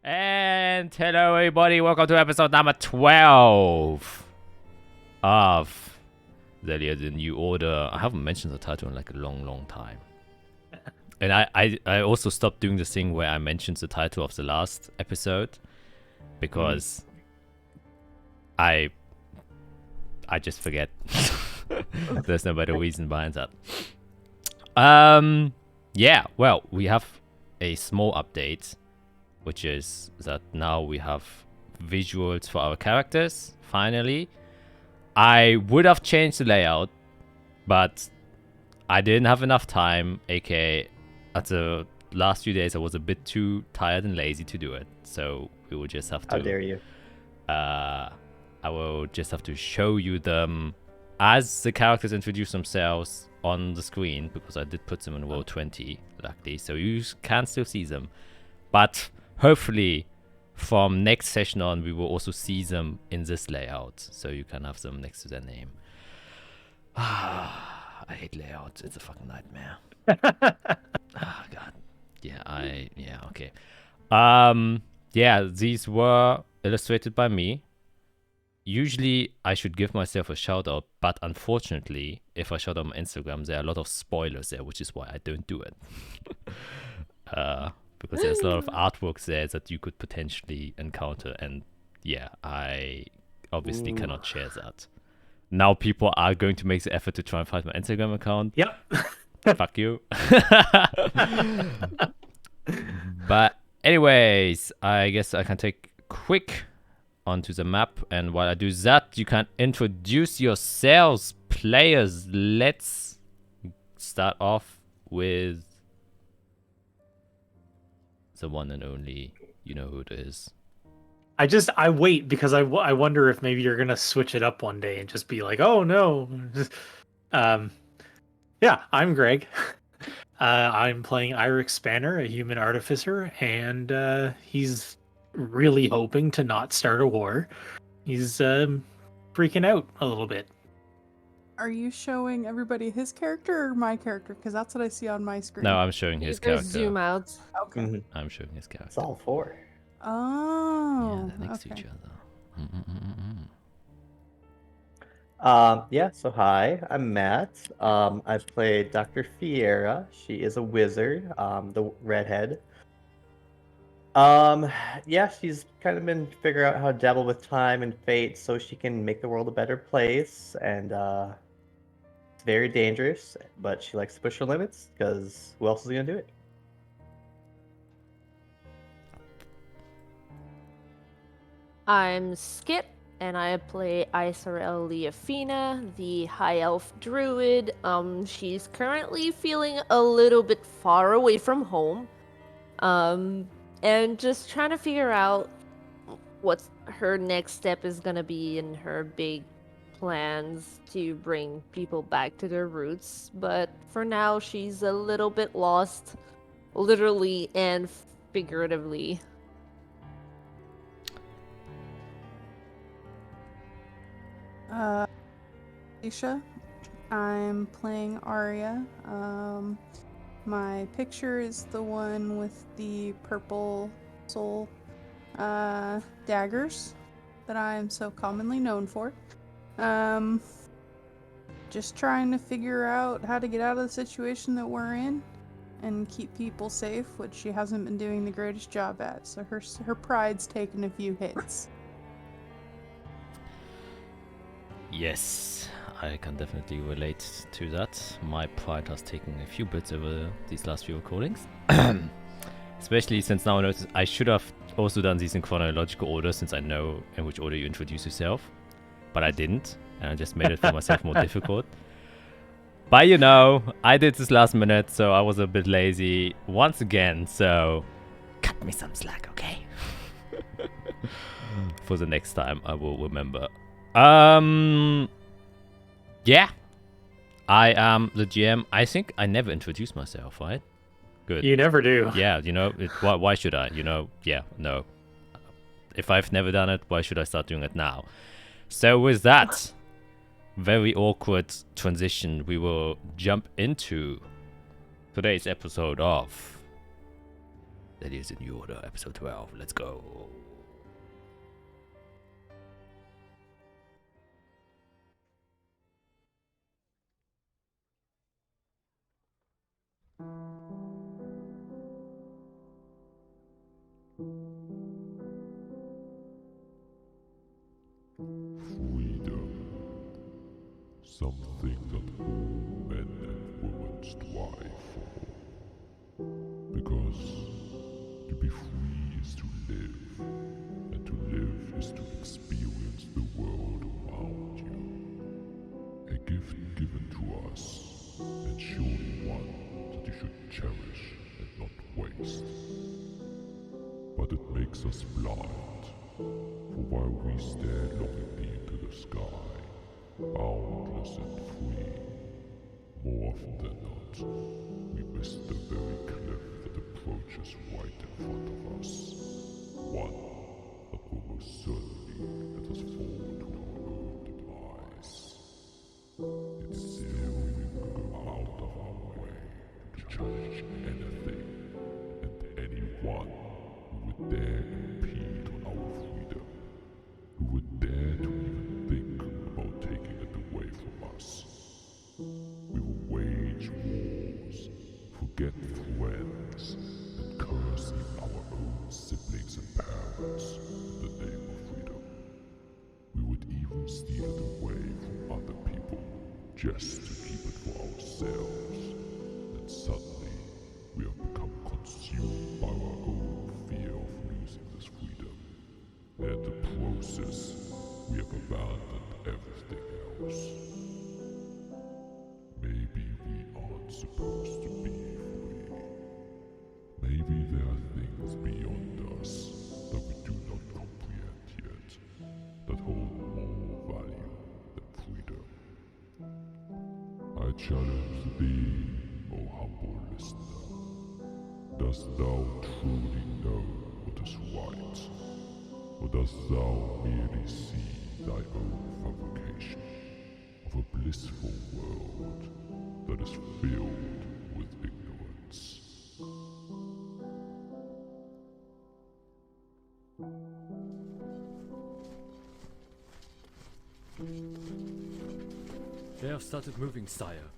And hello everybody, welcome to episode number 12 of Zelia, the New Order. I haven't mentioned the title in like a long time. And I also stopped doing this thing where I mentioned the title of the last episode because I just forget. There's no better reason behind that. Yeah, well, we have a small update, which is that now we have visuals for our characters, finally. I would have changed the layout, but I didn't have enough time, aka at the last few days I was a bit too tired and lazy to do it, so we will just have to... How dare you? I will just have to show you them as the characters introduce themselves on the screen, because I did put them in row 20, luckily, so you can still see them. But hopefully from next session on we will also see them in this layout, so you can have them next to their name. I hate layouts, it's a fucking nightmare. Oh god. Yeah, okay. Yeah, these were illustrated by me. Usually I should give myself a shout out, but unfortunately if I shout out on my Instagram there are a lot of spoilers there, which is why I don't do it. Because there's a lot of artworks there that you could potentially encounter, and yeah, I obviously cannot share that. Now people are going to make the effort to try and find my Instagram account. Yep. Fuck you. But anyways, I guess I can take quick onto the map, and while I do that, you can introduce yourselves, players. Let's start off with the one and only, you know who it is. I wait because I wonder if maybe you're gonna switch it up one day and just be like, oh no. Yeah, I'm Greg. I'm playing Irix Spanner, a human artificer, and he's really hoping to not start a war. He's freaking out a little bit. Are you showing everybody his character or my character? Because that's what I see on my screen. No, I'm showing his character. Zoom out. Okay. Mm-hmm. I'm showing his character. It's all four. Oh. Yeah, they're next to each other. Yeah, so hi, I'm Matt. I've played Dr. Fiera. She is a wizard, the redhead. Yeah, she's kind of been figuring out how to dabble with time and fate so she can make the world a better place, and it's very dangerous, but she likes to push her limits, because who else is gonna do it? I'm Skip, and I play Isarel Leafina, the High Elf Druid. She's currently feeling a little bit far away from home. And just trying to figure out what her next step is gonna be in her big plans to bring people back to their roots. But for now, she's a little bit lost, literally and figuratively. Alicia. I'm playing Arya. My picture is the one with the purple soul daggers that I am so commonly known for. Just trying to figure out how to get out of the situation that we're in and keep people safe, which she hasn't been doing the greatest job at. So her pride's taken a few hits. Yes, I can definitely relate to that. My pride has taken a few bits over these last few recordings. Especially since now I notice I should have also done these in chronological order, since I know in which order you introduce yourself. But I didn't, and I just made it for myself more difficult. But you know, I did this last minute, so I was a bit lazy once again, so cut me some slack, okay? For the next time, I will remember. Yeah, I am the GM. I think I never introduced myself, right? Good. You never do. Yeah, you know, why should I? You know, yeah, no. If I've never done it, why should I start doing it now? So with that very awkward transition, we will jump into today's episode of That is a new order, episode 12. Let's go. Freedom. Something that all men and women strive for. Because to be free is to live, and to live is to experience the world around you. A gift given to us, and surely one that you should cherish and not waste. But it makes us blind, for while we stare longingly into the sky, boundless and free, more often than not, we miss the very cliff that approaches right in front of us. One that will most certainly let us fall to our own demise. It's still we will go out of our way to challenge anything and anyone who would dare impede on our freedom, who would dare to even think about taking it away from us. We will wage wars, forget friends, and curse even our own siblings and parents in the name of freedom. We would even steal it away from other people just to keep it for ourselves. And suddenly, we have become consumed by our own fear of losing this freedom. And in the process, we have abandoned everything else. Maybe we aren't supposed to be free. Maybe there are things beyond us that we do not comprehend yet, that hold more value than freedom. I challenge thee, O humble listener. Dost thou truly know what is right? Or dost thou merely see thy own fabrication of a blissful world that is filled with ignorance? They have started moving, sire.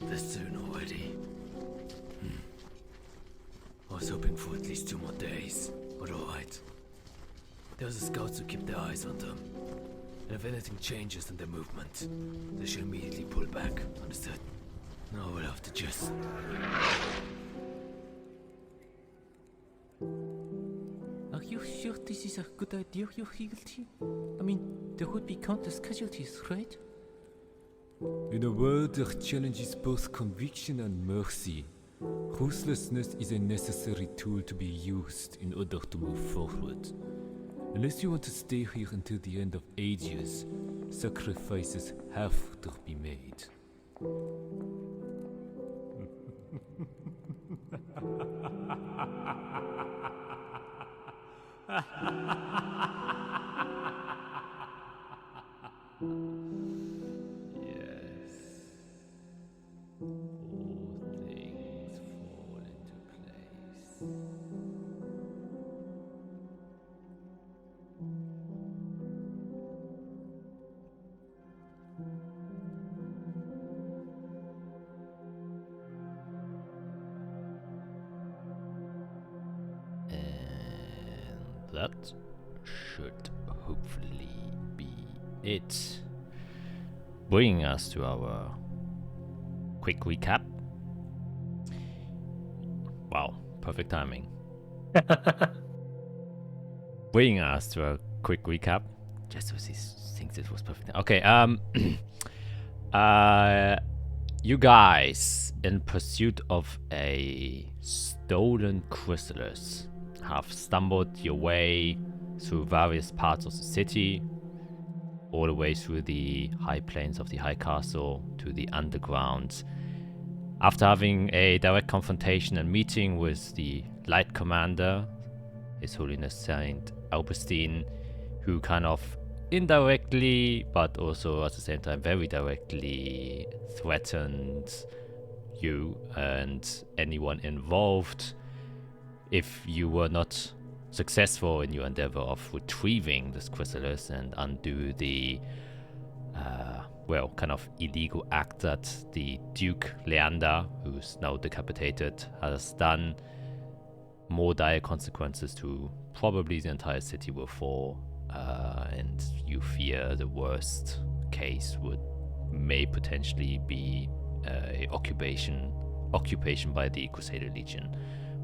This soon already. I was hoping for at least 2 more days, but alright. There's the scouts who keep their eyes on them. And if anything changes in their movement, they should immediately pull back, understood? Now we'll have to just... Are you sure this is a good idea, your Eagle? I mean, there would be countless casualties, right? In a world that challenges both conviction and mercy, ruthlessness is a necessary tool to be used in order to move forward. Unless you want to stay here until the end of ages, sacrifices have to be made. Yes. All things fall into place. And that should hopefully be it. Bringing us to our quick recap. Wow, perfect timing. Bringing us to a quick recap. Just so he thinks it was perfect. Okay, you guys, in pursuit of a stolen chrysalis, have stumbled your way through various parts of the city, all the way through the high plains of the High Castle to the underground. After having a direct confrontation and meeting with the Light Commander, His Holiness Saint Augustine, who kind of indirectly, but also at the same time very directly threatened you and anyone involved, if you were not successful in your endeavor of retrieving this chrysalis and undo the kind of illegal act that the Duke Leander, who's now decapitated, has done, more dire consequences to probably the entire city will fall, and you fear the worst case may potentially be occupation by the Crusader Legion,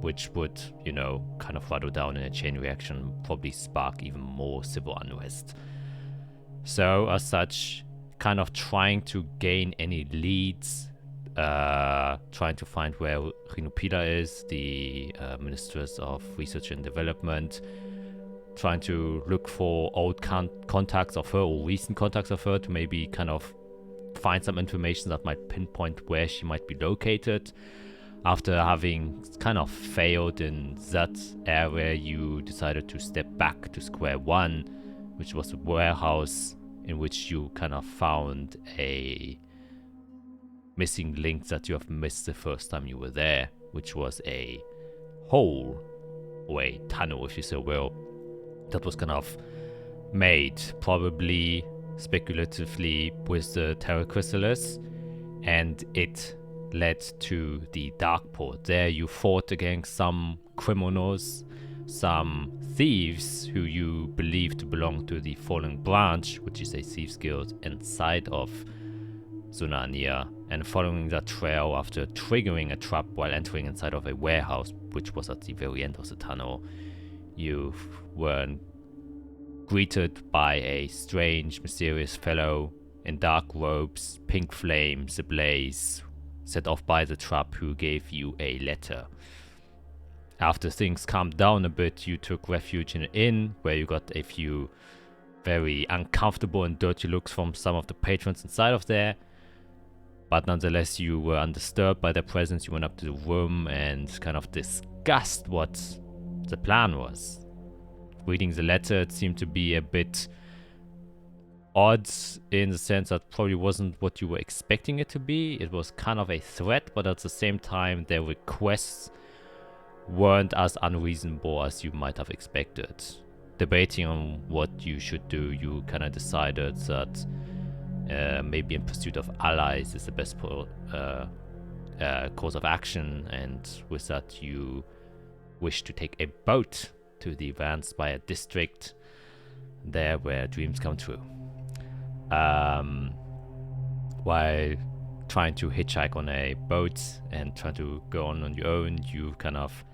which would, kind of rattle down in a chain reaction, probably spark even more civil unrest. So, as such, kind of trying to gain any leads, trying to find where Rinupila is, the Mistress of Research and Development, trying to look for old contacts of her or recent contacts of her to maybe kind of find some information that might pinpoint where she might be located. After having kind of failed in that area, you decided to step back to square one, which was a warehouse in which you kind of found a missing link that you have missed the first time you were there, which was a hole, or a tunnel, if you so will, that was kind of made, probably speculatively, with the Terra Chrysalis, and it led to the Dark Port. There you fought against some criminals, some thieves who you believe to belong to the Fallen Branch, which is a thieves guild inside of Zunania, and following that trail after triggering a trap while entering inside of a warehouse, which was at the very end of the tunnel, you were greeted by a strange, mysterious fellow in dark robes, pink flames ablaze, set off by the trap, who gave you a letter. After things calmed down a bit, you took refuge in an inn where you got a few very uncomfortable and dirty looks from some of the patrons inside of there. But nonetheless, you were undisturbed by their presence. You went up to the room and kind of discussed what the plan was. Reading the letter, it seemed to be a bit odd in the sense that probably wasn't what you were expecting it to be. It was kind of a threat, but at the same time, their requests weren't as unreasonable as you might have expected. Debating on what you should do, you kind of decided that maybe in pursuit of allies is the best course of action, and with that you wish to take a boat to the Vanspire district, there where dreams come true. While trying to hitchhike on a boat and trying to go on your own, you kind of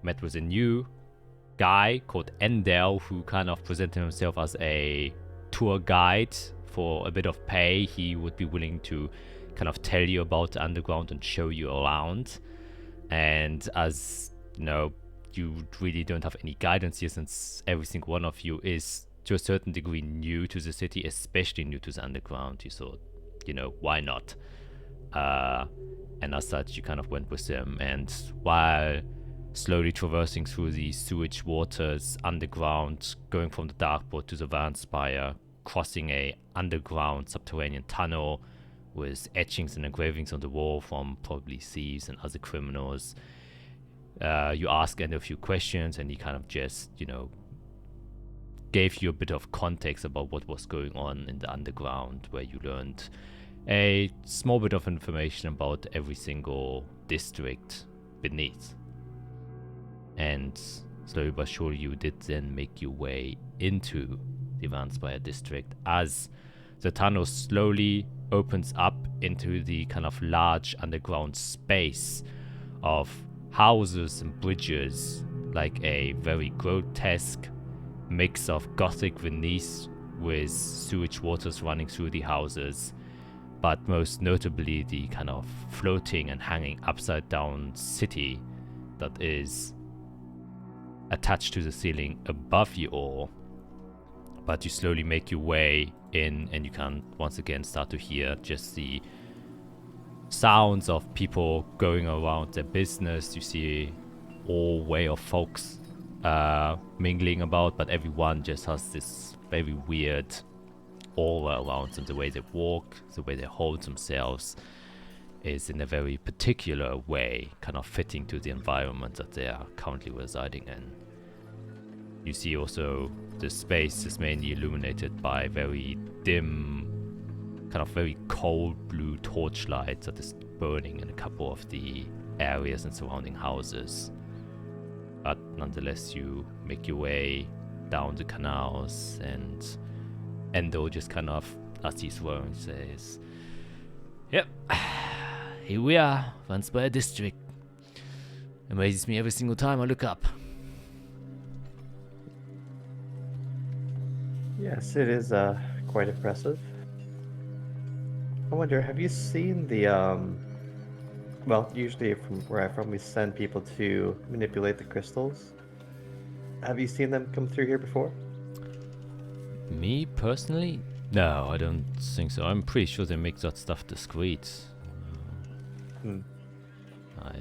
met with a new guy called Endel, who kind of presented himself as a tour guide. For a bit of pay, he would be willing to kind of tell you about the underground and show you around. And as you really don't have any guidance here, since every single one of you is to a certain degree new to the city, especially new to the underground. You thought, why not? And as such, you kind of went with him. And while slowly traversing through the sewage waters underground, going from the Darkport to the Vanspire, crossing a underground subterranean tunnel with etchings and engravings on the wall from probably thieves and other criminals, you ask Ender a few questions, and he kind of just, gave you a bit of context about what was going on in the underground, where you learned a small bit of information about every single district beneath. And slowly but surely you did then make your way into the Vanspire district as the tunnel slowly opens up into the kind of large underground space of houses and bridges, like a very grotesque mix of Gothic Venice with sewage waters running through the houses, but most notably the kind of floating and hanging upside down city that is attached to the ceiling above you all. But you slowly make your way in, and you can once again start to hear just the sounds of people going around their business. You see all way of folks mingling about, but everyone just has this very weird aura around them, the way they walk, the way they hold themselves. is in a very particular way, kind of fitting to the environment that they are currently residing in. You see also the space is mainly illuminated by very dim, kind of very cold blue torchlight that is burning in a couple of the areas and surrounding houses. But nonetheless, you make your way down the canals, and Endo just kind of, as he's swearing, says, "Yep, here we are, Vanspire District. Amazes me every single time I look up." Yes, it is quite impressive. I wonder, have you seen the well, usually from where I'm from, we send people to manipulate the crystals. Have you seen them come through here before? Me personally? No, I don't think so. I'm pretty sure they make that stuff discreet. I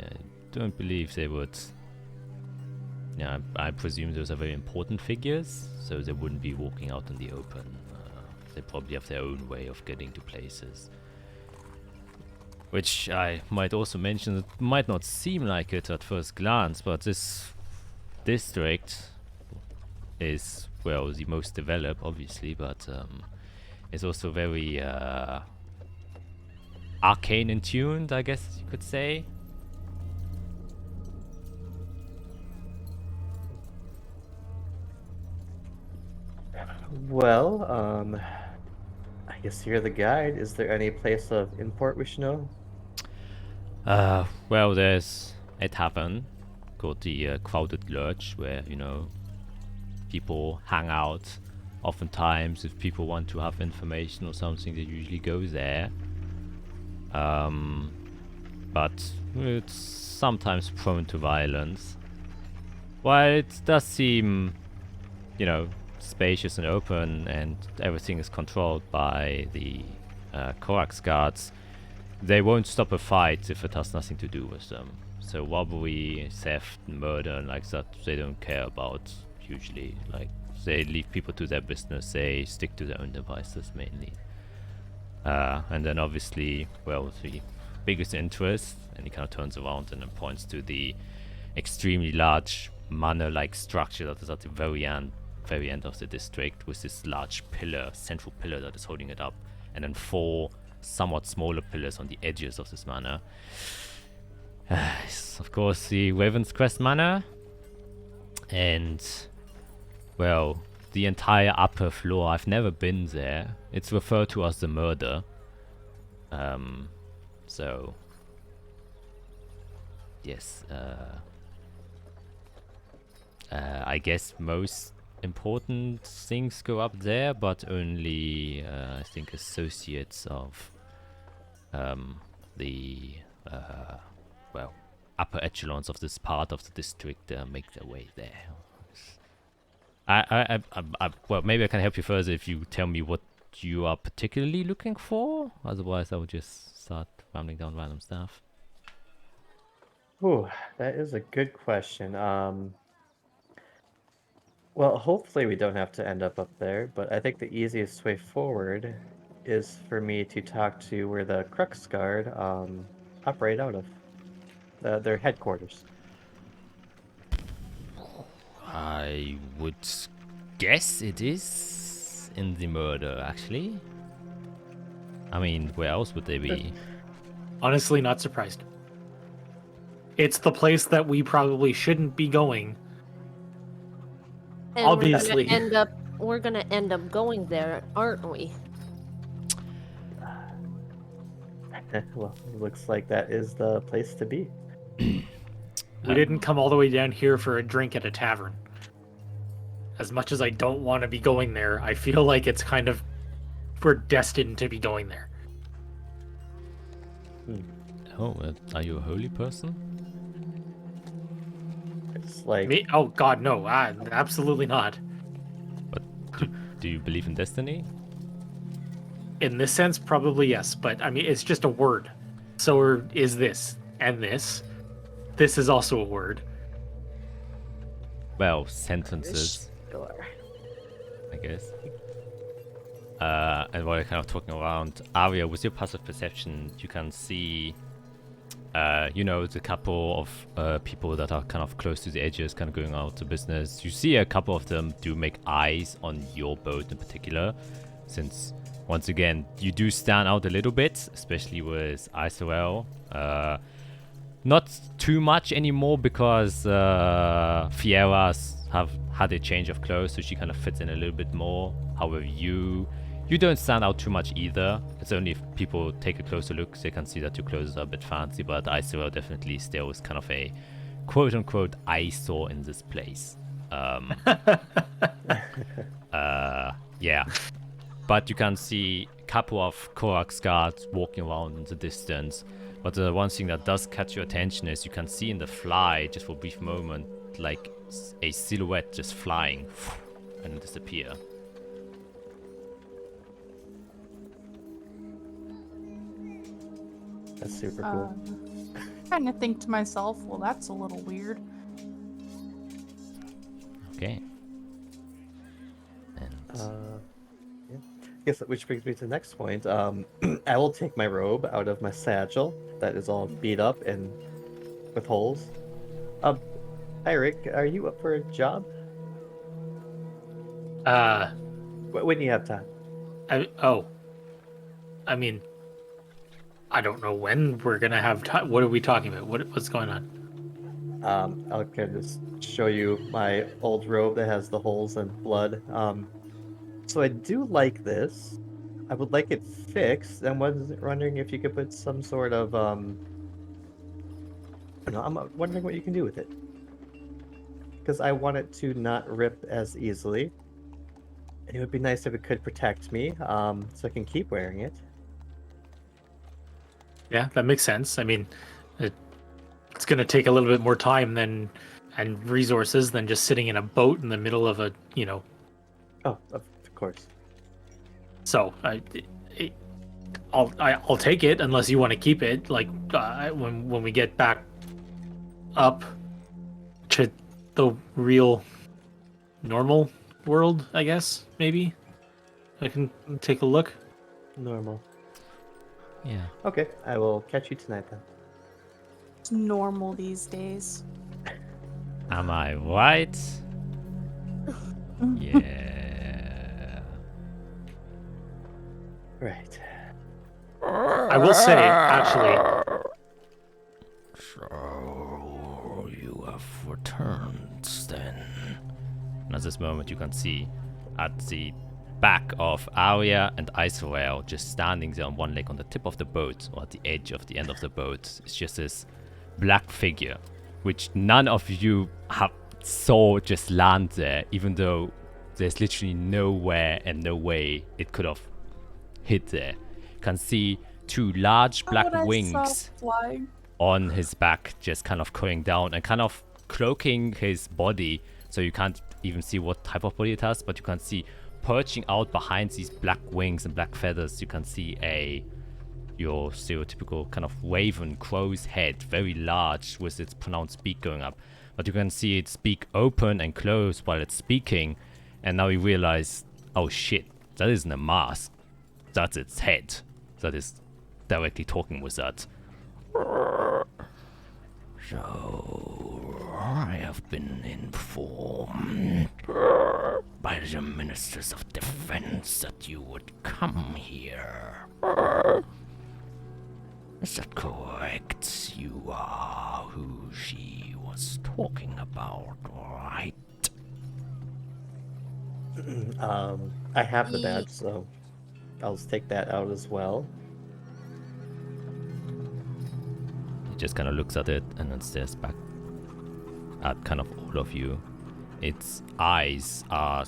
don't believe they would. Yeah, I presume those are very important figures, so they wouldn't be walking out in the open. They probably have their own way of getting to places. Which I might also mention, it might not seem like it at first glance, but this district is, well, the most developed, obviously, but it's also very arcane and tuned, I guess you could say. Well, I guess you're the guide. Is there any place of import we should know? Well, there's a tavern called the Crowded Lurch, where, you know, people hang out. Oftentimes, if people want to have information or something, they usually go there. But it's sometimes prone to violence. While it does seem, you know, spacious and open, and everything is controlled by the Korax guards, they won't stop a fight if it has nothing to do with them. So robbery, theft, murder, and like that, they don't care about usually. Like, they leave people to their business, they stick to their own devices mainly. And then obviously, well, the biggest interest, and he kind of turns around and then points to the extremely large manor-like structure that is at the very end of the district, with this large pillar, central pillar that is holding it up, and then 4 somewhat smaller pillars on the edges of this manor. It's of course the Raven's Crest Manor, and, well, the entire upper floor. I've never been there. It's referred to as the Murder. So yes, I guess most important things go up there, but only I think associates of the well, upper echelons of this part of the district make their way there. Well, maybe I can help you further if you tell me what you are particularly looking for. Otherwise, I would just start rambling down random stuff. Ooh, that is a good question. Well, hopefully we don't have to end up there, but I think the easiest way forward is for me to talk to where the Crux Guard operate out of. Their headquarters. I would guess it is in the Murder, actually. I mean, where else would they be? Honestly, not surprised. It's the place that we probably shouldn't be going. And Obviously. we're gonna end up going there, aren't we? Well, it looks like that is the place to be. We didn't come all the way down here for a drink at a tavern. As much as I don't want to be going there, I feel like it's kind of, we're destined to be going there. Oh, are you a holy person? It's like Me? Oh god, no, absolutely not. But do you believe in destiny? In this sense, probably yes, but I mean, it's just a word. So is this, and this. This is also a word. Well, sentences, Sure. I guess. And while you're kind of talking around, Aria, with your passive perception, you can see the couple of people that are kind of close to the edges, kind of going out of business. You see a couple of them do make eyes on your boat in particular, since once again you do stand out a little bit, especially with Isorel. Not too much anymore because Fiera's have had a change of clothes, so she kind of fits in a little bit more. However, you don't stand out too much either. It's only if people take a closer look they can see that your clothes are a bit fancy, but Isorel definitely still is kind of a quote-unquote eyesore in this place. Yeah. But you can see a couple of Korak's guards walking around in the distance. But the one thing that does catch your attention is you can see in the fly, just for a brief moment, like a silhouette just flying and disappear. That's super cool. Kind of think to myself, well, that's a little weird. Okay. And Yeah. Guess which brings me to the next point. I will take my robe out of my satchel that is all beat up and with holes. Hi Rick, are you up for a job? When do you have time? I mean, I don't know when we're gonna have time. What are we talking about? What's going on? I'll kind of just show you my old robe that has the holes and blood. So I do like this. I would like it fixed. I'm wondering if you could put some sort of I don't know, I'm wondering what you can do with it. Because I want it to not rip as easily. And it would be nice if it could protect me, so I can keep wearing it. Yeah, that makes sense. I mean, it's going to take a little bit more time and resources than just sitting in a boat in the middle of a. Oh, of course. So I'll take it unless you want to keep it. Like when we get back up to the real normal world, I guess maybe I can take a look. Normal. yeah. Okay, I will catch you tonight then. It's normal these days. Am I right? Yeah. Right. I will say, actually, So you have returned then. And at this moment you can see at the back of Arya and Isorel just standing there on one leg on the tip of the boat, or at the edge of the end of the boat. It's just this black figure, which none of you have saw just land there, even though there's literally nowhere and no way it could have hit there. You can see two large black wings on his back, just kind of going down and kind of cloaking his body, so you can't even see what type of body it has, but you can see perching out behind these black wings and black feathers, you can see your stereotypical kind of raven crow's head, very large with its pronounced beak going up. But you can see its beak open and close while it's speaking, and now you realize, oh shit, that isn't a mask. That's its head that is directly talking with that. So, I have been informed by the ministers of defense that you would come here. Is that correct? You are who she was talking about, right? I have the badge, so I'll just take that out as well. He just kind of looks at it and then stares back at kind of all of you. Its eyes are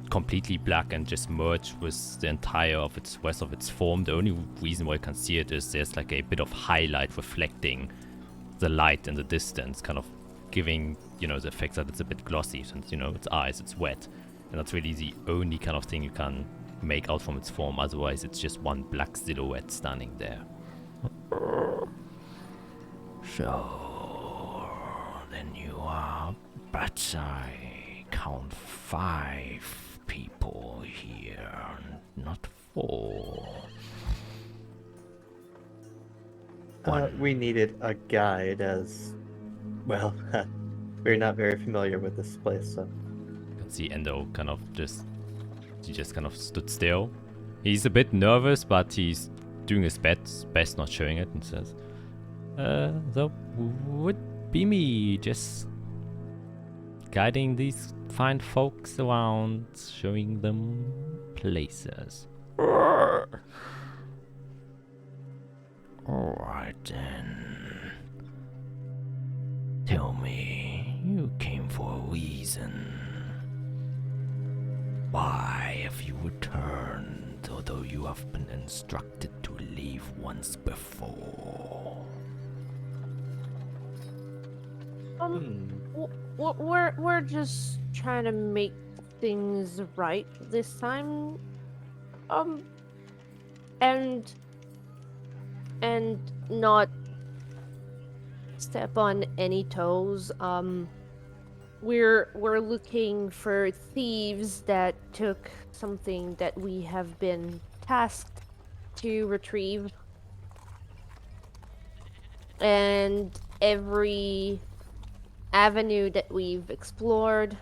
completely black and just merged with the entire of its rest of its form. The only reason why you can see it is there's like a bit of highlight reflecting the light in the distance, kind of giving, the effect that it's a bit glossy since, its eyes, it's wet. And that's really the only kind of thing you can make out from its form. Otherwise, it's just one black silhouette standing there. So, then you are, but I count 5 people here, not 4. We needed a guide as well. We're not very familiar with this place, so. You can see Endo he just kind of stood still. He's a bit nervous, but he's doing his best not showing it, and says, so would be me just guiding these fine folks around, showing them places. Alright then. Tell me, you came for a reason. Why have you returned, although you have been instructed to leave once before? We're just trying to make things right this time. And not step on any toes. We're looking for thieves that took something that we have been tasked to retrieve. And every avenue that we've explored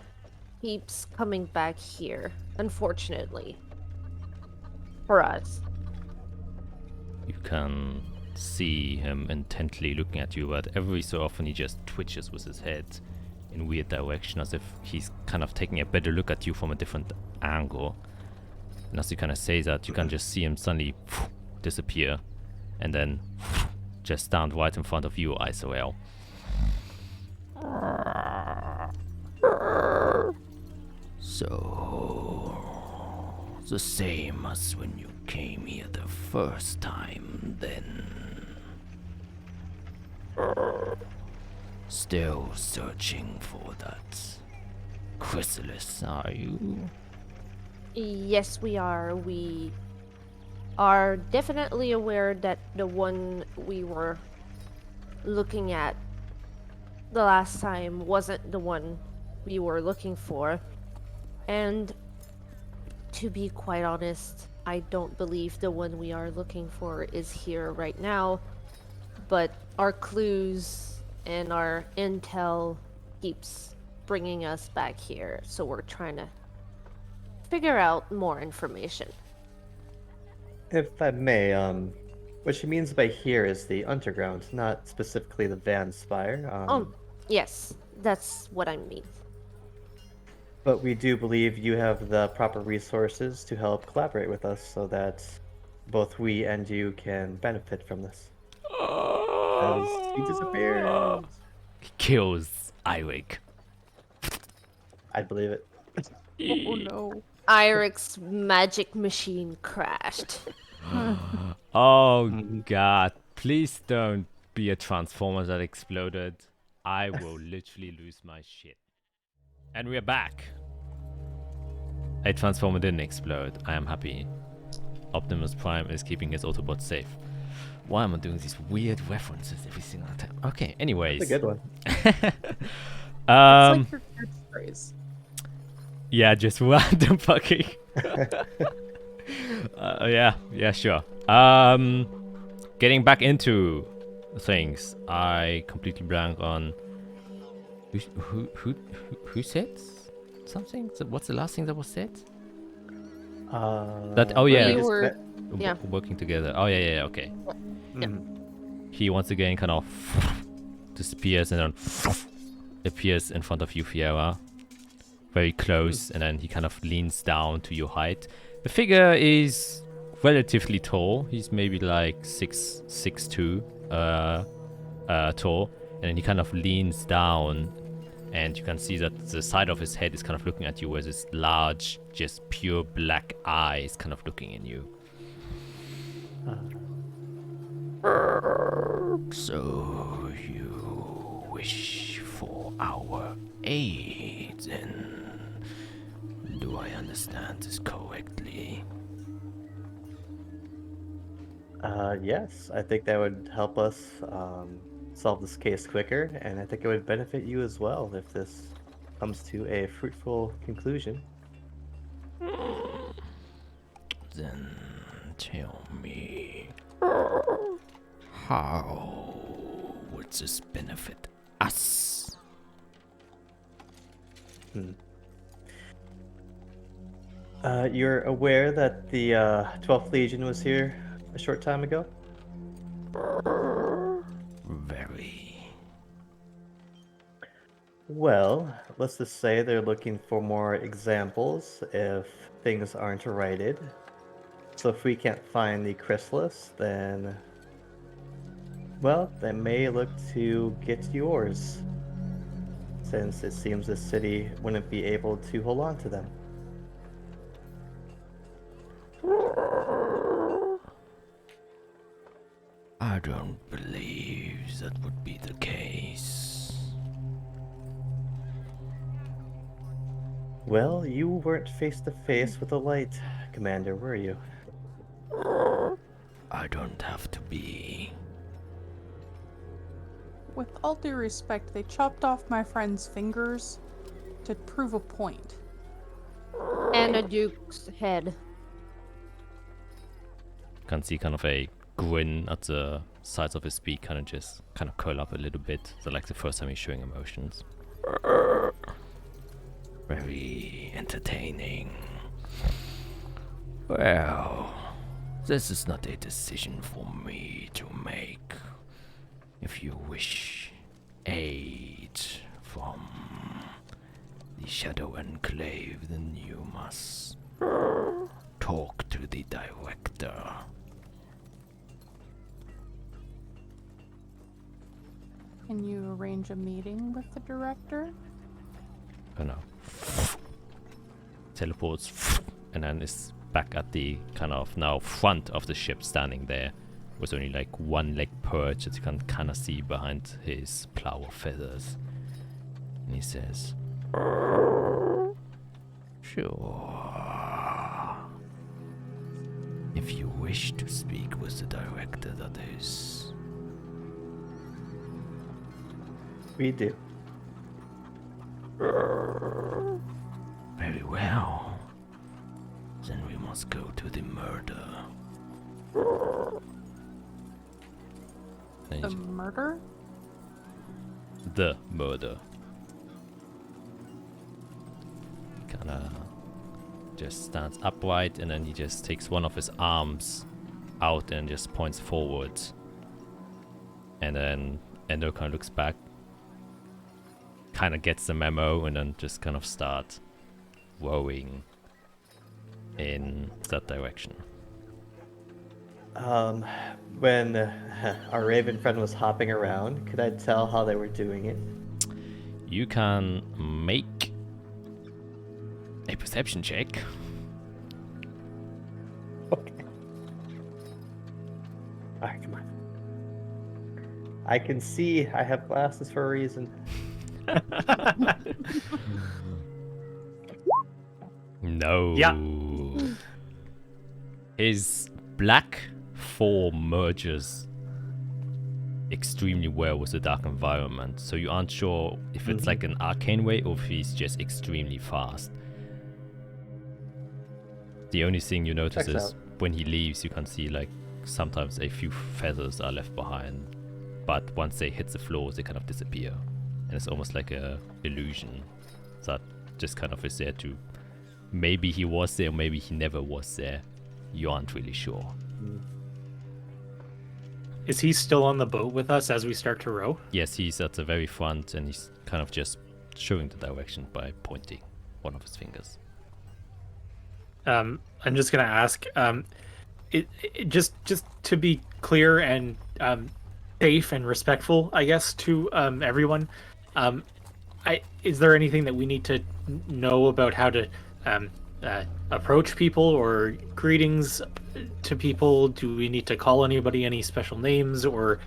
keeps coming back here, unfortunately. For us. You can see him intently looking at you, but every so often he just twitches with his head in weird direction, as if he's kind of taking a better look at you from a different angle. And as you kind of say that, you can just see him suddenly disappear, and then just stand right in front of you, Isoel. So, the same as when you came here the first time, then. Still searching for that chrysalis, are you? Yes, we are. We are definitely aware that the one we were looking at the last time wasn't the one we were looking for. And to be quite honest, I don't believe the one we are looking for is here right now. But our clues and our intel keeps bringing us back here, so we're trying to figure out more information. If I may, what she means by here is the underground, not specifically the Van Spire. Yes, that's what I mean. But we do believe you have the proper resources to help collaborate with us so that both we and you can benefit from this. As he disappears. He kills Eirik. I believe it. Oh no. Irik's magic machine crashed. Oh god, please don't be a transformer that exploded. I will literally lose my shit. And we're back. A transformer didn't explode. I am happy. Optimus Prime is keeping his Autobot safe. Why am I doing these weird references every single time? Okay, anyways. That's a good one. It's like your catchphrase. Yeah, just random fucking. Yeah, sure. Getting back into things. I completely blank on who said something. What's the last thing that was said? We were Working together. Oh yeah, okay. He once again kind of disappears and then appears in front of you, Fiera. Very close, and then he kind of leans down to your height. The figure is relatively tall. He's maybe like 6'2" tall, and then he kind of leans down, and you can see that the side of his head is kind of looking at you, whereas his large, just pure black eye is kind of looking in you. So you wish for our aid, then? Do I understand this correctly? Yes, I think that would help us solve this case quicker, and I think it would benefit you as well if this comes to a fruitful conclusion. Then tell me, How would this benefit us? You're aware that the 12th Legion was here a short time ago? Very. Well, let's just say they're looking for more examples if things aren't righted. So if we can't find the chrysalis, then, well, they may look to get yours, since it seems the city wouldn't be able to hold on to them. I don't believe that would be the case. Well, you weren't face to face with the light, Commander, were you? I don't have to be. With all due respect, they chopped off my friend's fingers to prove a point. And a duke's head. Can see kind of a grin at the sides of his beak, kind of curl up a little bit. So like the first time he's showing emotions. Very entertaining. Well, this is not a decision for me to make. If you wish aid from the Shadow Enclave, then you must talk to the director. Can you arrange a meeting with the director? Oh no. Teleports and then is back at the kind of now front of the ship, standing there with only like one leg perched that you can kind of see behind his plow of feathers. And he says, sure. If you wish to speak with the director, that is. We do. Very well. Then we must go to the murder. The murder? The murder. Kinda just stands upright and then he just takes one of his arms out and just points forward. And then Endo kind of looks back, kind of gets the memo, and then just kind of starts rowing in that direction. When our raven friend was hopping around, could I tell how they were doing it? You can make a perception check. Okay. Alright, come on. I can see. I have glasses for a reason. No. Yeah. His black form merges extremely well with the dark environment, so you aren't sure if it's like an arcane way or if he's just extremely fast. The only thing you notice Checks is out. when he leaves, you can see like sometimes a few feathers are left behind, but once they hit the floor, they kind of disappear, and it's almost like a illusion that just kind of is there to. Maybe he was there, maybe he never was there. You aren't really sure. Is he still on the boat with us as we start to row? Yes, he's at the very front and he's kind of just showing the direction by pointing one of his fingers. I'm just gonna ask, just to be clear and safe and respectful, I guess, to everyone. Is there anything that we need to know about how to approach people or greetings to people? Do we need to call anybody any special names, or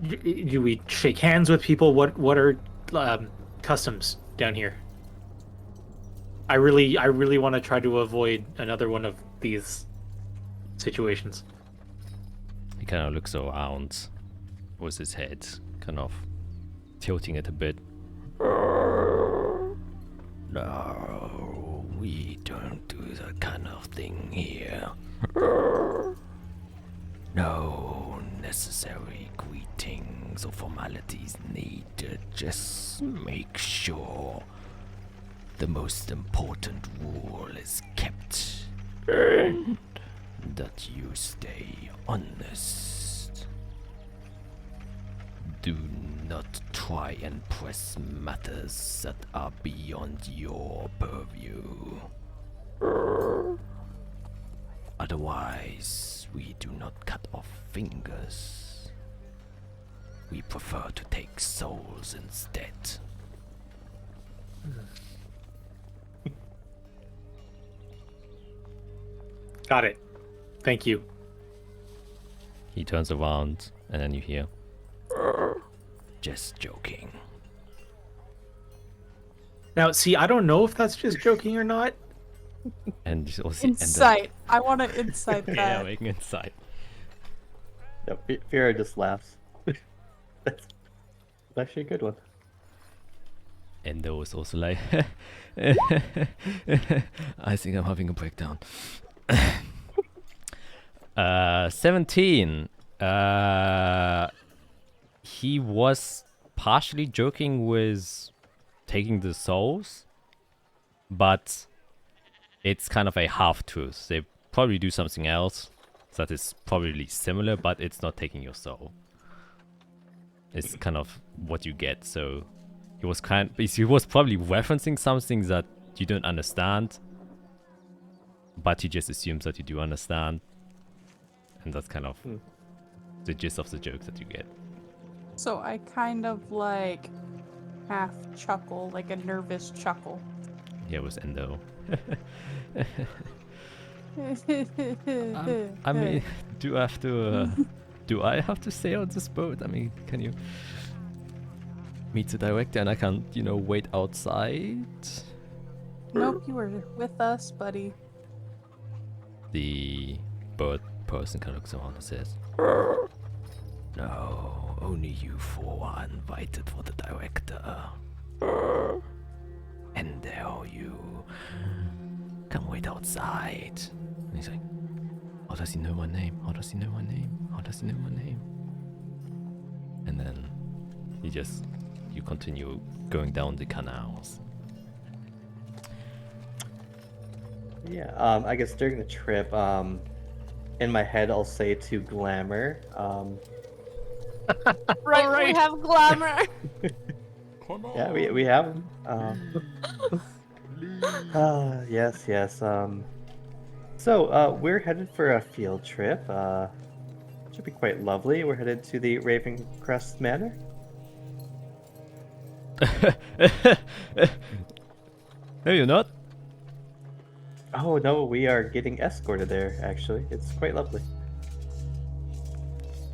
do we shake hands with people? What are customs down here? I really want to try to avoid another one of these situations. He kind of looks around with his head, kind of tilting it a bit. No, we don't do that kind of thing here. No, unnecessary greetings or formalities needed. Just make sure the most important rule is kept and that you stay honest. Do not try and press matters that are beyond your purview. Otherwise, we do not cut off fingers. We prefer to take souls instead. Got it. Thank you. He turns around, and then you hear, just joking. Now, see, I don't know if that's just joking or not. And you also Insight. I want to insight that. yeah, make an insight. Yep, Fira just laughs. That's actually a good one. Endo was also like, I think I'm having a breakdown. 17. He was partially joking with taking the souls, but it's kind of a half-truth. They probably do something else that is probably similar, but it's not taking your soul. It's kind of what you get. So he was probably referencing something that you don't understand, but he just assumes that you do understand, and that's kind of the gist of the joke that you get. So I kind of like half chuckle, like a nervous chuckle. Yeah, it was Endo. I mean, do I have to stay on this boat? I mean, can you meet the director and I can, wait outside? Nope, you were with us, buddy. The bird person kind of looks around and says, no, only you four are invited for the director. And there you can wait outside. And he's like, how does he know my name? How does he know my name? How does he know my name? And then you continue going down the canals. Yeah, I guess during the trip, in my head I'll say to Glamour, Right, we have glamour. Come on. yeah, we have him. Yes. So, we're headed for a field trip. Should be quite lovely. We're headed to the Ravencrest Manor. No, you're not. Oh no, we are getting escorted there, actually. It's quite lovely.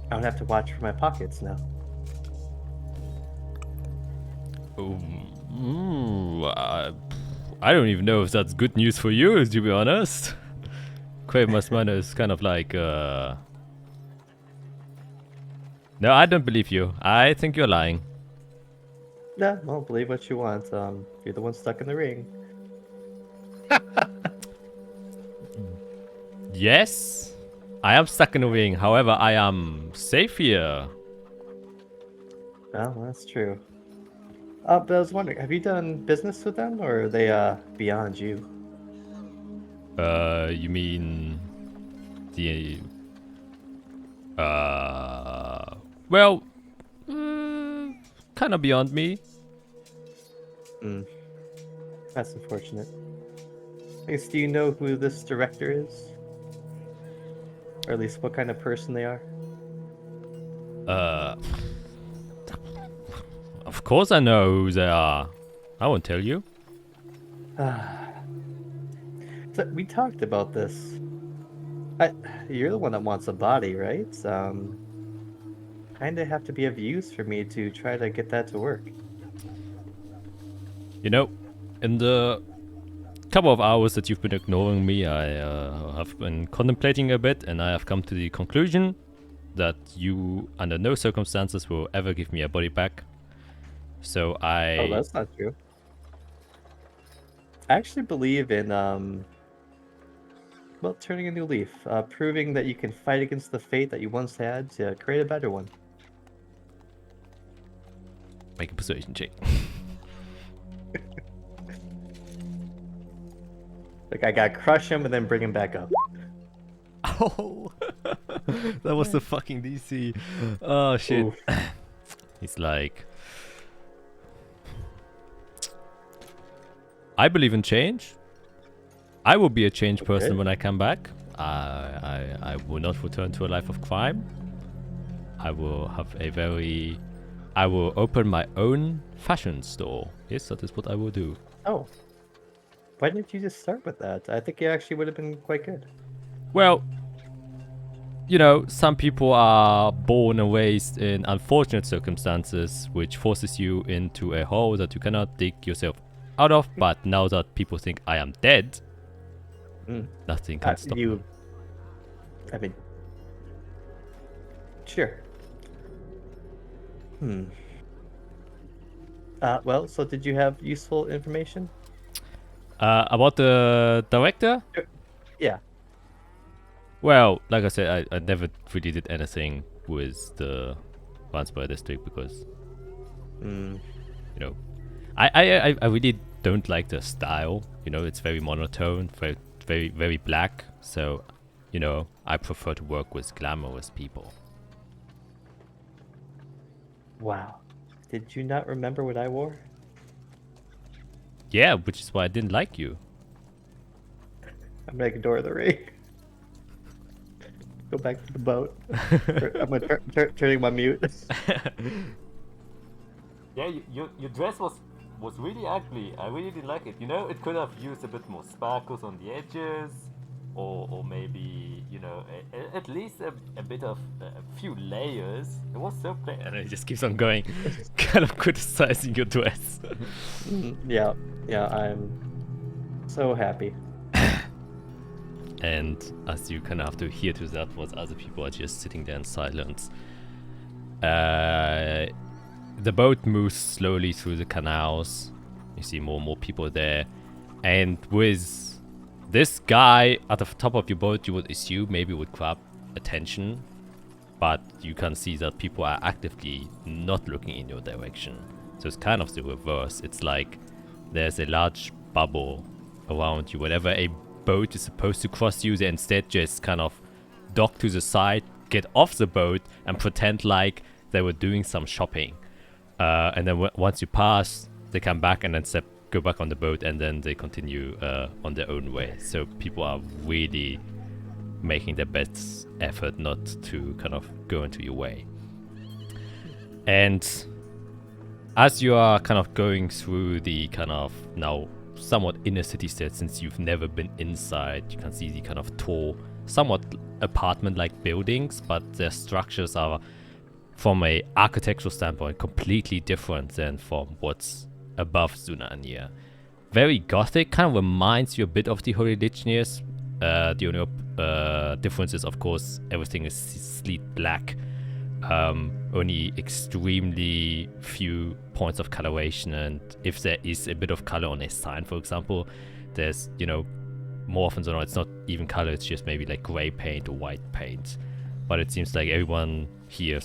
I don't have to watch for my pockets now. I don't even know if that's good news for you, to be honest. Quaver's manner is kind of like, No, I don't believe you. I think you're lying. No, well, believe what you want. You're the one stuck in the ring. Yes, I am stuck in the ring. However, I am safe here. Well, that's true. But I was wondering, have you done business with them, or are they beyond you? You mean the well, kind of beyond me. That's unfortunate. I guess, do you know who this director is? Or at least what kind of person they are? Of course I know who they are. I won't tell you. So we talked about this. You're the one that wants a body, right? Kinda have to be of use for me to try to get that to work. In the couple of hours that you've been ignoring me, I have been contemplating a bit, and I have come to the conclusion that you, under no circumstances, will ever give me a body back. So Oh, that's not true. I actually believe in, well, about turning a new leaf, proving that you can fight against the fate that you once had to create a better one. Make a persuasion check. Like, I gotta crush him and then bring him back up. Oh, that was the fucking DC. Oh shit. Oof. He's like, I believe in change. I will be a changed person Okay. when I come back. I will not return to a life of crime. I will have I will open my own fashion store. Yes, that is what I will do. Oh. Why didn't you just start with that? I think it actually would have been quite good. Well, you know, some people are born and raised in unfortunate circumstances, which forces you into a hole that you cannot dig yourself out of. But now that people think I am dead, nothing can stop me. I mean, sure. Well, so did you have useful information? About the director? Yeah. Well, like I said, I never really did anything with the Vansbury district because, you know, I really don't like the style. You know, it's very monotone, very black. So, you know, I prefer to work with glamorous people. Wow. Did you not remember what I wore? Yeah, which is why I didn't like you. I'm gonna ignore the ring. Go back to the boat. I'm gonna turning my mute. Yeah, your dress was really ugly. I really didn't like it. You know, it could have used a bit more sparkles on the edges, or maybe, you know, at least a bit of a few layers. It was so plain, and it just keeps on going, kind of criticizing your dress. Yeah, I'm so happy. And as you kind of have to hear to that, what other people are just sitting there in silence. The boat moves slowly through the canals. You see more and more people there. And with this guy at the top of your boat, you would assume maybe would grab attention. But you can see that people are actively not looking in your direction. So it's kind of the reverse. It's like there's a large bubble around you. Whenever a boat is supposed to cross you, they instead just kind of dock to the side, get off the boat, and pretend like they were doing some shopping. And then once you pass, they come back and then go back on the boat, and then they continue on their own way. So people are really making their best effort not to kind of go into your way. And as you are kind of going through the kind of now somewhat inner city set, since you've never been inside, you can see the kind of tall, somewhat apartment-like buildings, but their structures are, from a architectural standpoint, completely different than from what's above Zunania. Very gothic, kind of reminds you a bit of the Holy Legionnaires. The only difference is, of course, everything is sleek black. Only extremely few points of coloration, and if there is a bit of color on a sign, for example, there's, you know, more often than not, it's not even color, it's just maybe like gray paint or white paint. But it seems like everyone here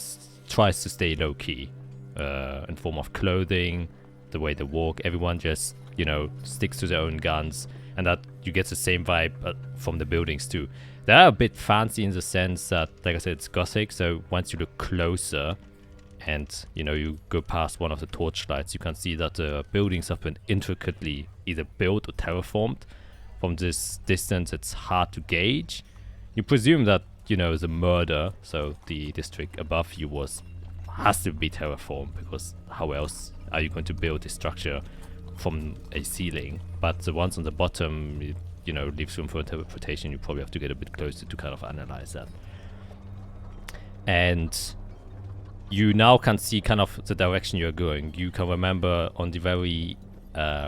tries to stay low-key in form of clothing, the way they walk. Everyone just, you know, sticks to their own guns, and that you get the same vibe from the buildings too. They are a bit fancy in the sense that, like I said, it's gothic, so once you look closer and, you know, you go past one of the torchlights, you can see that the buildings have been intricately either built or terraformed. From this distance, it's hard to gauge. You presume that, you know, the murder, so the district above you, has to be terraformed, because how else are you going to build a structure from a ceiling? But the ones on the bottom, you know, leaves room for interpretation. You probably have to get a bit closer to kind of analyze that. And you now can see kind of the direction you're going. You can remember on the very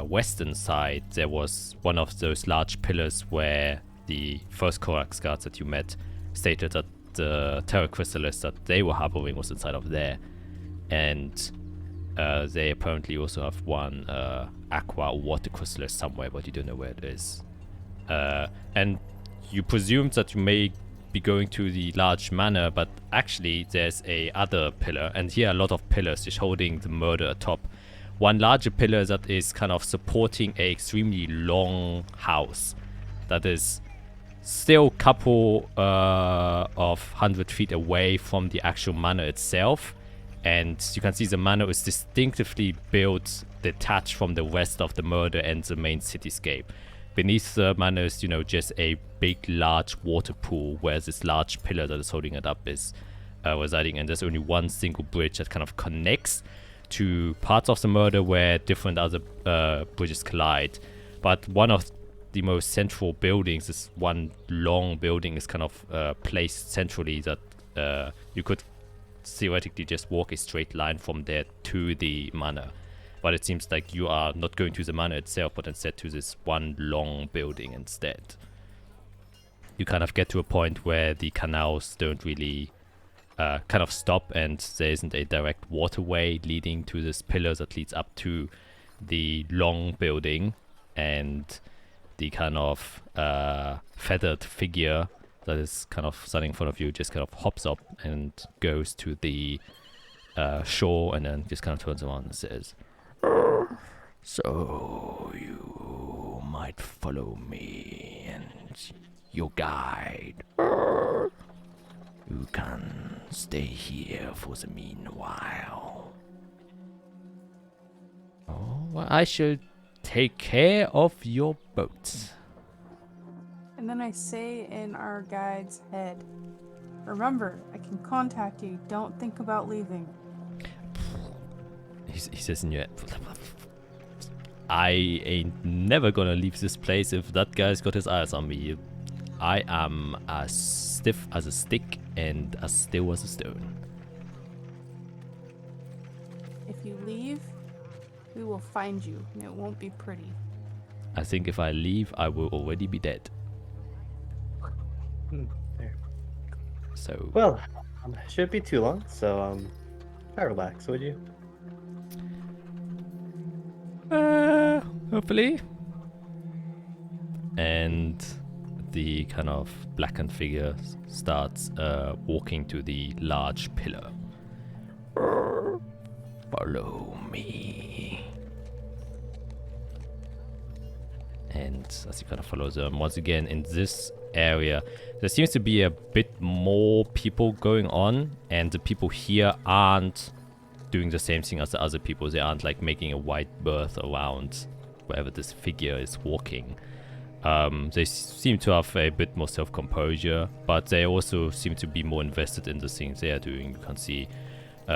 western side, there was one of those large pillars where the first Korax guards that you met stated that the Terra Chrysalis that they were harboring was inside of there. And they apparently also have one aqua or water chrysalis somewhere, but you don't know where it is. And you presume that you may be going to the large manor, but actually there's a other pillar, and here a lot of pillars just holding the murder atop. One larger pillar that is kind of supporting a extremely long house that is still a couple of 100 feet away from the actual manor itself, and you can see the manor is distinctively built detached from the rest of the murder and the main cityscape. Beneath the manor is, just a big, large water pool where this large pillar that is holding it up is residing, and there's only one single bridge that kind of connects to parts of the murder where different other bridges collide. But one of the most central buildings, this one long building, is kind of placed centrally that you could theoretically just walk a straight line from there to the manor. But it seems like you are not going to the manor itself, but instead to this one long building instead. You kind of get to a point where the canals don't really kind of stop, and there isn't a direct waterway leading to this pillar that leads up to the long building, and the kind of feathered figure that is kind of standing in front of you just kind of hops up and goes to the shore, and then just kind of turns around and says, "So you might follow me and your guide. You can stay here for the meanwhile. Oh, well, I shall take care of your boat." And then I say in our guide's head, "Remember, I can contact you. Don't think about leaving." He says in your head, "I ain't never gonna leave this place if that guy's got his eyes on me. I am as stiff as a stick and as still as a stone." If you leave, we will find you, and it won't be pretty. "I think if I leave, I will already be dead." There. So, Well, shouldn't be too long, so try relax, would you? hopefully. And the kind of blackened figure starts walking to the large pillar. "Follow me." And as you kind of follow them, once again in this area, there seems to be a bit more people going on, and the people here aren't doing the same thing as the other people. They aren't like making a wide berth around wherever this figure is walking. They seem to have a bit more self-composure, but they also seem to be more invested in the things they are doing. You can see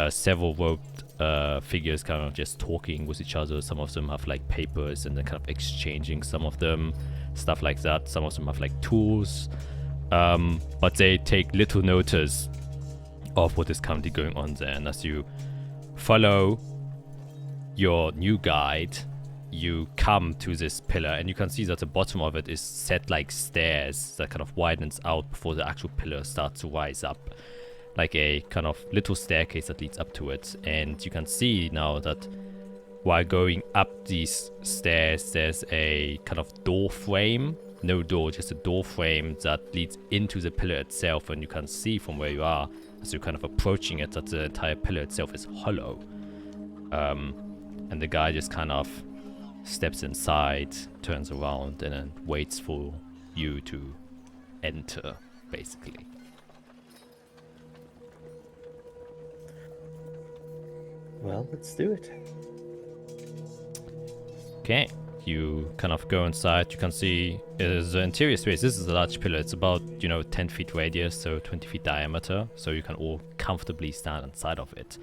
several robed figures kind of just talking with each other. Some of them have like papers and they're kind of exchanging some of them, stuff like that. Some of them have like tools, but they take little notice of what is currently going on there. And as you follow your new guide, you come to this pillar, and you can see that the bottom of it is set like stairs that kind of widens out before the actual pillar starts to rise up, like a kind of little staircase that leads up to it. And you can see now that while going up these stairs, there's a kind of door frame, no door, just a door frame that leads into the pillar itself. And you can see from where you are, as you're kind of approaching it, that the entire pillar itself is hollow. And the guy just kind of steps inside, turns around, and then waits for you to enter, basically. Well, let's do it. Okay, you kind of go inside. You can see the interior space. This is a large pillar. It's about 10 feet radius, so 20 feet diameter, so you can all comfortably stand inside of it.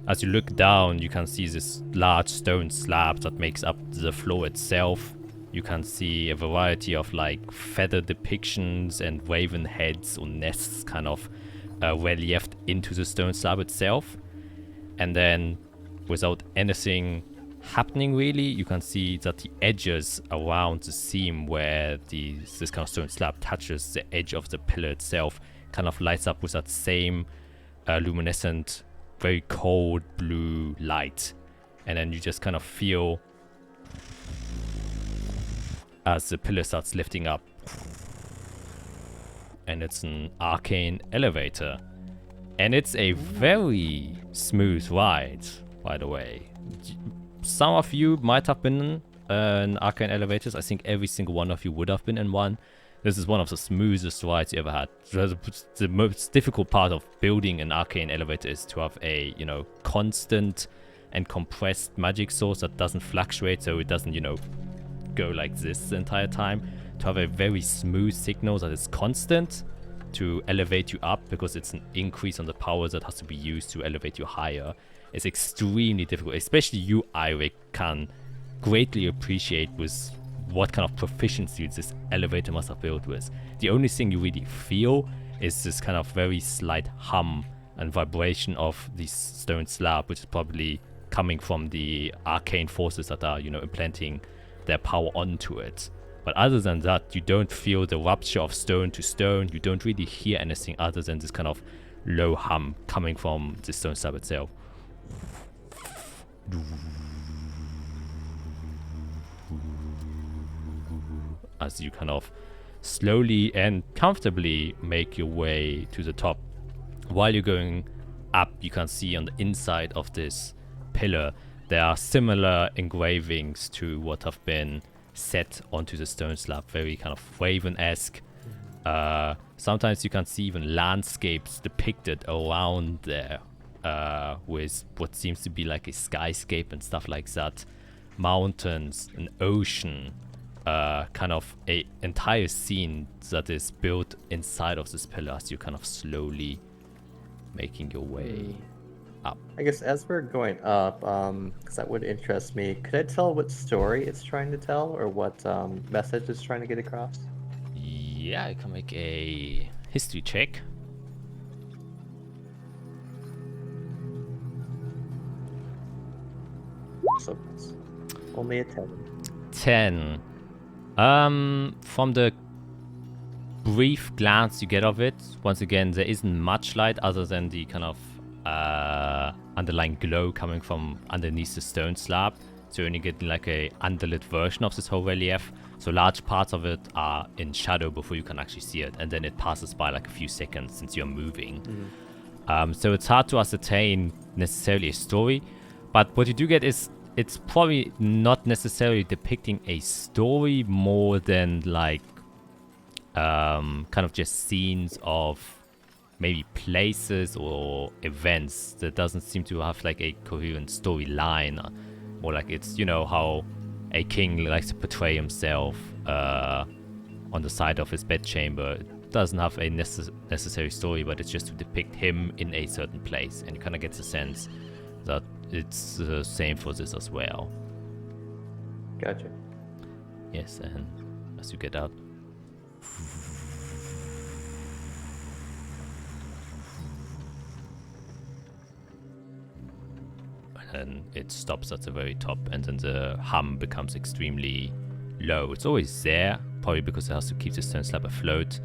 As you look down, you can see this large stone slab that makes up the floor itself. You can see a variety of like feather depictions and raven heads or nests kind of reliefed into the stone slab itself. And then, without anything happening really, you can see that the edges around the seam where this kind of stone slab touches the edge of the pillar itself kind of lights up with that same luminescent, very cold blue light. And then you just kind of feel, as the pillar starts lifting up, and it's an arcane elevator. And it's a very smooth ride, by the way. Some of you might have been in arcane elevators. I think every single one of you would have been in one. This is one of the smoothest rides you ever had. The most difficult part of building an arcane elevator is to have a, constant and compressed magic source that doesn't fluctuate, so it doesn't, go like this the entire time. To have a very smooth signal that is constant to elevate you up, because it's an increase on the power that has to be used to elevate you higher. It's extremely difficult, especially you, Eirik, can greatly appreciate with what kind of proficiency this elevator must have built with. The only thing you really feel is this kind of very slight hum and vibration of the stone slab, which is probably coming from the arcane forces that are, implanting their power onto it. But other than that, you don't feel the rupture of stone to stone. You don't really hear anything other than this kind of low hum coming from the stone slab itself. As you kind of slowly and comfortably make your way to the top. While you're going up, you can see on the inside of this pillar there are similar engravings to what have been set onto the stone slab, very kind of Raven-esque. Sometimes you can see even landscapes depicted around there, with what seems to be like a skyscape and stuff like that, mountains, an ocean, kind of a entire scene that is built inside of this pillar as you kind of slowly making your way up. I guess as we're going up, because that would interest me, could I tell what story it's trying to tell, or what message it's trying to get across? Yeah, I can make a history check. So it's only a 10. 10. From the brief glance you get of it, once again, there isn't much light other than the kind of underlying glow coming from underneath the stone slab. So you're only getting like a underlit version of this whole relief. So large parts of it are in shadow before you can actually see it, and then it passes by like a few seconds since you're moving. So it's hard to ascertain necessarily a story, but what you do get is it's probably not necessarily depicting a story more than like kind of just scenes of maybe places or events that doesn't seem to have like a coherent storyline. More like it's, how a king likes to portray himself on the side of his bedchamber. It doesn't have a necessary story, but it's just to depict him in a certain place, and you kind of get the sense that it's the same for this as well. Gotcha. Yes, and as you get out, and it stops at the very top, and then the hum becomes extremely low. It's always there, probably because it has to keep the stone slab afloat,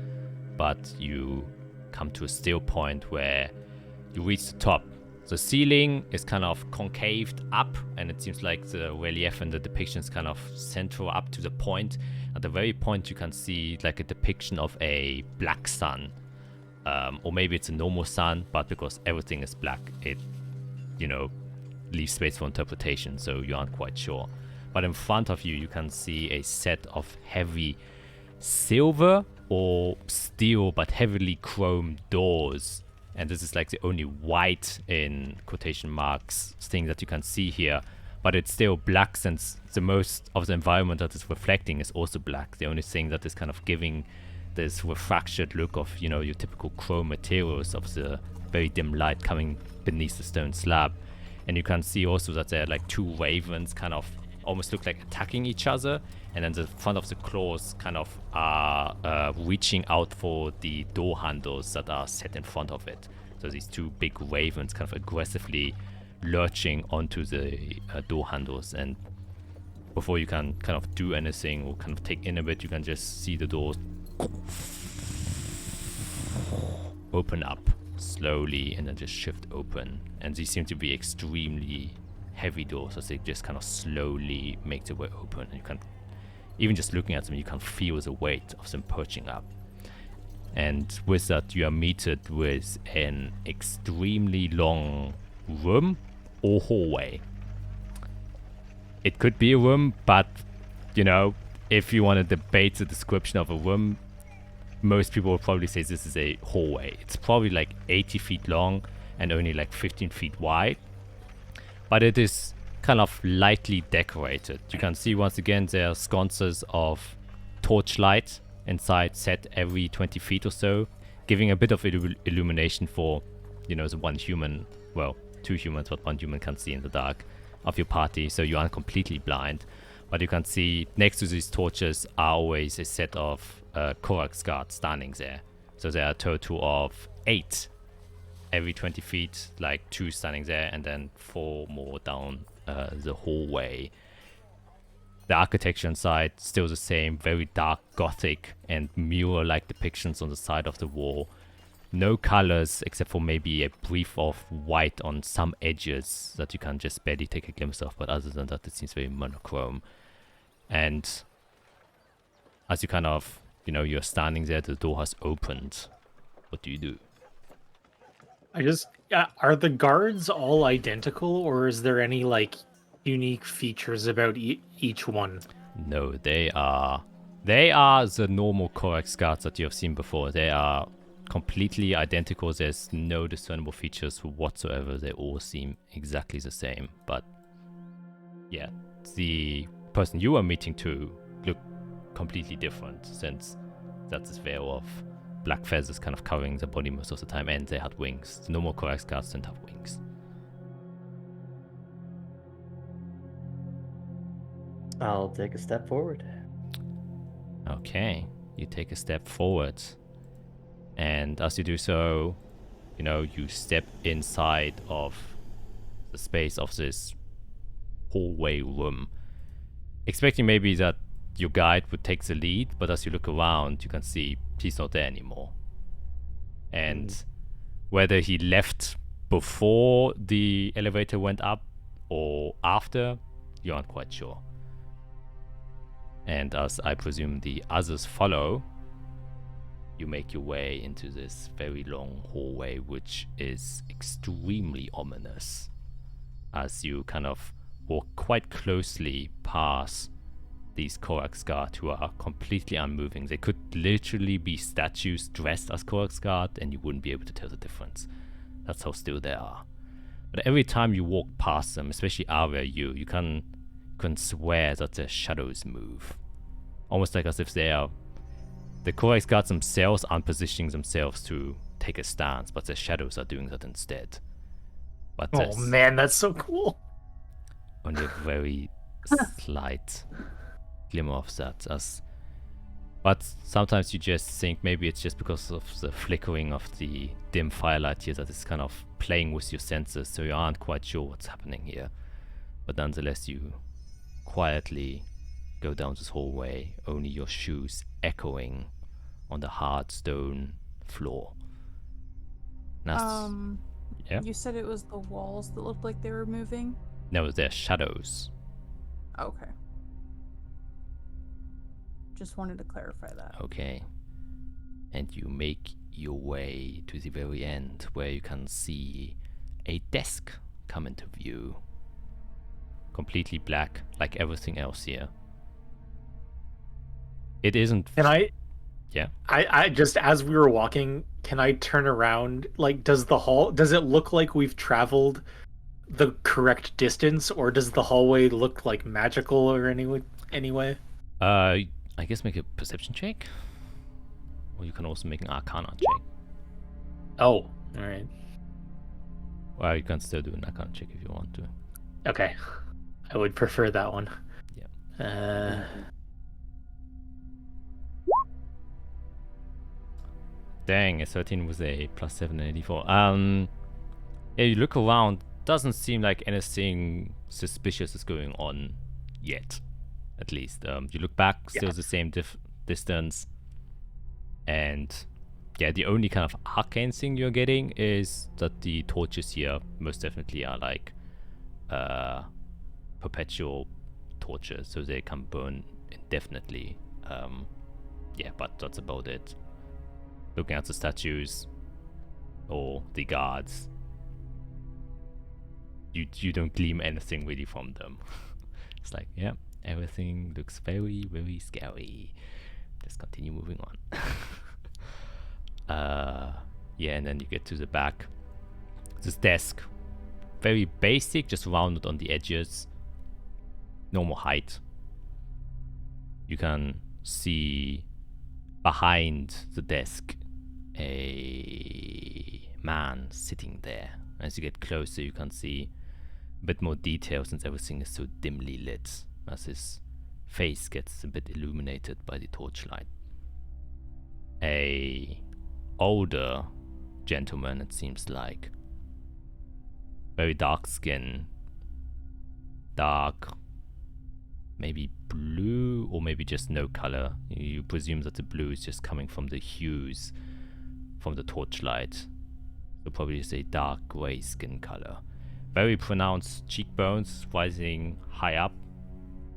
but you come to a still point where you reach the top. The ceiling is kind of concaved up, and it seems like the relief and the depiction is kind of central up to the point. At the very point you can see like a depiction of a black sun, or maybe it's a normal sun, but because everything is black, it leaves space for interpretation, so you aren't quite sure. But in front of you can see a set of heavy silver or steel but heavily chromed doors, and this is like the only white in quotation marks thing that you can see here, but it's still black since the most of the environment that is reflecting is also black. The only thing that is kind of giving this refracted look of your typical chrome materials of the very dim light coming beneath the stone slab. And you can see also that there are like two ravens kind of almost look like attacking each other, and then the front of the claws kind of are reaching out for the door handles that are set in front of it. So these two big ravens kind of aggressively lurching onto the door handles, and before you can kind of do anything or kind of take in a bit, you can just see the doors open up slowly and then just shift open, and these seem to be extremely heavy doors as they just kind of slowly make their way open, and you can, even just looking at them, you can feel the weight of them perching up. And with that, you are meted with an extremely long room or hallway. It could be a room, but, you know, if you want to debate the description of a room, most people will probably say this is a hallway. It's probably like 80 feet long and only like 15 feet wide. But it is kind of lightly decorated. You can see once again there are sconces of torchlight inside, set every 20 feet or so, giving a bit of illumination for, you know, the one human, well, two humans, but one human can see in the dark of your party, so you aren't completely blind. But you can see next to these torches are always a set of Korax guards standing there. So there are a total of 8 every 20 feet, like 2 standing there, and then 4 more down the hallway. The architecture inside still the same, very dark gothic and mural-like depictions on the side of the wall. No colors except for maybe a brief of white on some edges that you can just barely take a glimpse of, but other than that it seems very monochrome. And as you kind of, you know, you're standing there, the door has opened. What do you do? Are the guards all identical, or is there any like unique features about each one? No, they are the normal Korax guards that you have seen before. They are completely identical. There's no discernible features whatsoever. They all seem exactly the same. But yeah, the person you are meeting to look completely different, since that's this veil of black feathers kind of covering the body most of the time, and they had wings. The normal Korax guards didn't have wings. I'll take a step forward. Okay, you take a step forward, and as you do so, you know, you step inside of the space of this hallway room, expecting maybe that your guide would take the lead, but as you look around, you can see he's not there anymore. And whether he left before the elevator went up or after, you aren't quite sure. And as I presume the others follow, you make your way into this very long hallway, which is extremely ominous, as you kind of walk quite closely past these Korax guard who are completely unmoving. They could literally be statues dressed as Korax guard, and you wouldn't be able to tell the difference. That's how still they are. But every time you walk past them, especially Aria, you can swear that their shadows move. Almost like as if they are... The Korax guards themselves aren't positioning themselves to take a stance, but their shadows are doing that instead. But oh man, that's so cool. Only a very slight glimmer of that. But sometimes you just think maybe it's just because of the flickering of the dim firelight here that is kind of playing with your senses, so you aren't quite sure what's happening here. But nonetheless, you quietly go down this hallway, only your shoes echoing on the hard stone floor. Yeah? You said it was the walls that looked like they were moving? No, they're shadows. Okay. Just wanted to clarify that. Okay. And you make your way to the very end, where you can see a desk come into view. Completely black, like everything else here. It isn't... Can I... Yeah? I just, as we were walking, can I turn around? Like, does it look like we've traveled the correct distance, or does the hallway look like magical or anyway? I guess make a perception check. Or you can also make an arcana check. Oh, alright. Well, you can still do an arcana check if you want to. Okay. I would prefer that one. Yeah. Dang, a 13 with a +7 and a d4. Yeah, you look around, doesn't seem like anything suspicious is going on yet. At least. You look back, still the same distance. And yeah, the only kind of arcane thing you're getting is that the torches here most definitely are like perpetual torches, so they can burn indefinitely. Yeah, but that's about it. looking at the statues or the guards, you don't glean anything really from them. It's like, yeah, everything looks very, very scary. Let's continue moving on. Yeah, and then you get to the back. This desk, very basic, just rounded on the edges. Normal height. You can see behind the desk a man sitting there. As you get closer, you can see a bit more detail since everything is so dimly lit, as his face gets a bit illuminated by the torchlight. A older gentleman, it seems like. Very dark skin. Dark, maybe blue, or maybe just no color. You presume that the blue is just coming from the hues from the torchlight. So probably just a dark gray skin color. Very pronounced cheekbones rising high up,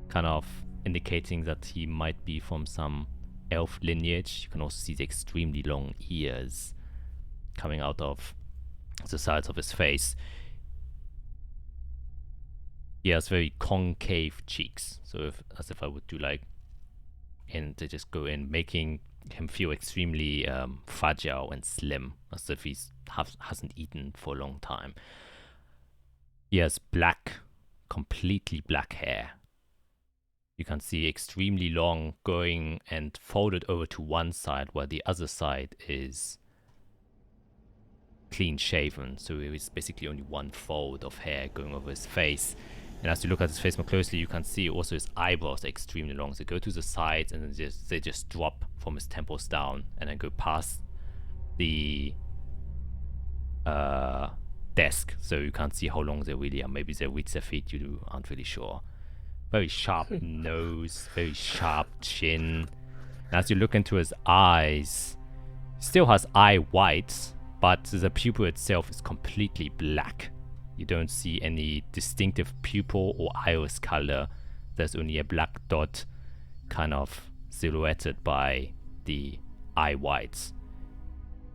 kind of indicating that he might be from some elf lineage. You can also see the extremely long ears coming out of the sides of his face. He has very concave cheeks, so as if I would do like, and they just go in, making him feel extremely fragile and slim, as if he hasn't eaten for a long time. He has black, completely black hair. You can see extremely long, going and folded over to one side, while the other side is clean shaven. So there is basically only one fold of hair going over his face. And as you look at his face more closely, you can see also his eyebrows are extremely long. They go to the sides and then they just drop from his temples down and then go past the desk. So you can't see how long they really are. Maybe they reach their feet, you aren't really sure. Very sharp nose, very sharp chin. And as you look into his eyes, he still has eye whites, but the pupil itself is completely black. You don't see any distinctive pupil or iris color. There's only a black dot kind of silhouetted by the eye whites.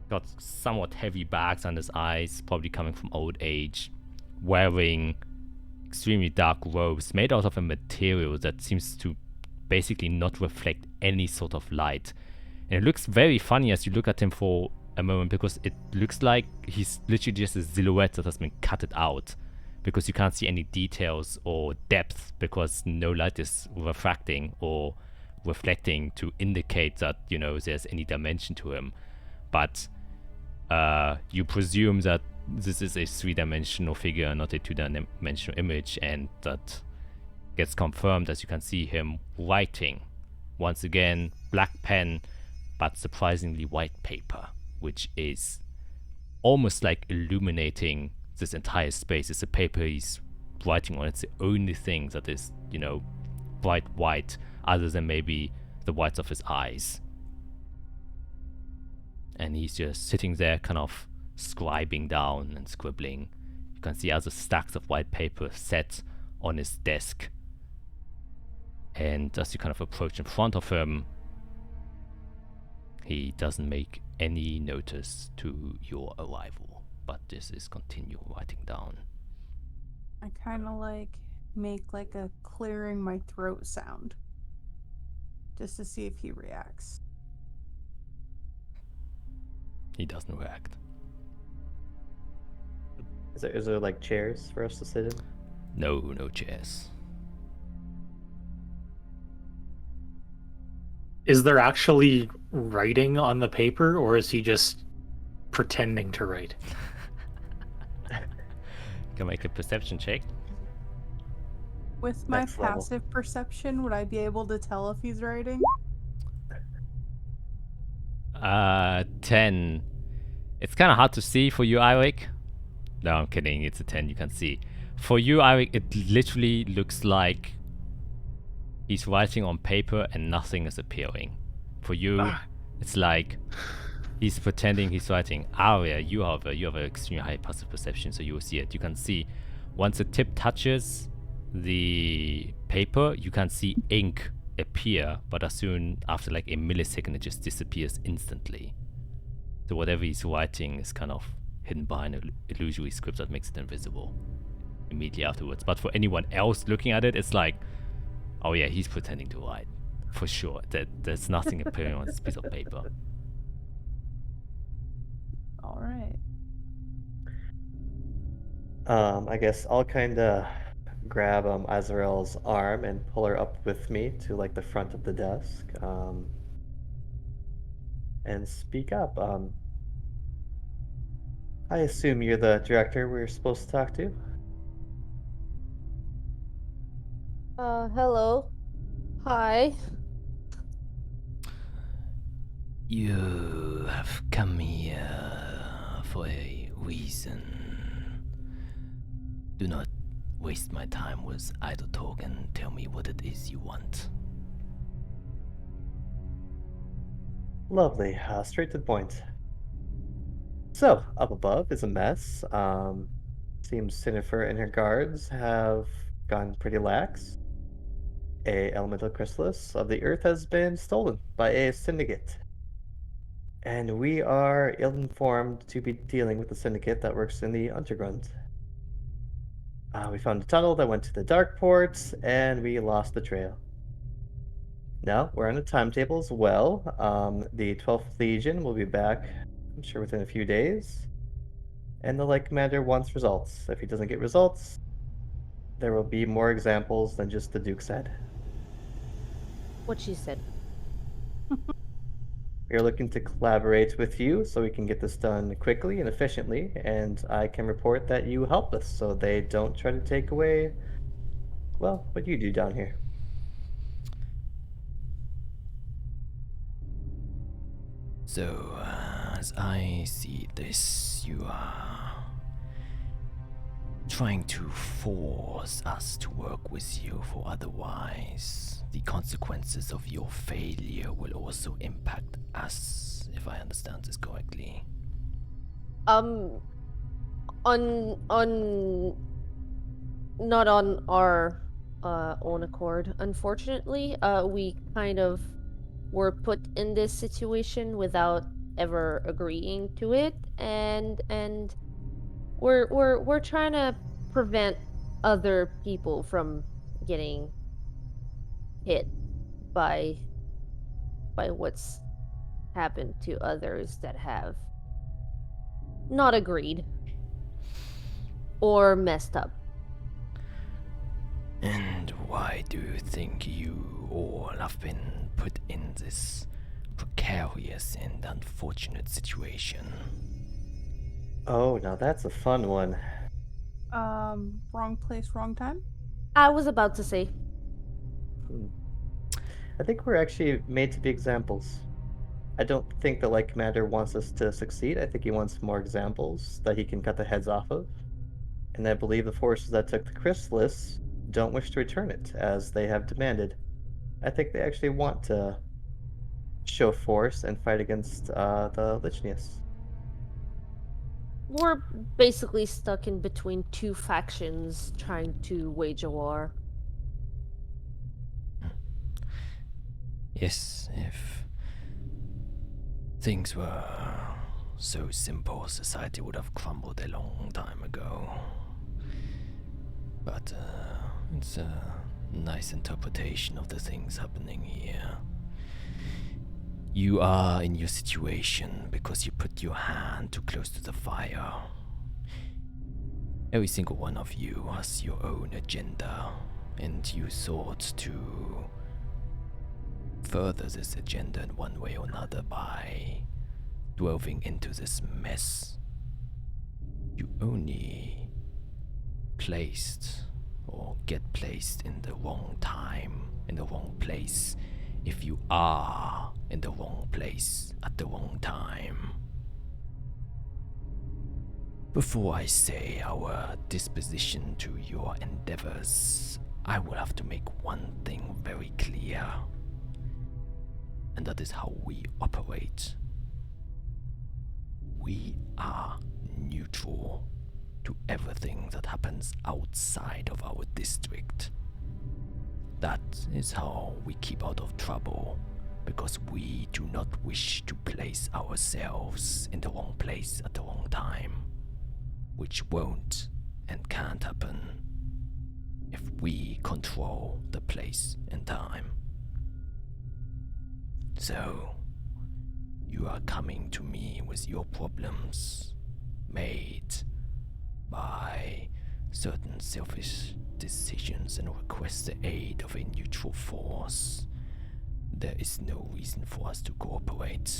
Got somewhat heavy bags on his eyes, probably coming from old age. Wearing extremely dark robes made out of a material that seems to basically not reflect any sort of light. And it looks very funny as you look at him for a moment, because it looks like he's literally just a silhouette that has been cut out, because you can't see any details or depth, because no light is refracting or reflecting to indicate that, you know, there's any dimension to him. But you presume that this is a three-dimensional figure, not a two-dimensional image, and that gets confirmed as you can see him writing. Once again, black pen, but surprisingly white paper, which is almost like illuminating this entire space. It's a paper he's writing on. It's the only thing that is, you know, bright white, other than maybe the whites of his eyes. And he's just sitting there kind of scribing down and scribbling. You can see other stacks of white paper set on his desk. And as you kind of approach in front of him, he doesn't make any notice to your arrival, but this is continue writing down. I kind of like make like a clearing my throat sound, just to see if he reacts. He doesn't react. Is there like chairs for us to sit in? No chairs. Is there actually writing on the paper, or is he just pretending to write? You can make a perception check. With my Next level. passive perception, would I be able to tell if he's writing? 10. It's kind of hard to see for you, Eirik. No, I'm kidding. It's a 10. You can see. For you, Eirik, it literally looks like he's writing on paper and nothing is appearing. For you, it's like he's pretending he's writing. Aria, you have an extremely high passive perception, so you will see it. You can see once the tip touches the paper, you can see ink appear, but as soon after like a millisecond, it just disappears instantly. So whatever he's writing is kind of hidden behind an illusory script that makes it invisible immediately afterwards. But for anyone else looking at it, it's like, oh yeah, he's pretending to write. For sure. There's nothing appearing on this piece of paper. All right. I guess I'll kind of grab Azrael's arm and pull her up with me to like the front of the desk, and speak up. I assume you're the director we're supposed to talk to. Hello. Hi. You have come here for a reason. Do not waste my time with idle talk and tell me what it is you want. Lovely. Straight to the point. So, up above is a mess. Seems Cinnifer and her guards have gone pretty lax. A elemental chrysalis of the earth has been stolen by a syndicate. And we are ill-informed to be dealing with the syndicate that works in the underground. We found a tunnel that went to the dark port, and we lost the trail. Now, we're on a timetable as well. The 12th Legion will be back, I'm sure, within a few days. And the Light Commander wants results. If he doesn't get results, there will be more examples than just the Duke said. What she said. We are looking to collaborate with you so we can get this done quickly and efficiently, and I can report that you help us so they don't try to take away, well, what you do down here. So, as I see this, you are trying to force us to work with you, for otherwise the consequences of your failure will also impact us, if I understand this correctly. On not on our own accord, unfortunately. We kind of were put in this situation without ever agreeing to it, and we're trying to prevent other people from getting hit by what's happened to others that have not agreed or messed up. And why do you think you all have been put in this precarious and unfortunate situation? Oh, now that's a fun one. Wrong place, wrong time. I was about to say, I think we're actually made to be examples. I don't think the Light Commander wants us to succeed. I think he wants more examples that he can cut the heads off of. And I believe the forces that took the chrysalis don't wish to return it, as they have demanded. I think they actually want to show force and fight against the Lichnius. we're basically stuck in between two factions trying to wage a war. Yes, if things were so simple, society would have crumbled a long time ago. But it's a nice interpretation of the things happening here. You are in your situation because you put your hand too close to the fire. Every single one of you has your own agenda, and you sought to further this agenda in one way or another by delving into this mess. You only placed or get placed in the wrong time, in the wrong place, if you are in the wrong place at the wrong time. Before I say our disposition to your endeavors, I will have to make one thing very clear, and that is how we operate. We are neutral to everything that happens outside of our district. That is how we keep out of trouble, because we do not wish to place ourselves in the wrong place at the wrong time, which won't and can't happen if we control the place and time. So, you are coming to me with your problems made by certain selfish decisions and request the aid of a neutral force. There is no reason for us to cooperate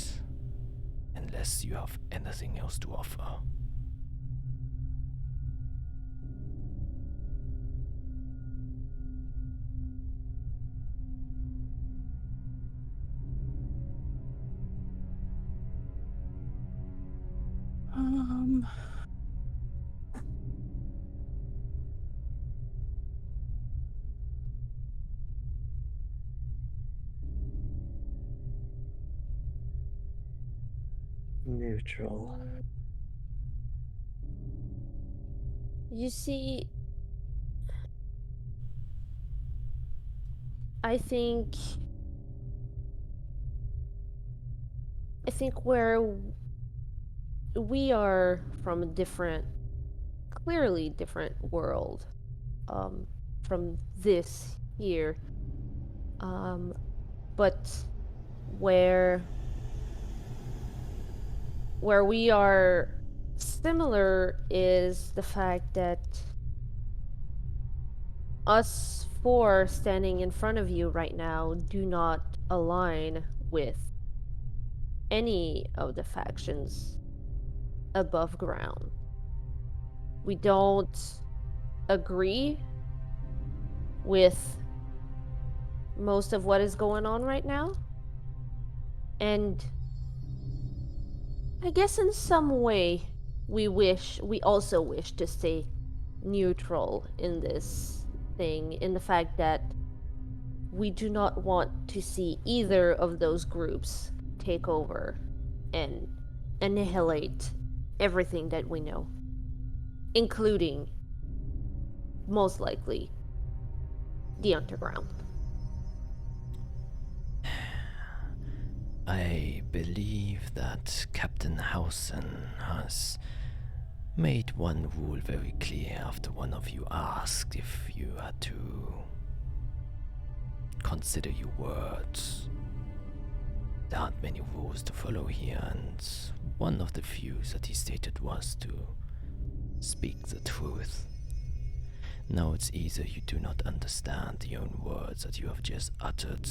unless you have anything else to offer. Neutral. You see, I think where we are from a different, clearly different world, from this here, but where we are similar is the fact that us four standing in front of you right now do not align with any of the factions above ground. We don't agree with most of what is going on right now. And I guess in some way we also wish to stay neutral in this thing, in the fact that we do not want to see either of those groups take over and annihilate everything that we know, including, most likely, the underground. I believe that Captain Hausen has made one rule very clear after one of you asked if you had to consider your words. There aren't many rules to follow here, and one of the few that he stated was to speak the truth. Now it's either you do not understand the own words that you have just uttered,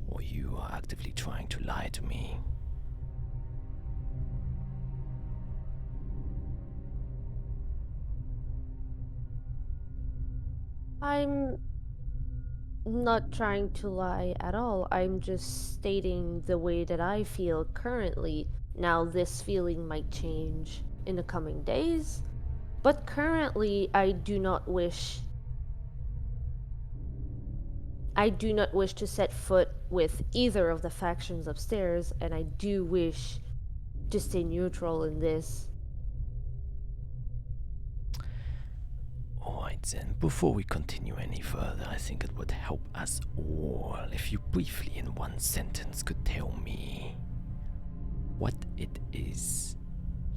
or you are actively trying to lie to me. I'm not trying to lie at all. I'm just stating the way that I feel currently. Now, this feeling might change in the coming days, but currently I do not wish to set foot with either of the factions upstairs, and I do wish to stay neutral in this. Alright then, before we continue any further, I think it would help us all if you briefly in one sentence could tell me what it is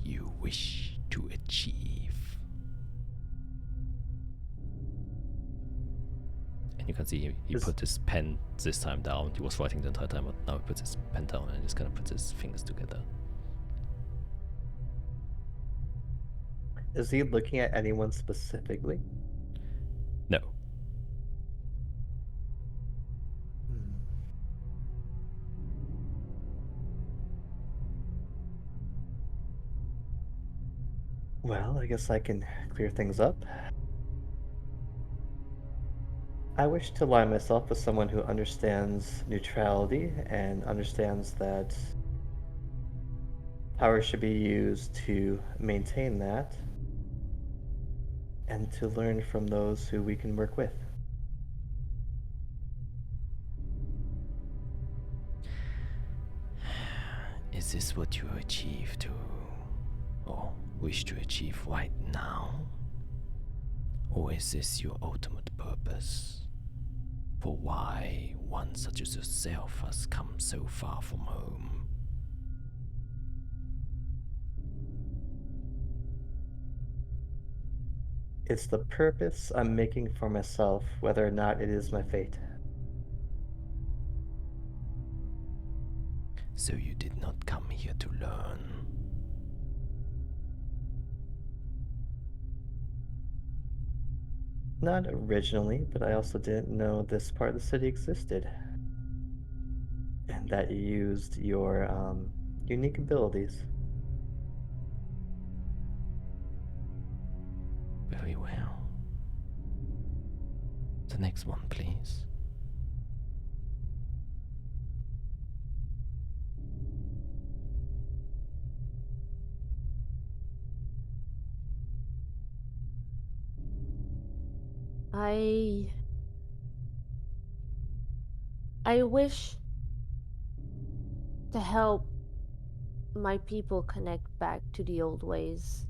you wish to achieve. And you can see he put his pen this time down. He was writing the entire time, but now he puts his pen down and just kind of puts his fingers together. Is he looking at anyone specifically? No. Well, I guess I can clear things up. I wish to align myself with someone who understands neutrality and understands that power should be used to maintain that, and to learn from those who we can work with. Is this what you achieve to, or wish to achieve right now? Or is this your ultimate purpose for why one such as yourself has come so far from home? It's the purpose I'm making for myself, whether or not it is my fate. So you did not come here to learn. Not originally, but I also didn't know this part of the city existed. And that you used your unique abilities. Very well. The next one, please. I wish to help my people connect back to the old ways.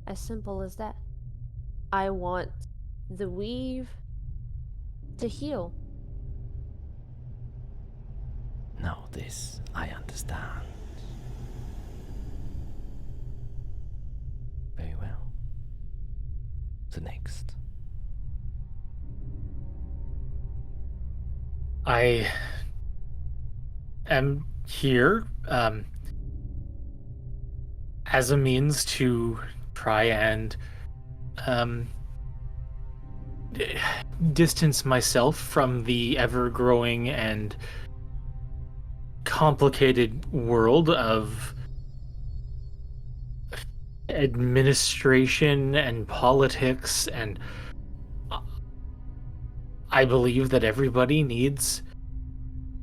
As simple as that. I want the weave to heal. Now this I understand. Very well. The next. I am here as a means to try and distance myself from the ever-growing and complicated world of administration and politics, and I believe that everybody needs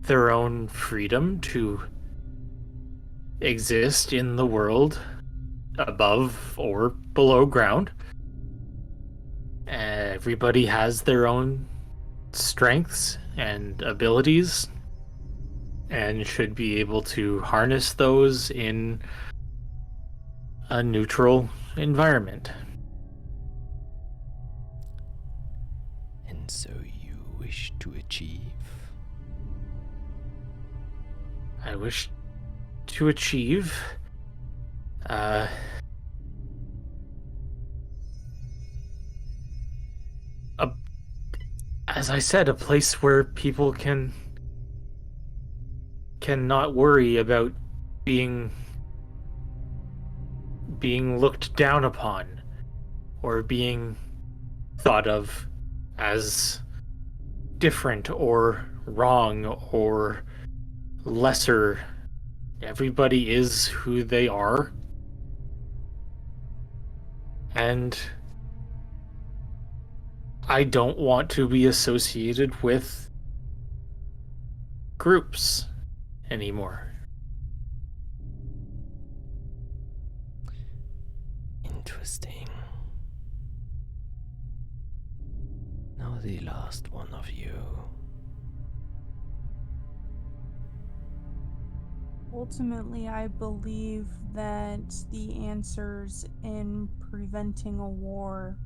their own freedom to exist in the world above or below ground. Everybody has their own strengths and abilities and should be able to harness those in a neutral environment. And so you wish to achieve? I wish to achieve as I said, a place where people can not worry about being looked down upon or being thought of as different or wrong or lesser. Everybody is who they are, and I don't want to be associated with groups anymore. Interesting. Now the last one of you. Ultimately, I believe that the answers in preventing a war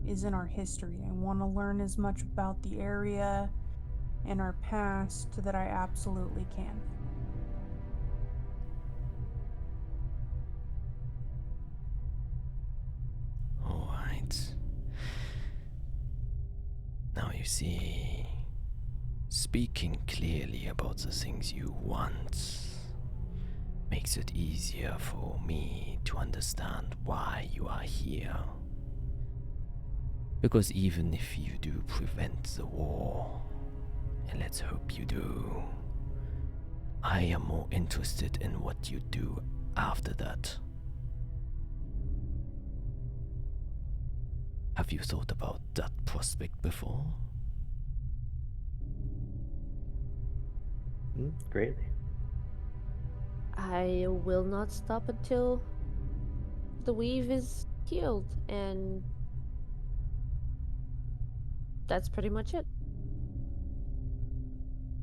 is in our history. I want to learn as much about the area and our past that I absolutely can. Alright. Now you see, speaking clearly about the things you want makes it easier for me to understand why you are here. Because even if you do prevent the war, and let's hope you do, I am more interested in what you do after that. Have you thought about that prospect before? Greatly. I will not stop until the weave is healed, and that's pretty much it.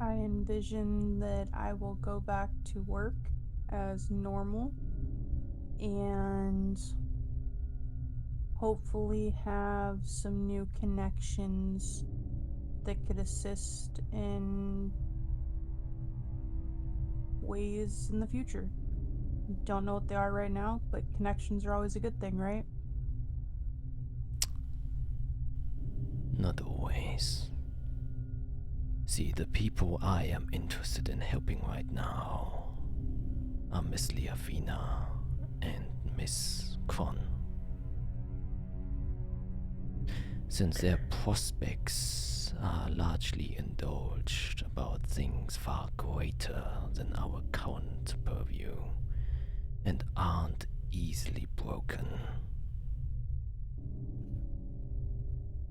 I envision that I will go back to work as normal and hopefully have some new connections that could assist in ways in the future. Don't know what they are right now, but connections are always a good thing, right? Not always. See, the people I am interested in helping right now are Miss Liafina and Miss Kron. Since their prospects are largely indulged about things far greater than our current purview and aren't easily broken.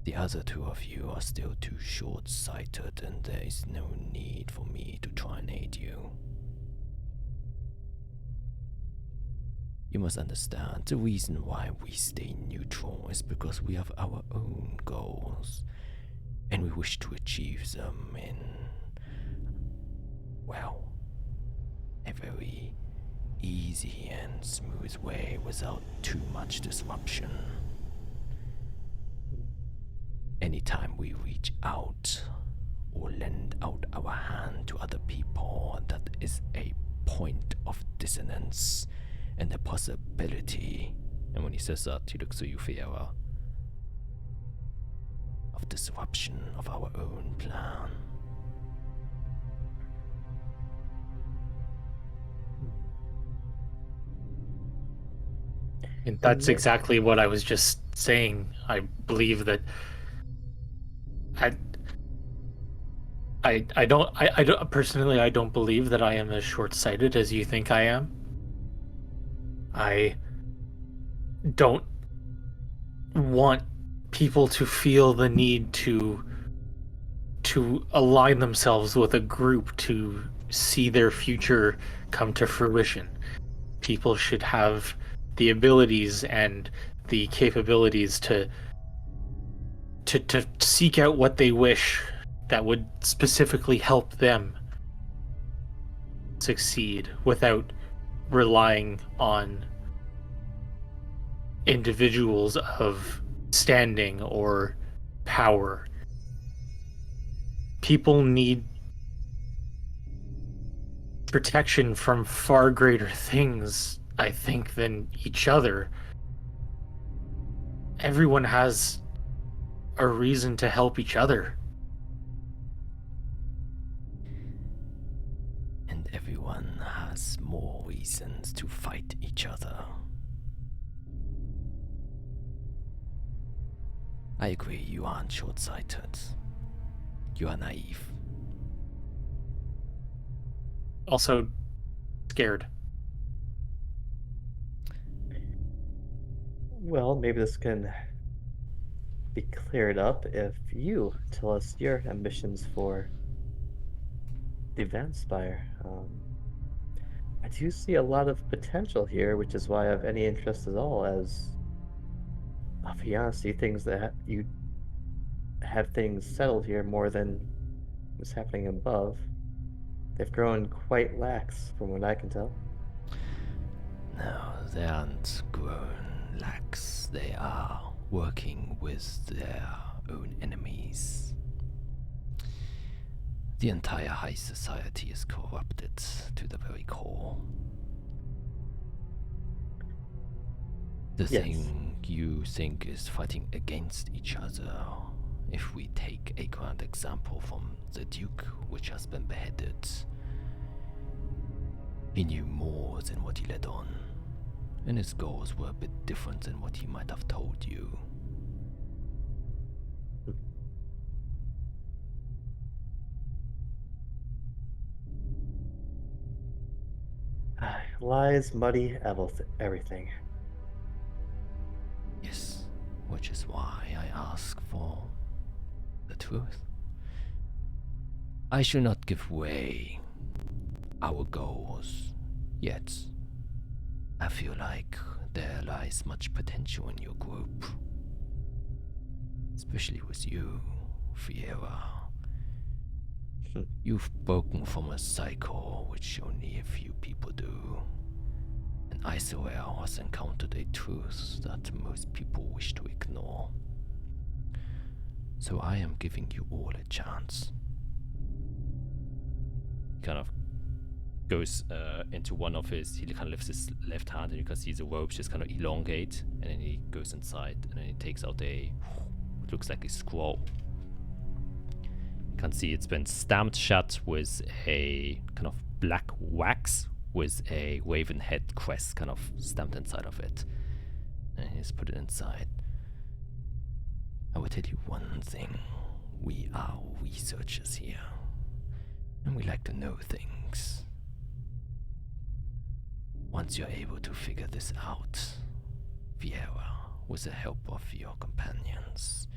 The other two of you are still too short-sighted, and there is no need for me to try and aid you. You must understand, the reason why we stay neutral is because we have our own goals, and we wish to achieve them in, well, a very easy and smooth way without too much disruption. Anytime we reach out or lend out our hand to other people, that is a point of dissonance and a possibility. And when he says that, he looks to you, Fiera, of disruption of our own plan. And that's exactly what I was just saying. I believe that I don't personally, I don't believe that I am as short-sighted as you think I am. I don't want people to feel the need to align themselves with a group to see their future come to fruition. People should have the abilities and the capabilities to seek out what they wish that would specifically help them succeed without relying on individuals of standing or power. People need protection from far greater things, I think, than each other. Everyone has a reason to help each other. And everyone has more reasons to fight each other. I agree, you aren't short-sighted. You are naive. Also scared. Well, maybe this can be cleared up if you tell us your ambitions for the Vanspire. I do see a lot of potential here, which is why I have any interest at all. As I'll be honest, see things that you have things settled here more than was happening above. They've grown quite lax, from what I can tell. No, they aren't grown lax. They are working with their own enemies. The entire high society is corrupted to the very core. The Yes. thing you think is fighting against each other, if we take a grand example from the Duke, which has been beheaded, he knew more than what he let on, and his goals were a bit different than what he might have told you. Lies muddy everything. Yes, which is why I ask for the truth. I shall not give way our goals, yet I feel like there lies much potential in your group. Especially with you, Fiera. You've broken from a cycle which only a few people do. And Isoel has encountered a truth that most people wish to ignore. So I am giving you all a chance. Kind of goes into one of his. He kind of lifts his left hand, and you can see the ropes just kind of elongate, and then he goes inside, and then he takes out what looks like a scroll. You can see it's been stamped shut with a kind of black wax with a raven head crest kind of stamped inside of it. And he's put it inside. I will tell you one thing. We are researchers here, and we like to know things. Once you're able to figure this out, Viera, with the help of your companions,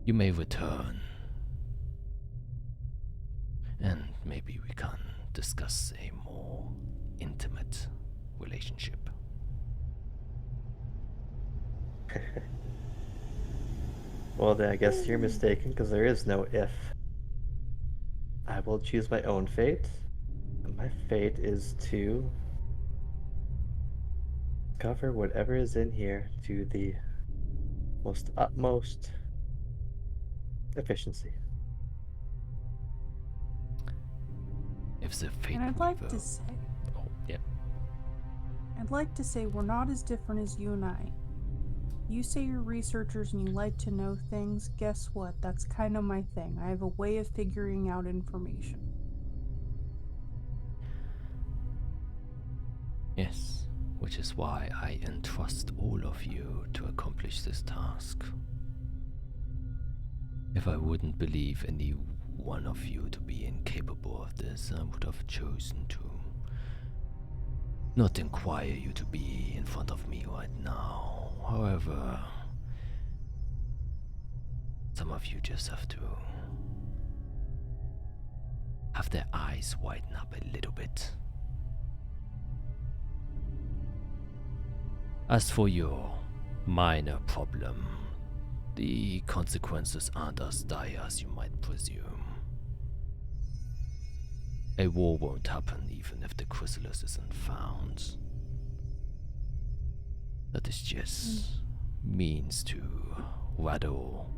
you may return, and maybe we can discuss a more intimate relationship. Well, then I guess you're mistaken, because there is no if. I will choose my own fate. And my fate is to discover whatever is in here to the utmost efficiency. If the fate And I'd like weaver- to say, Oh, yeah. I'd like to say we're not as different as you and I. You say you're researchers and you like to know things. Guess what? That's kind of my thing. I have a way of figuring out information. Yes, which is why I entrust all of you to accomplish this task. If I wouldn't believe any one of you to be incapable of this, I would have chosen to not inquire you to be in front of me right now. However, some of you just have to have their eyes widen up a little bit. As for your minor problem, the consequences aren't as dire as you might presume. A war won't happen even if the chrysalis isn't found. That is just means to rattle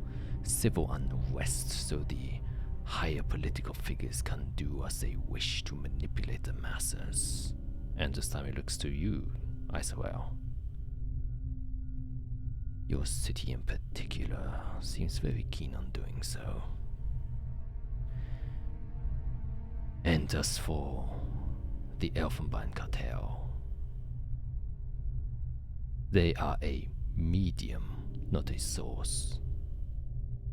civil unrest so the higher political figures can do as they wish to manipulate the masses. And this time it looks to you, I swear. Your city in particular seems very keen on doing so. And as for the Elfenbein Cartel, they are a medium, not a source.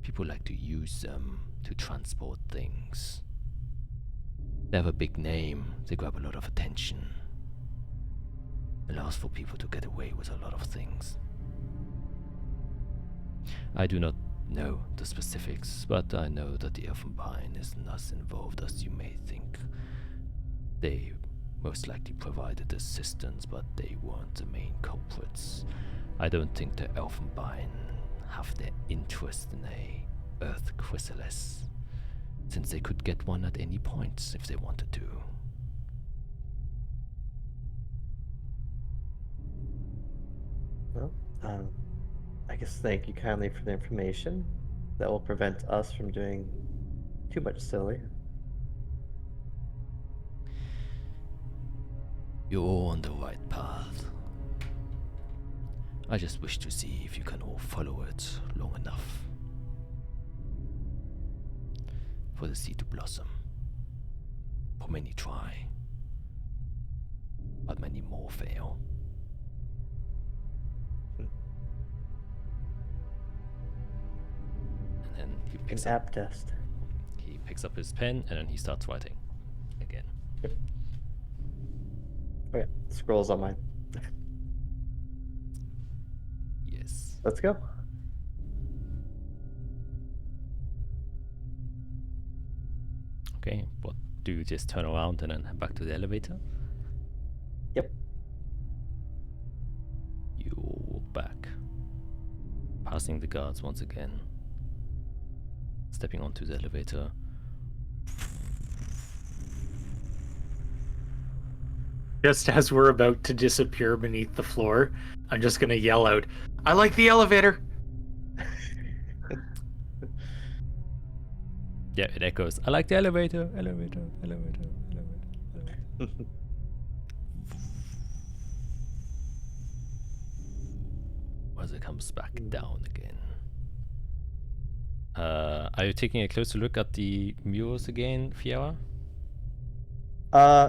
People like to use them to transport things. They have a big name, they grab a lot of attention. Allows for people to get away with a lot of things. I do not know the specifics, but I know that the Elfenbein isn't as involved as you may think. They most likely provided assistance, but they weren't the main culprits. I don't think the Elfenbein have their interest in a Earth chrysalis, since they could get one at any point if they wanted to. Well, I guess thank you kindly for the information. That will prevent us from doing too much silly. You're all on the right path. I just wish to see if you can all follow it long enough for the seed to blossom. For many try, but many more fail. And then he An picks up app test. his pen and then he starts writing again. Oh yeah, scrolls on mine. Yes. Let's go. Okay, but do you just turn around and then head back to the elevator? Yep. You all walk back, passing the guards once again, stepping onto the elevator. Just as we're about to disappear beneath the floor, I'm just gonna yell out, "I like the elevator!" Yeah, it echoes. I like the elevator, elevator, elevator, elevator. As it comes back down again. Are you taking a closer look at the murals again, Fiora?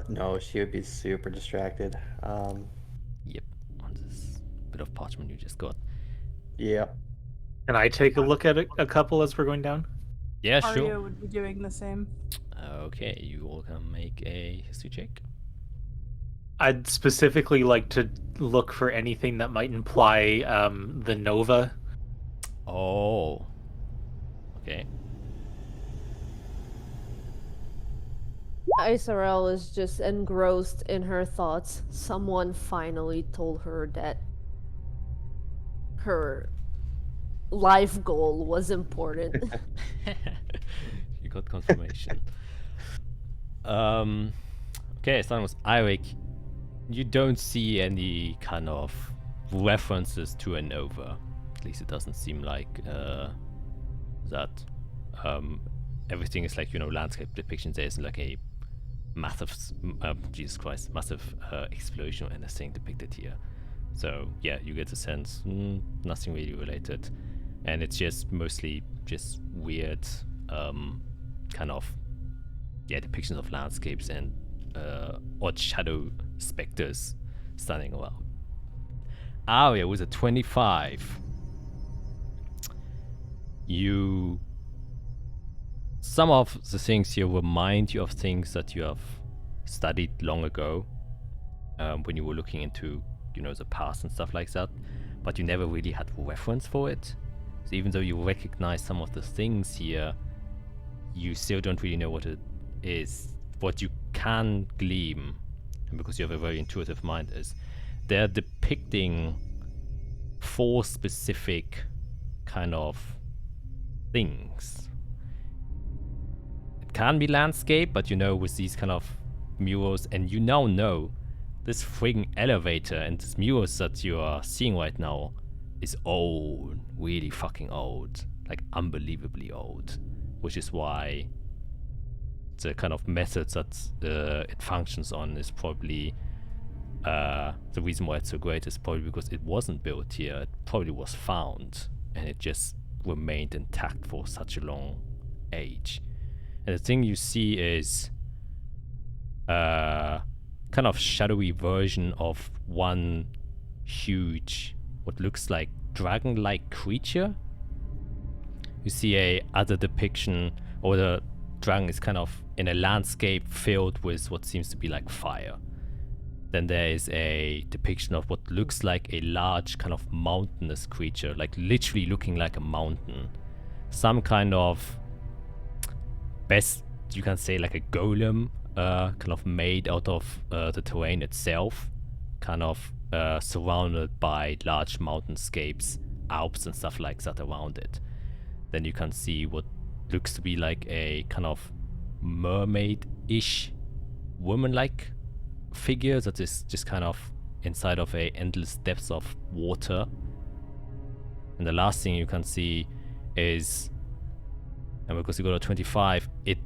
No, she would be super distracted. Yep, on this bit of parchment you just got. Yeah. Can I take a look at a couple as we're going down? Yeah, Arya sure. would be doing the same. Okay, you all can make a history check. I'd specifically like to look for anything that might imply the Nova. Oh. Okay. Isarel is just engrossed in her thoughts. Someone finally told her that her life goal was important. You got confirmation. Okay, starting with Eirik. You don't see any kind of references to a Nova. At least it doesn't seem like that. Everything is like, landscape depictions. There isn't like a massive, Jesus Christ, massive explosion or anything depicted here. So yeah, you get the sense, nothing really related. And it's just mostly just weird kind of depictions of landscapes and odd shadow specters standing around. Arya with a 25. Some of the things here remind you of things that you have studied long ago when you were looking into the past and stuff like that, but you never really had reference for it. So even though you recognize some of the things here, you still don't really know what it is. What you can glean, and because you have a very intuitive mind, is they're depicting 4 specific kind of things. It can be landscape, but with these kind of murals, and you now know this frigging elevator and this murals that you are seeing right now is old, really fucking old, like unbelievably old, which is why the kind of methods that it functions on is probably the reason why it's so great is probably because it wasn't built here. It probably was found and it just remained intact for such a long age. And the thing you see is kind of shadowy version of one huge, what looks like dragon-like creature. You see a other depiction, or the dragon is kind of in a landscape filled with what seems to be like fire. Then there is a depiction of what looks like a large kind of mountainous creature, like literally looking like a mountain. Some kind of, best you can say, like a golem, kind of made out of the terrain itself, kind of surrounded by large mountainscapes, Alps and stuff like that around it. Then you can see what looks to be like a kind of mermaid-ish, woman-like figure that is just kind of inside of a endless depths of water. And the last thing you can see is, and because you got a 25, it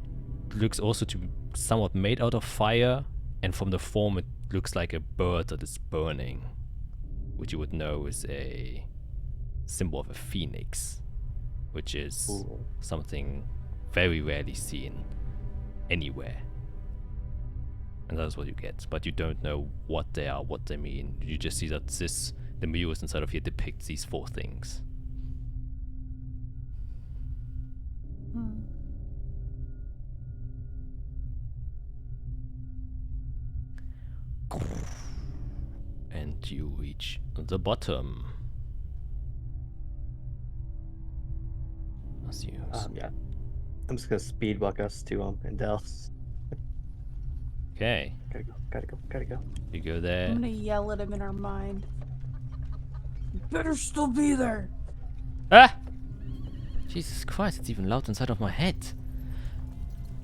looks also to be somewhat made out of fire, and from the form it looks like a bird that is burning, which you would know is a symbol of a phoenix, which is something very rarely seen anywhere. And that's what you get, but you don't know what they are, what they mean. You just see that the murals inside of here depicts these 4 things. And you reach the bottom. Yeah. I'm just gonna speed walk us to Indel. Okay. Gotta go. You go there. I'm gonna yell at him in our mind. You better still be there. Ah! Jesus Christ, it's even loud inside of my head.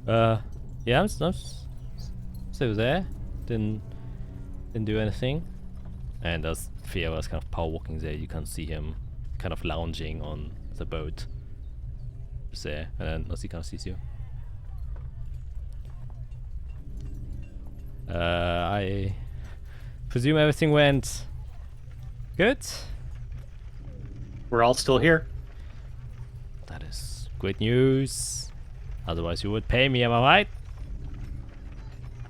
Yeah, I'm still there. Didn't do anything. And as Fia was kind of power walking there, you can see him kind of lounging on the boat. Just there, and then Ozzy kind of sees you. I presume everything went good? We're all still here. That is great news. Otherwise you would pay me, am I right?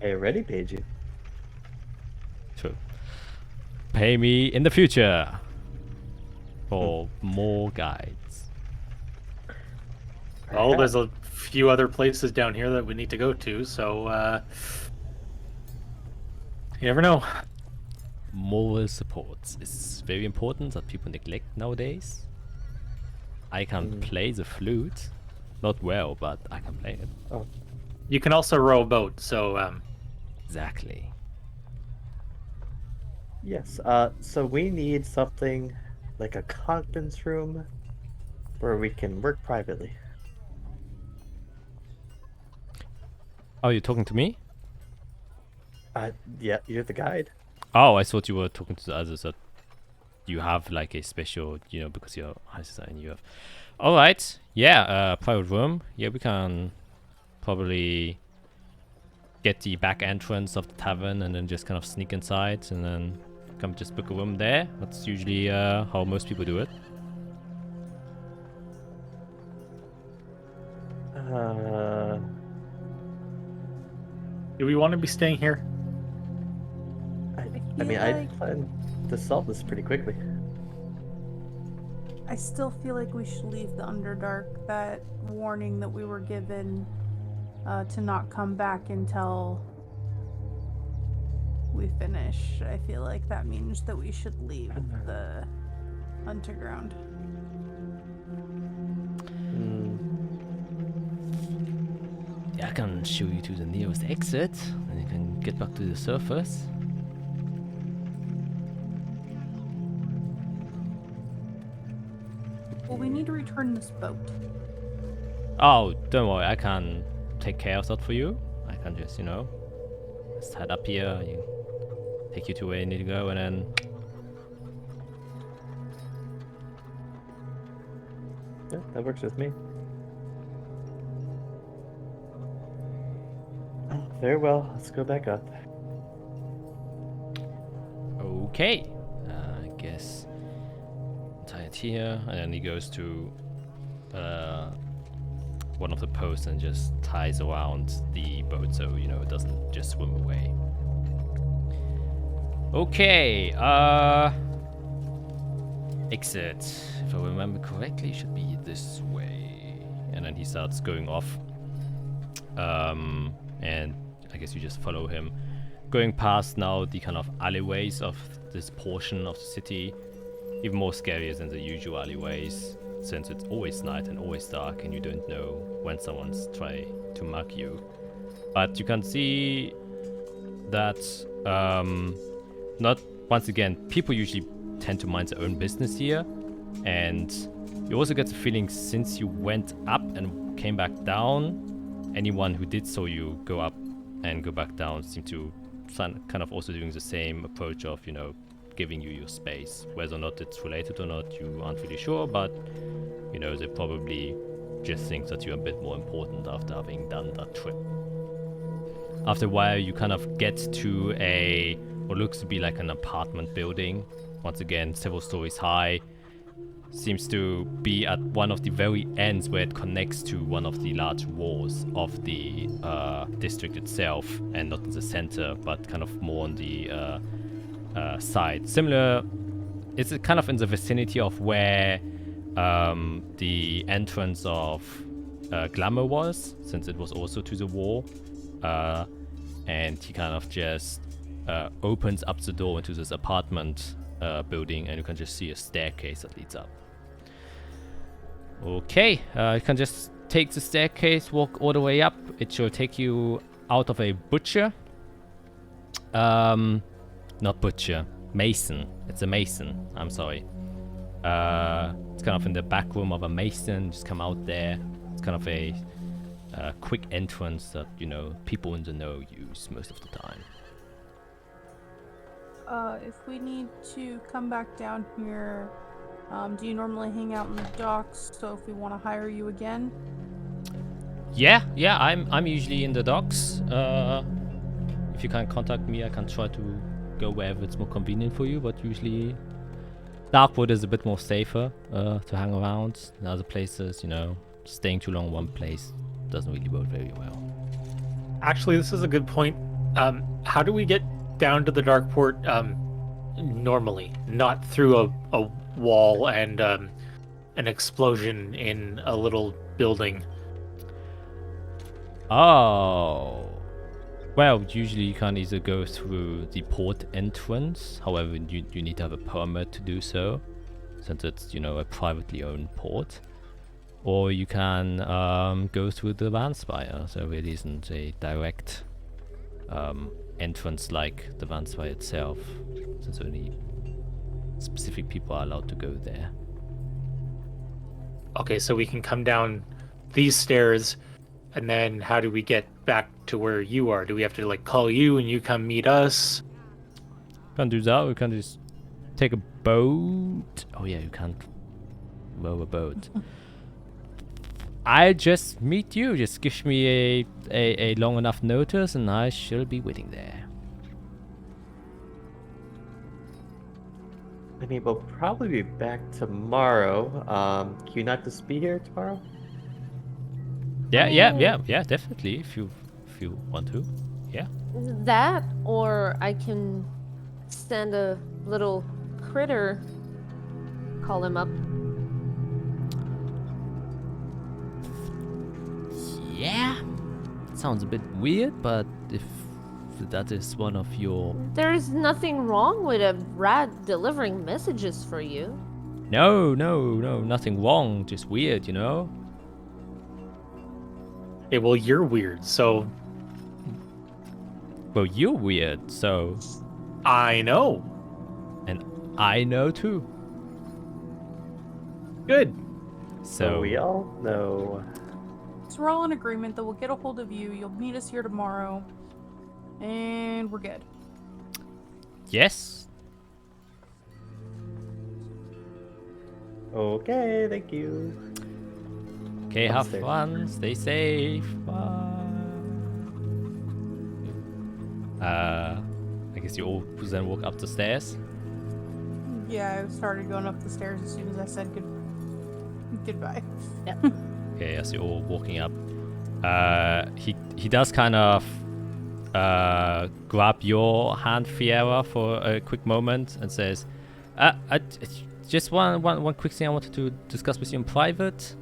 I already paid you. True. Pay me in the future for more guides. Oh, there's a few other places down here that we need to go to, so you never know. Moral support is very important that people neglect nowadays. I can play the flute. Not well, but I can play it. Oh, You can also row a boat, so Exactly. yes. So we need something like a conference room where we can work privately. Oh, you're talking to me? Yeah, you're the guide. Oh, I thought you were talking to the others that you have like a special, you know, because you're high society and you have. Alright, yeah, private room. Yeah, we can probably get the back entrance of the tavern and then just kind of sneak inside and then come just book a room there. That's usually how most people do it. do we want to be staying here? I mean, I like- plan to solve this pretty quickly. I still feel like we should leave the Underdark. That warning that we were given to not come back until we finish. I feel like that means that we should leave the underground. Yeah, I can show you to the nearest exit and you can get back to the surface. Well, we need to return this boat. Oh, don't worry, I can take care of that for you. I can just, you know, just head up here, you take you to where you need to go, and then Yeah, that works with me. Very well, let's go back up. okay. I guess tie it here, and then he goes to one of the posts and just ties around the boat so you know it doesn't just swim away. Okay, exit. If I remember correctly, it should be this way. And then he starts going off. And I guess you just follow him. Going past now the kind of alleyways of this portion of the city. Even more scarier than the usual alleyways, since it's always night and always dark and you don't know when someone's trying to mug you. But you can see that, not once again, people usually tend to mind their own business here. And you also get the feeling since you went up and came back down, anyone who did so you go up and go back down seem to kind of also doing the same approach of, you know, giving you your space. Whether or not it's related or not, you aren't really sure, but you know, they probably just think that you're a bit more important after having done that trip. After a while, you kind of get to a what looks to be like an apartment building. Once again, several stories high. Seems to be at one of the very ends where it connects to one of the large walls of the district itself, and not in the center, but kind of more on the side. Similar, it's kind of in the vicinity of where the entrance of Glamour was, since it was also to the wall. And he kind of just opens up the door into this apartment building, and you can just see a staircase that leads up. Okay, you can just take the staircase, walk all the way up. It should take you out of a butcher. Not butcher, mason. It's a mason. I'm sorry. It's kind of in the back room of a mason. Just come out there. It's kind of a quick entrance that, you know, people in the know use most of the time. If we need to come back down here, do you normally hang out in the docks? So if we want to hire you again? Yeah, I'm usually in the docks. If if you can't contact me, I can try to go wherever it's more convenient for you. But usually, Darkwood is a bit more safer to hang around. In other places, staying too long in one place doesn't really work very well. Actually, this is a good point. How do we get down to the Darkport normally, not through a wall and an explosion in a little building? Oh. Well, usually you can either go through the port entrance. However, you need to have a permit to do so, since it's, a privately owned port. Or you can go through the Vanspire. So it isn't a direct entrance like the Vanspire itself, since only specific people are allowed to go there. Okay, so we can come down these stairs, and then how do we get back to where you are? Do we have to call you and you come meet us? Can't do that. We can just take a boat. Oh yeah, you can't row a boat. I just meet you. Just give me a long enough notice, and I shall be waiting there. I mean, we'll probably be back tomorrow. Can you not just be here tomorrow? Yeah, definitely. If you want to, yeah. That, or I can send a little critter, call him up. Yeah, sounds a bit weird, but if that is one of your... There's nothing wrong with a rat delivering messages for you. No, nothing wrong, just weird, Hey, well, you're weird, so... Well, you're weird, so... I know. And I know too. Good. So we all know. So we're all in agreement that we'll get a hold of you. You'll meet us here tomorrow. And we're good. Yes. Okay, thank you. Okay, have Upstairs. fun, stay safe, bye. I guess you all then walk up the stairs. Yeah, I started going up the stairs as soon as I said goodbye. Okay, as you're all walking up, he does kind of grab your hand, Fiera, for a quick moment and says, just one quick thing I wanted to discuss with you in private.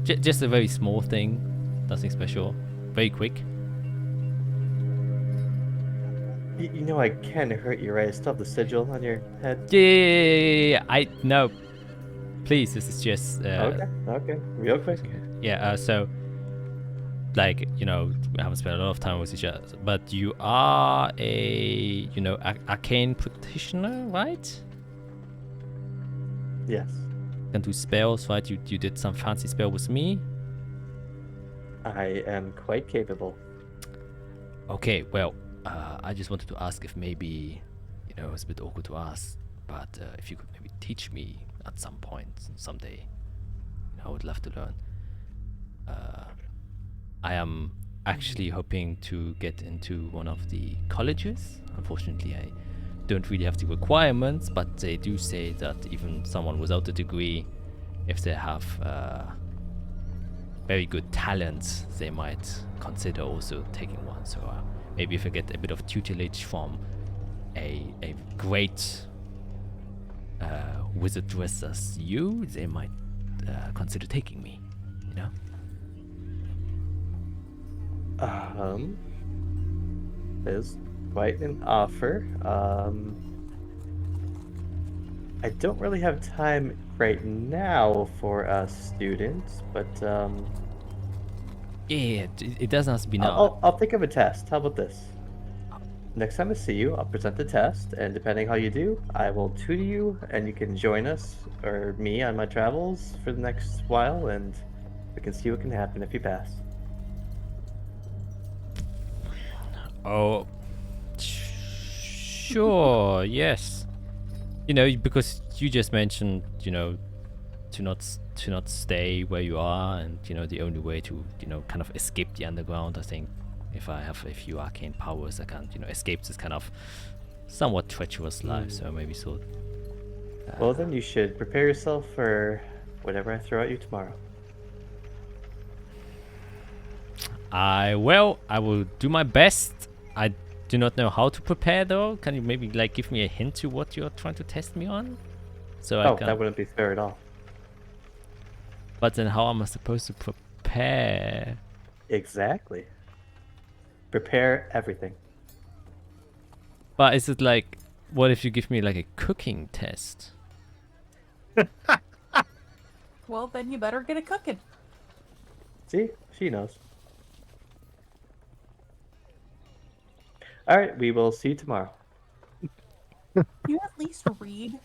Just a very small thing, nothing special, very quick. I can hurt you, right? I still have the sigil on your head. Yeah, I know. Please, this is just... Okay, real quick. Yeah, so... we haven't spent a lot of time with each other, but you are a, arcane practitioner, right? Yes. Can do spells, right? You did some fancy spell with me. I am quite capable. Okay, well, I just wanted to ask if maybe, it's a bit awkward to ask, but if you could maybe teach me at some point, someday, I would love to learn. I am actually hoping to get into one of the colleges. Unfortunately, I don't really have the requirements, but they do say that even someone without a degree, if they have very good talents, they might consider also taking one. So maybe if I get a bit of tutelage from a great wizardress as you, they might consider taking me, There's quite an offer. I don't really have time right now for students, but Yeah, it doesn't have to be now. I'll think of a test. How about this? Next time I see you, I'll present the test, and depending how you do, I will tutor you, and you can join us or me on my travels for the next while, and we can see what can happen if you pass. Oh, sure, yes. Because you just mentioned, to not stay where you are, and the only way to kind of escape the underground. I think if I have a few arcane powers, I can't, escape this kind of somewhat treacherous life. So maybe so. Well, then you should prepare yourself for whatever I throw at you tomorrow. I will do my best. I do not know how to prepare though. Can you maybe give me a hint to what you're trying to test me on? So I can. That wouldn't be fair at all. But then how am I supposed to prepare? Exactly. Prepare everything. But is it what if you give me a cooking test? Well, then you better get it cooking. See? She knows. All right, we will see you tomorrow. You at least read.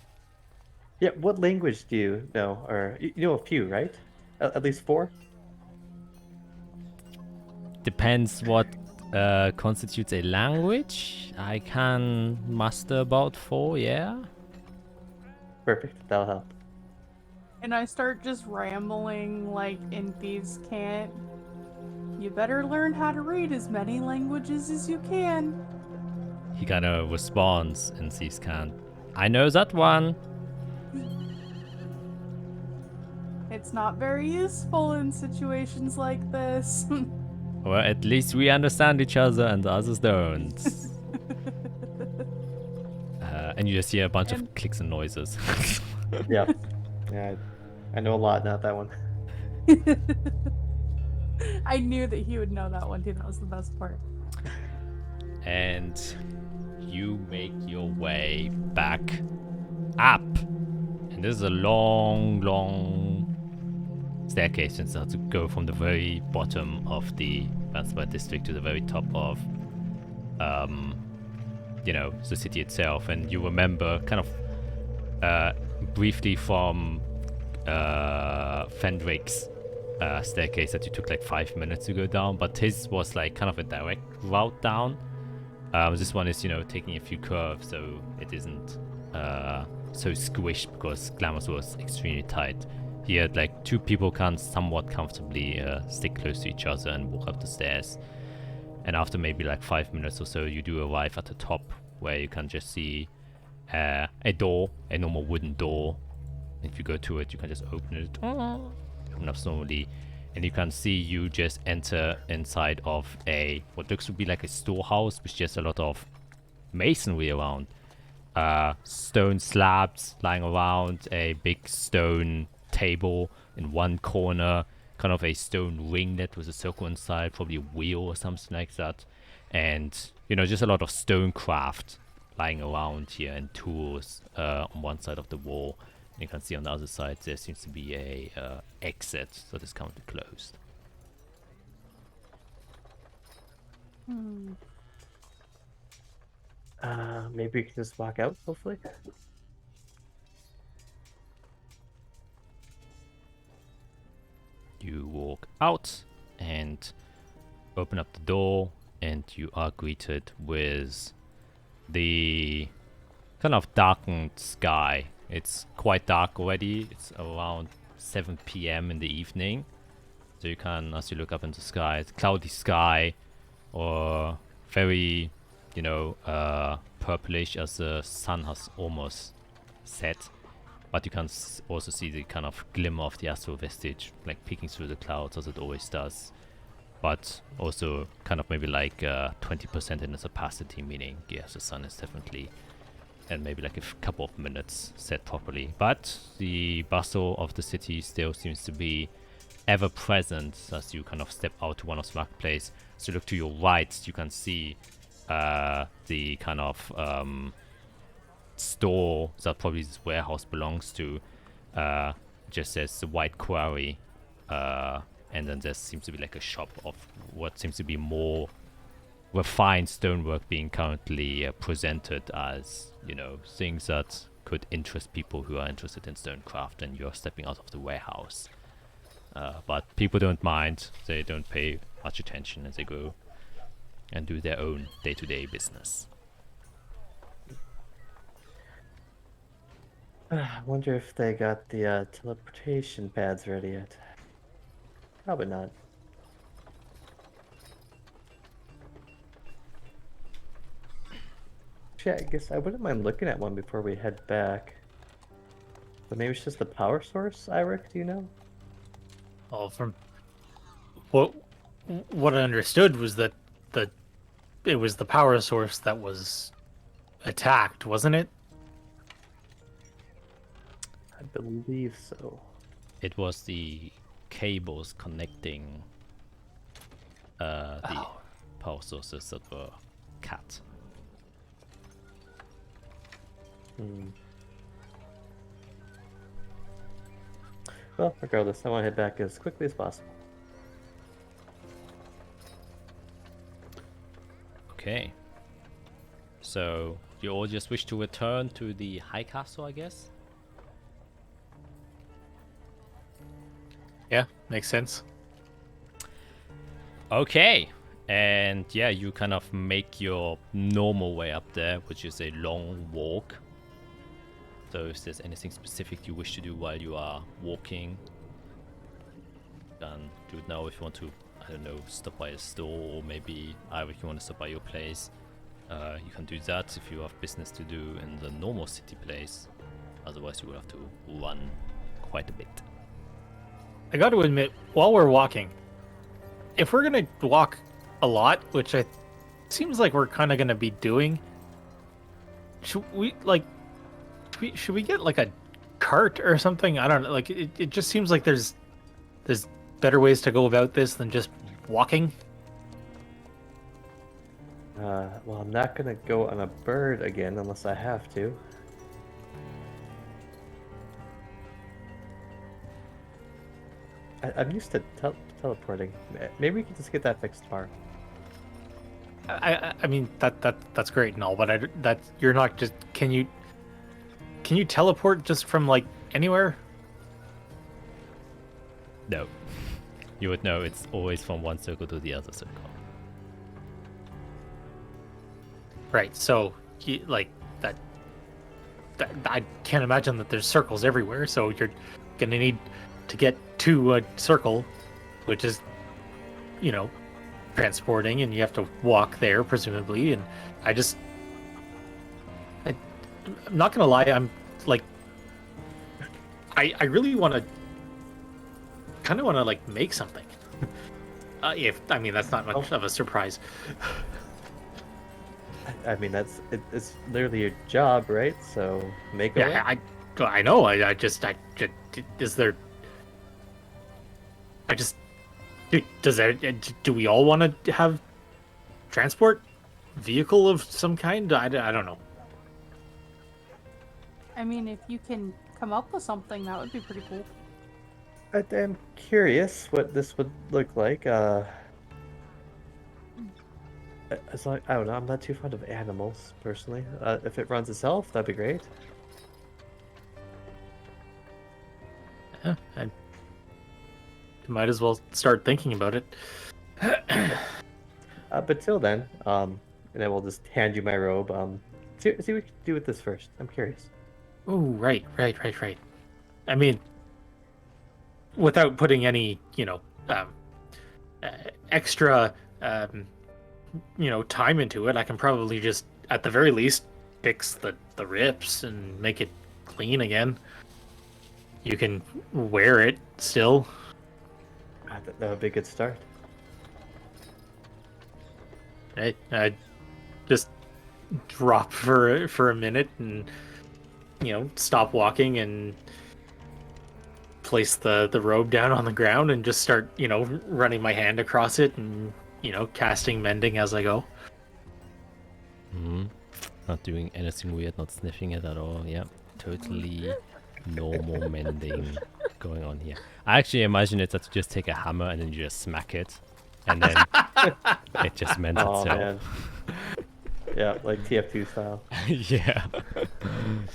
Yeah, what language do you know? Or you know a few, right? At least 4? Depends what constitutes a language. I can master about 4, yeah. Perfect, that'll help. And I start just rambling like in Thieves' Cant. You better learn how to read as many languages as you can. He kind of responds and Thieves Cant. I know that one. It's not very useful in situations like this. Well, at least we understand each other and the others don't. And you just hear a bunch of clicks and noises. Yep. Yeah, I know a lot, not that one. I knew that he would know that one too. That was the best part. And you make your way back up. And this is a long, long staircase, since you have to go from the very bottom of the Vanspa district to the very top of the city itself. And you remember kind of briefly from Fendrick's staircase that you took 5 minutes to go down, but his was kind of a direct route down. This one is taking a few curves, so it isn't so squished, because Glamour's was extremely tight. Here, 2 people can somewhat comfortably stick close to each other and walk up the stairs. And after maybe 5 minutes or so, you do arrive at the top, where you can just see a door, a normal wooden door. If you go to it, you can just open it. Open up slowly, and you can see you just enter inside of what looks to be a storehouse with just a lot of masonry around. Stone slabs lying around, a big stone table in one corner, kind of a stone ringlet with a circle inside, probably a wheel or something like that. And, just a lot of stonecraft lying around here and tools on one side of the wall. And you can see on the other side there seems to be a exit that is currently closed. Maybe we can just walk out, hopefully. You walk out and open up the door, and you are greeted with the kind of darkened sky. It's quite dark already. It's around 7 p.m. in the evening. So you can, as you look up into the sky, it's cloudy sky, or very, purplish, as the sun has almost set. But you can also see the kind of glimmer of the astral vestige, peeking through the clouds, as it always does. But also kind of maybe 20% in its opacity, meaning, yes, the sun is definitely, and maybe a couple of minutes set properly. But the bustle of the city still seems to be ever present as you kind of step out to one of the marketplace. So look to your right, you can see the kind of store that probably this warehouse belongs to, just says the White Quarry, and then there seems to be a shop of what seems to be more refined stonework being currently presented as, things that could interest people who are interested in stonecraft, and you're stepping out of the warehouse. But people don't mind, they don't pay much attention as they go and do their own day-to-day business. I wonder if they got the teleportation pads ready yet. Probably not. Actually, I guess I wouldn't mind looking at one before we head back. But maybe it's just the power source, Iric, do you know? Well, from what I understood was that it was the power source that was attacked, wasn't it? I believe so. It was the cables connecting the power sources that were cut. Well, regardless, I want to head back as quickly as possible. Okay. So you all just wish to return to the high castle, I guess? Yeah, makes sense. Okay. And yeah, you kind of make your normal way up there, which is a long walk. So if there's anything specific you wish to do while you are walking, then do it now. If you want to, I don't know, stop by a store, or maybe if you want to stop by your place, you can do that if you have business to do in the normal city place. Otherwise, you will have to run quite a bit. I got to admit, while we're walking, if we're gonna walk a lot, which seems like we're kind of gonna be doing, should we get like a cart or something? I don't know. Like it just seems like there's better ways to go about this than just walking. Well, I'm not gonna go on a bird again unless I have to. I'm used to teleporting. Maybe we can just get that fixed tomorrow. I mean that's great and all, but you're not just can you teleport just from like anywhere? No. You would know it's always from one circle to the other circle. Right. So like that I can't imagine that there's circles everywhere. So you're gonna need to get to a circle, which is, transporting, and you have to walk there presumably. And I'm not gonna lie, I'm like, I really kind of want to like make something. That's not much of a surprise. I mean, it's literally your job, right? So make a way. Yeah, I know. Is there? Do we all want to have transport vehicle of some kind? I don't know. I mean, if you can come up with something, that would be pretty cool. I'm curious what this would look like. As long, I don't know. I'm not too fond of animals personally. If it runs itself, that'd be great. Yeah, I might as well start thinking about it. But till then, and I will just hand you my robe. See what we can do with this first. I'm curious. Oh, right. I mean, without putting any, extra, time into it, I can probably just, at the very least, fix the rips and make it clean again. You can wear it still. That would be a good start. I just drop for a minute and stop walking and place the robe down on the ground and just start running my hand across it and casting mending as I go. Not doing anything weird, not sniffing it at all. Yeah, totally normal mending going on here. I actually imagine it that you just take a hammer and then you just smack it, and then it just mends itself. Man. Yeah, like TF2 style. Yeah.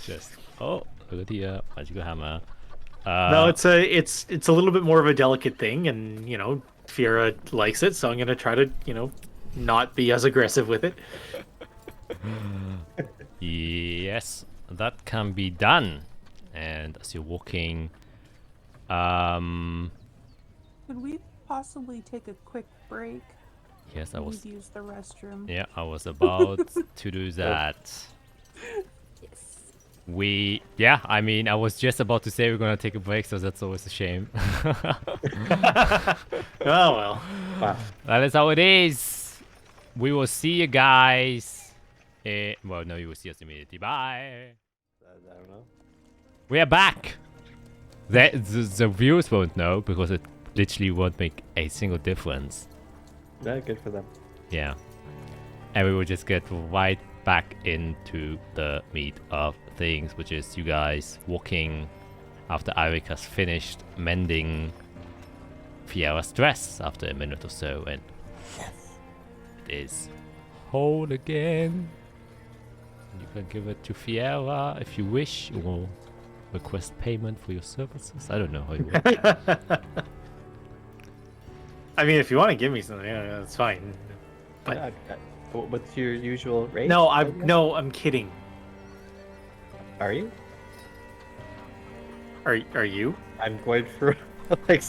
Just look at the magical hammer. No, it's a little bit more of a delicate thing, and Fiora likes it, so I'm gonna try to not be as aggressive with it. Yes, that can be done. And as you're walking, Could we possibly take a quick break Yes, I I was. need to use the restroom. Yeah, I was about to do that. Yes. Yeah, I mean, I was just about to say we're gonna take a break, so that's always a shame. Oh well. Wow. That is how it is. We will see you guys. Well, no, you will see us immediately. Bye. I don't know. We are back. The viewers won't know because it literally won't make a single difference. Yeah, good for them. Yeah. And we will just get right back into the meat of things, which is you guys walking after Eirik has finished mending Fiera's dress after a minute or so, and it is whole again. You can give it to Fiera if you wish, or request payment for your services. I don't know how you work. I mean, if you want to give me something, yeah, that's fine. But What's your usual rate? no, I guess? I'm kidding. Are you? Are you? I'm going for like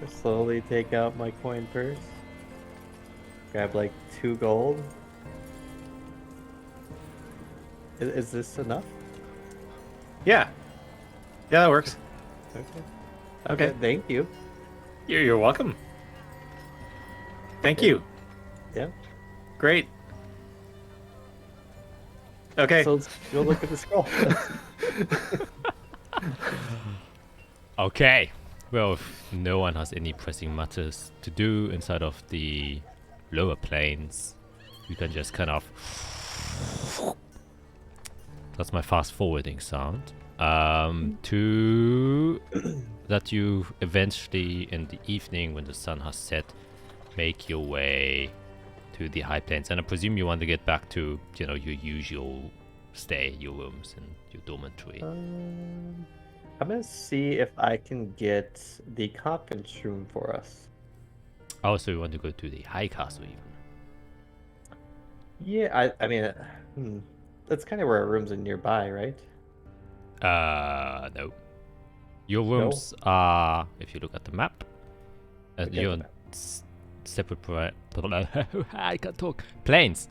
slowly take out my coin purse. Grab like 2 gold. Is this enough? Yeah. Yeah, that works. Okay. Okay. Thank you. You're welcome. Thank you. Yeah. Great. Okay. So let's go look at the scroll. Okay. Well, if no one has any pressing matters to do inside of the lower planes, you can just kind of... That's my fast forwarding sound. To that you eventually in the evening when the sun has set, make your way to the high plains. And I presume you want to get back to, your usual stay, your rooms and your dormitory. I'm gonna see if I can get the conference room for us. Also, you want to go to the high castle even. Yeah, I mean, that's kind of where our rooms are nearby, right? No. Your rooms are, if you look at the map, you're on separate I can't talk. Planes.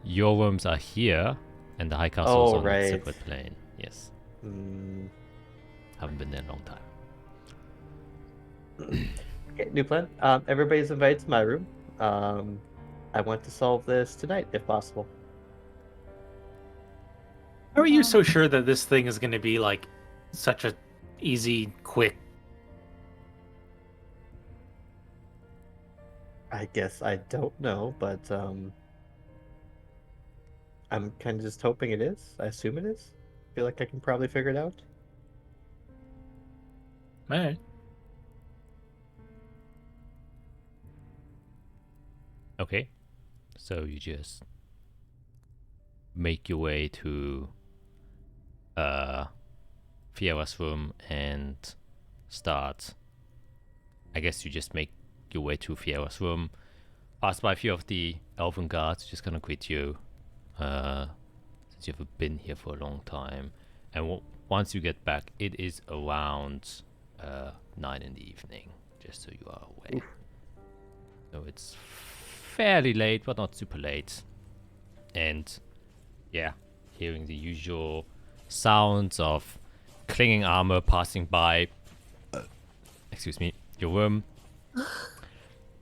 Your rooms are here, and the high castle is on a separate plane. Yes. Haven't been there in a long time. Okay, new plan. Everybody's invited to my room. I want to solve this tonight, if possible. How are you so sure that this thing is going to be like such a easy, quick? I guess I don't know, but I'm kind of just hoping it is. I assume it is. I feel like I can probably figure it out. All right. Okay. So you just make your way to Fiera's room and start. I guess you just make your way to Fiera's room, pass by a few of the elven guards, just gonna greet you, since you've been here for a long time. And once you get back, it is around 9 in the evening, just so you are aware. So it's fairly late, but not super late. And yeah, hearing the usual sounds of clinging armor passing by, excuse me, your room.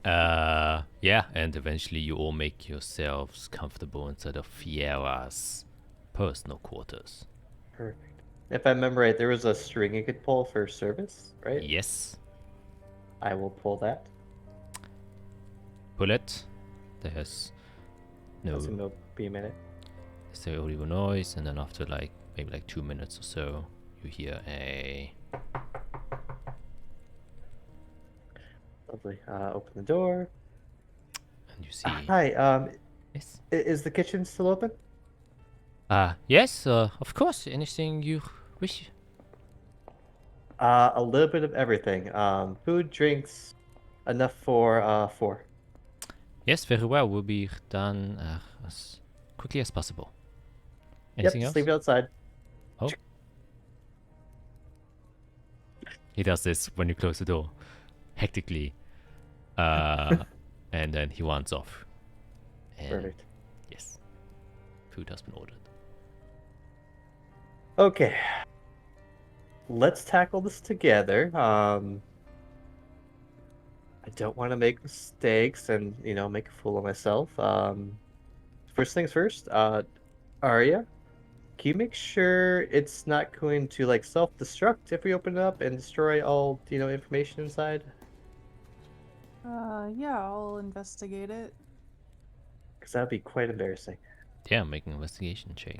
Yeah, and eventually you all make yourselves comfortable inside of Fiera's personal quarters. Perfect. If I remember right, there was a string you could pull for service, right? Yes. I will pull that. Pull it. There's no It'll be a minute. audio noise, and then after maybe 2 minutes or so, you hear a... Lovely. Open the door. And you see... Hi. Yes. Is the kitchen still open? Yes, of course. Anything you wish. A little bit of everything. Food, drinks, enough for 4. Yes, very well. We'll be done as quickly as possible. Anything Yep, else? leave it outside. Oh. He does this when you close the door. hectically, and then he runs off. And Perfect. yes, food has been ordered. Okay. Let's tackle this together. I don't want to make mistakes and, make a fool of myself. First things first, Arya, can you make sure it's not going to like self-destruct if we open it up and destroy all, information inside? Yeah, I'll investigate it. Because that'd be quite embarrassing. Yeah, make an investigation check.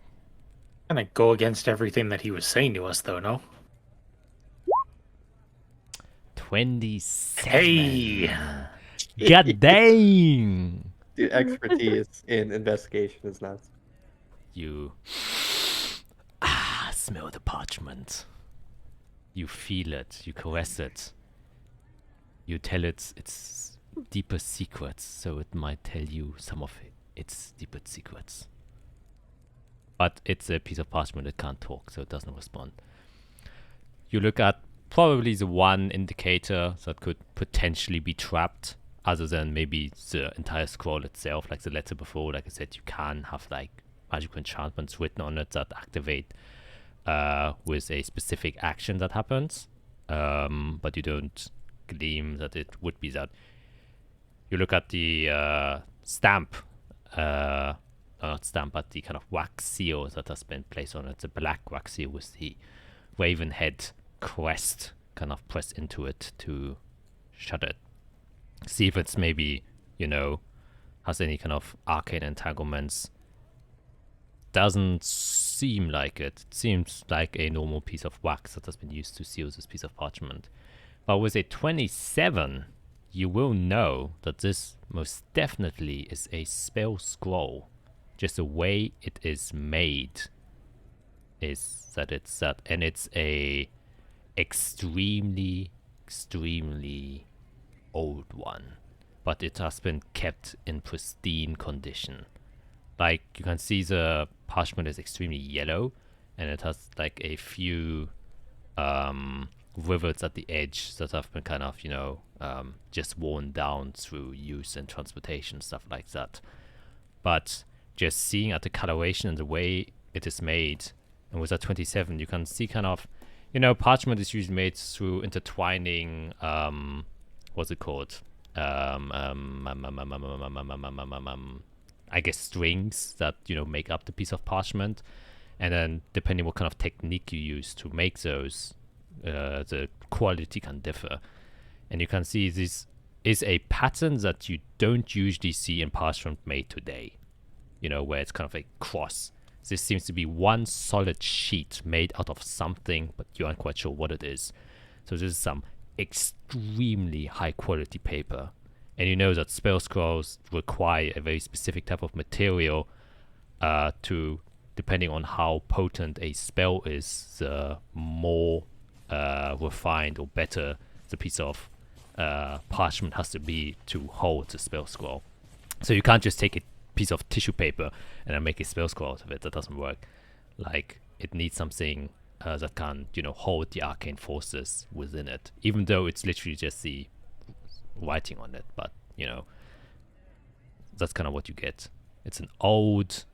Kind of go against everything that he was saying to us, though, no? 27. Hey! God dang! Dude, expertise in investigation is nuts. You smell the parchment. You feel it. You caress it. You tell it its deepest secrets, so it might tell you some of its deepest secrets. But it's a piece of parchment that can't talk, so it doesn't respond. You look at probably the one indicator that could potentially be trapped, other than maybe the entire scroll itself, like the letter before. Like I said, you can have like magical enchantments written on it that activate with a specific action that happens, but you don't gleam that it would be that. You look at the stamp, not stamp, but the kind of wax seal that has been placed on it, the black wax seal with the raven head crest kind of pressed into it to shut it. See if it's maybe, has any kind of arcane entanglements. Doesn't seem like it. It seems like a normal piece of wax that has been used to seal this piece of parchment. But with a 27, you will know that this most definitely is a spell scroll. Just the way it is made is that it's that, and it's a extremely old one, but it has been kept in pristine condition. Like, you can see the parchment is extremely yellow, and it has like a few rivets at the edge that have been kind of, just worn down through use and transportation, stuff like that. But just seeing at the coloration and the way it is made, and with that 27, you can see kind of, parchment is usually made through intertwining, what's it called? I guess strings that, make up the piece of parchment. And then depending what kind of technique you use to make those, the quality can differ. And you can see this is a pattern that you don't usually see in parchment made today, where it's kind of a cross. This seems to be one solid sheet made out of something, but you aren't quite sure what it is. So this is some extremely high quality paper. And you know that spell scrolls require a very specific type of material to, depending on how potent a spell is, the more refined or better the piece of parchment has to be to hold the spell scroll. So you can't just take a piece of tissue paper and then make a spell scroll out of it. That doesn't work. Like, it needs something that can, hold the arcane forces within it, even though it's literally just the writing on it. But, that's kind of what you get. It's an old,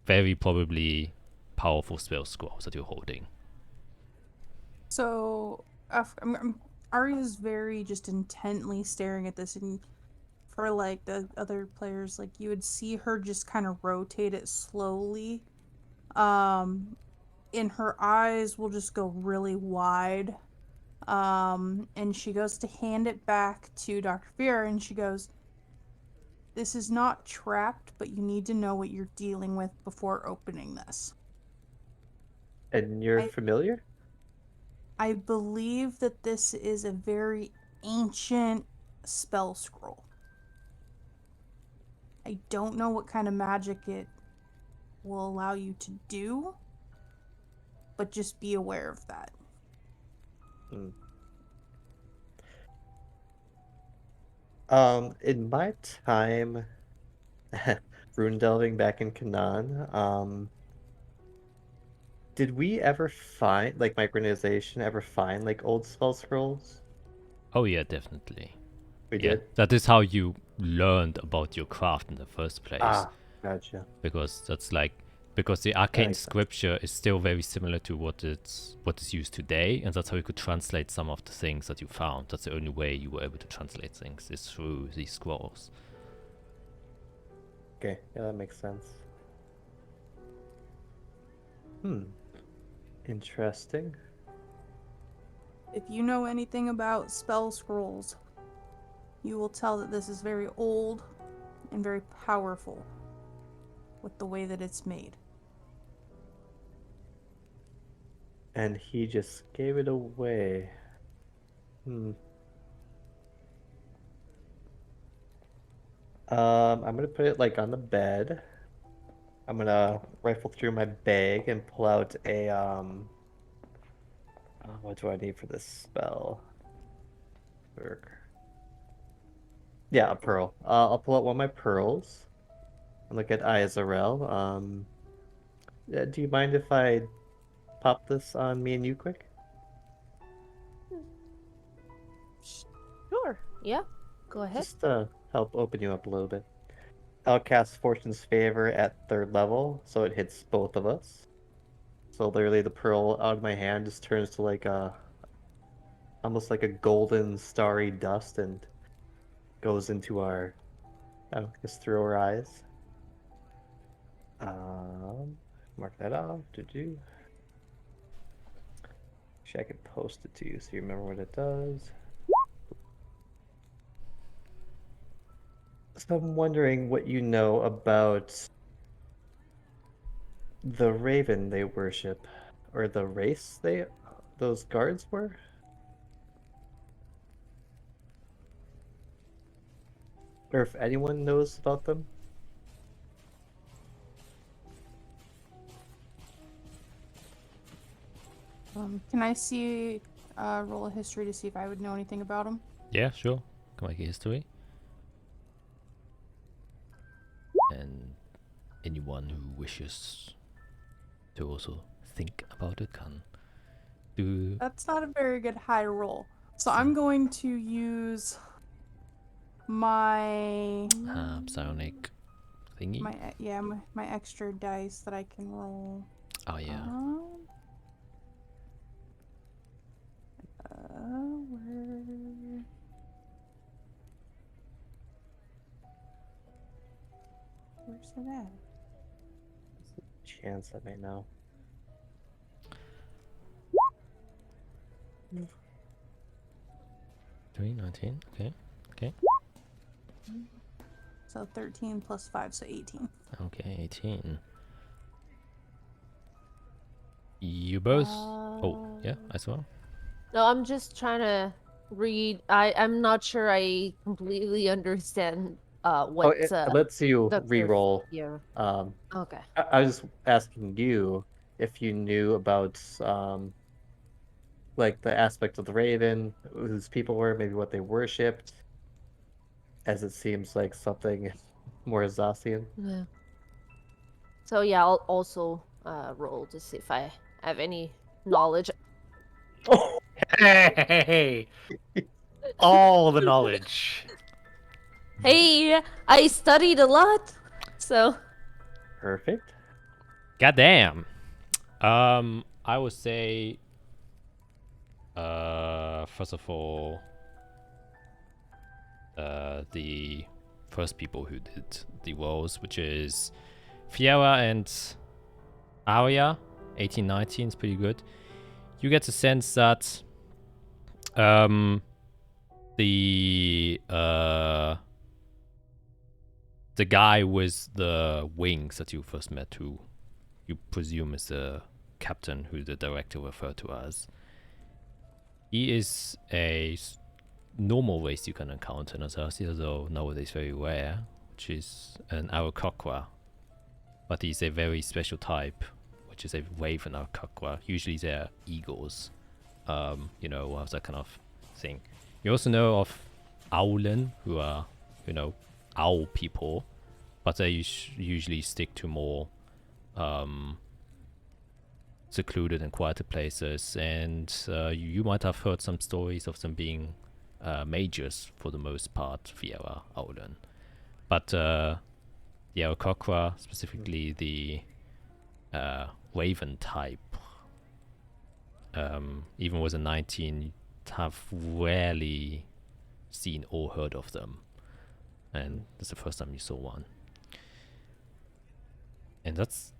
very probably powerful spell scroll that you're holding. So, Arya's very just intently staring at this, and for like the other players, like you would see her just kind of rotate it slowly. And her eyes will just go really wide. And she goes to hand it back to Dr. Vera, and she goes, "This is not trapped, but you need to know what you're dealing with before opening this." And you're familiar? I believe that this is a very ancient spell scroll. I don't know what kind of magic it will allow you to do, but just be aware of that. In my time rune delving back in Canaan, did we ever find, like my organization ever find like old spell scrolls? Oh yeah, definitely. We Yeah, did? that is how you learned about your craft in the first place. Ah, gotcha. Because that's like because the arcane makes sense. scripture is still very similar to what is used today, and that's how you could translate some of the things that you found. That's the only way you were able to translate things is through these scrolls. Okay, yeah, that makes sense. Interesting. If you know anything about spell scrolls, you will tell that this is very old and very powerful with the way that it's made. And he just gave it away. I'm gonna put it like on the bed. I'm gonna rifle through my bag and pull out a what do I need for this spell? Yeah, a pearl. I'll pull out one of my pearls and look at Izarel. Do you mind if I pop this on me and you quick? Sure. Yeah. Go ahead. Just to help open you up a little bit. I'll cast Fortune's Favor at 3rd level, so it hits both of us. So literally the pearl out of my hand just turns to like almost like a golden starry dust and goes into our, just through our eyes. Mark that off. Actually, I could post it to you so you remember what it does. So I'm wondering what you know about the raven they worship, or the race those guards were? Or if anyone knows about them? Can I see roll a history to see if I would know anything about them? Yeah, sure. Can make a history. And anyone who wishes to also think about it can do. That's not a very good high roll. So I'm going to use my Psionic thingy. my extra dice that I can roll. Oh yeah. Where's it at? Chance I may know. Three, 19. Okay. Okay. So 13 plus 5, so 18. Okay, 18. You both. Oh, yeah, as well. No, I'm just trying to read. I'm not sure I completely understand what It lets you the reroll. Yeah. Okay. I was just asking you if you knew about like the aspect of the raven, whose people were, maybe what they worshipped, as it seems like something more Azathian. Yeah. So yeah, I'll also roll to see if I have any knowledge. Hey, all the knowledge. Hey, I studied a lot, so. Perfect. Goddamn. I would say. First of all, the first people who did the rolls, which is Fiera and Aria, 1819 is pretty good. You get the sense that the guy with the wings that you first met, who you presume is the captain, who the director referred to as, he is a normal race you can encounter in Azathia, though nowadays very rare, which is an Arakokra. But he's a very special type, which is a raven Arakokra. Usually they're eagles. You know, that kind of thing. You also know of Owlen, who are, you know, owl people, but they usually stick to more secluded and quieter places. And you might have heard some stories of them being mages for the most part, Viera, Aulen. But the Aarakocra, specifically the Raven type, even with a 19, have rarely seen or heard of them. And that's the first time you saw one. And that's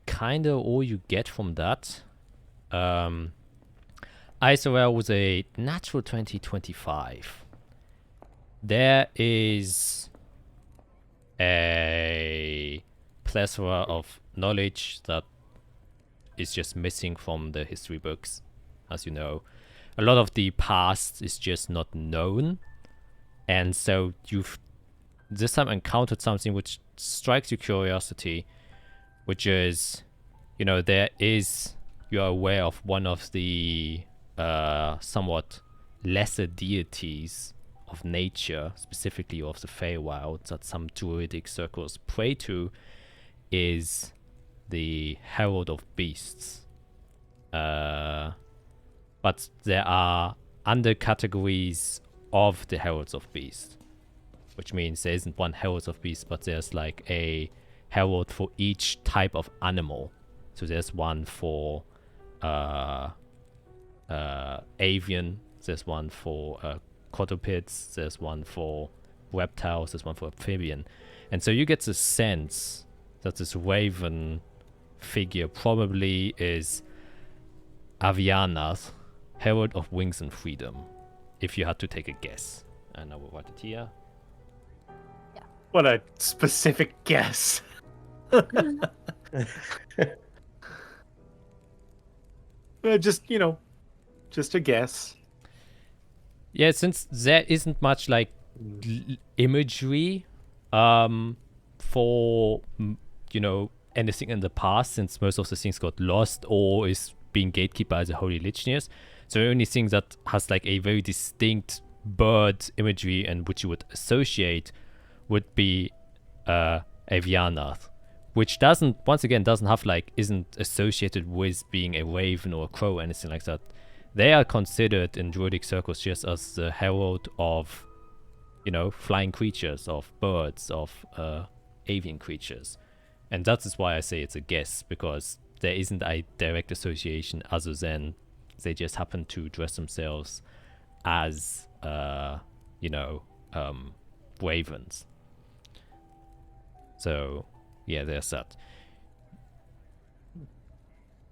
kind of all you get from that. Isorel was a natural 2025. There is a plethora of knowledge that is just missing from the history books, as you know. A lot of the past is just not known. And so you've this time encountered something which strikes your curiosity, which is, you know, you're aware of one of the somewhat lesser deities of nature, specifically of the Feywild, that some druidic circles pray to, is the Herald of Beasts. But there are undercategories of the Heralds of Beasts, which means there isn't one Herald of Beasts, but there's like a herald for each type of animal. So there's one for avian, there's one for quadrupeds, there's one for reptiles, there's one for amphibian. And so you get the sense that this raven figure probably is Aviana's Herald of Wings and Freedom, if you had to take a guess. And I will write it here. What a specific guess. Just, just a guess. Yeah, since there isn't much like imagery for anything in the past, since most of the things got lost or is being gatekept by the Holy Licheniers. So the only thing that has like a very distinct bird imagery and which you would associate would be Avianath, which isn't associated with being a raven or a crow or anything like that. They are considered in druidic circles just as the herald of, flying creatures, of birds, of avian creatures. And that is why I say it's a guess, because there isn't a direct association other than they just happen to dress themselves as, ravens. So, yeah, there's that.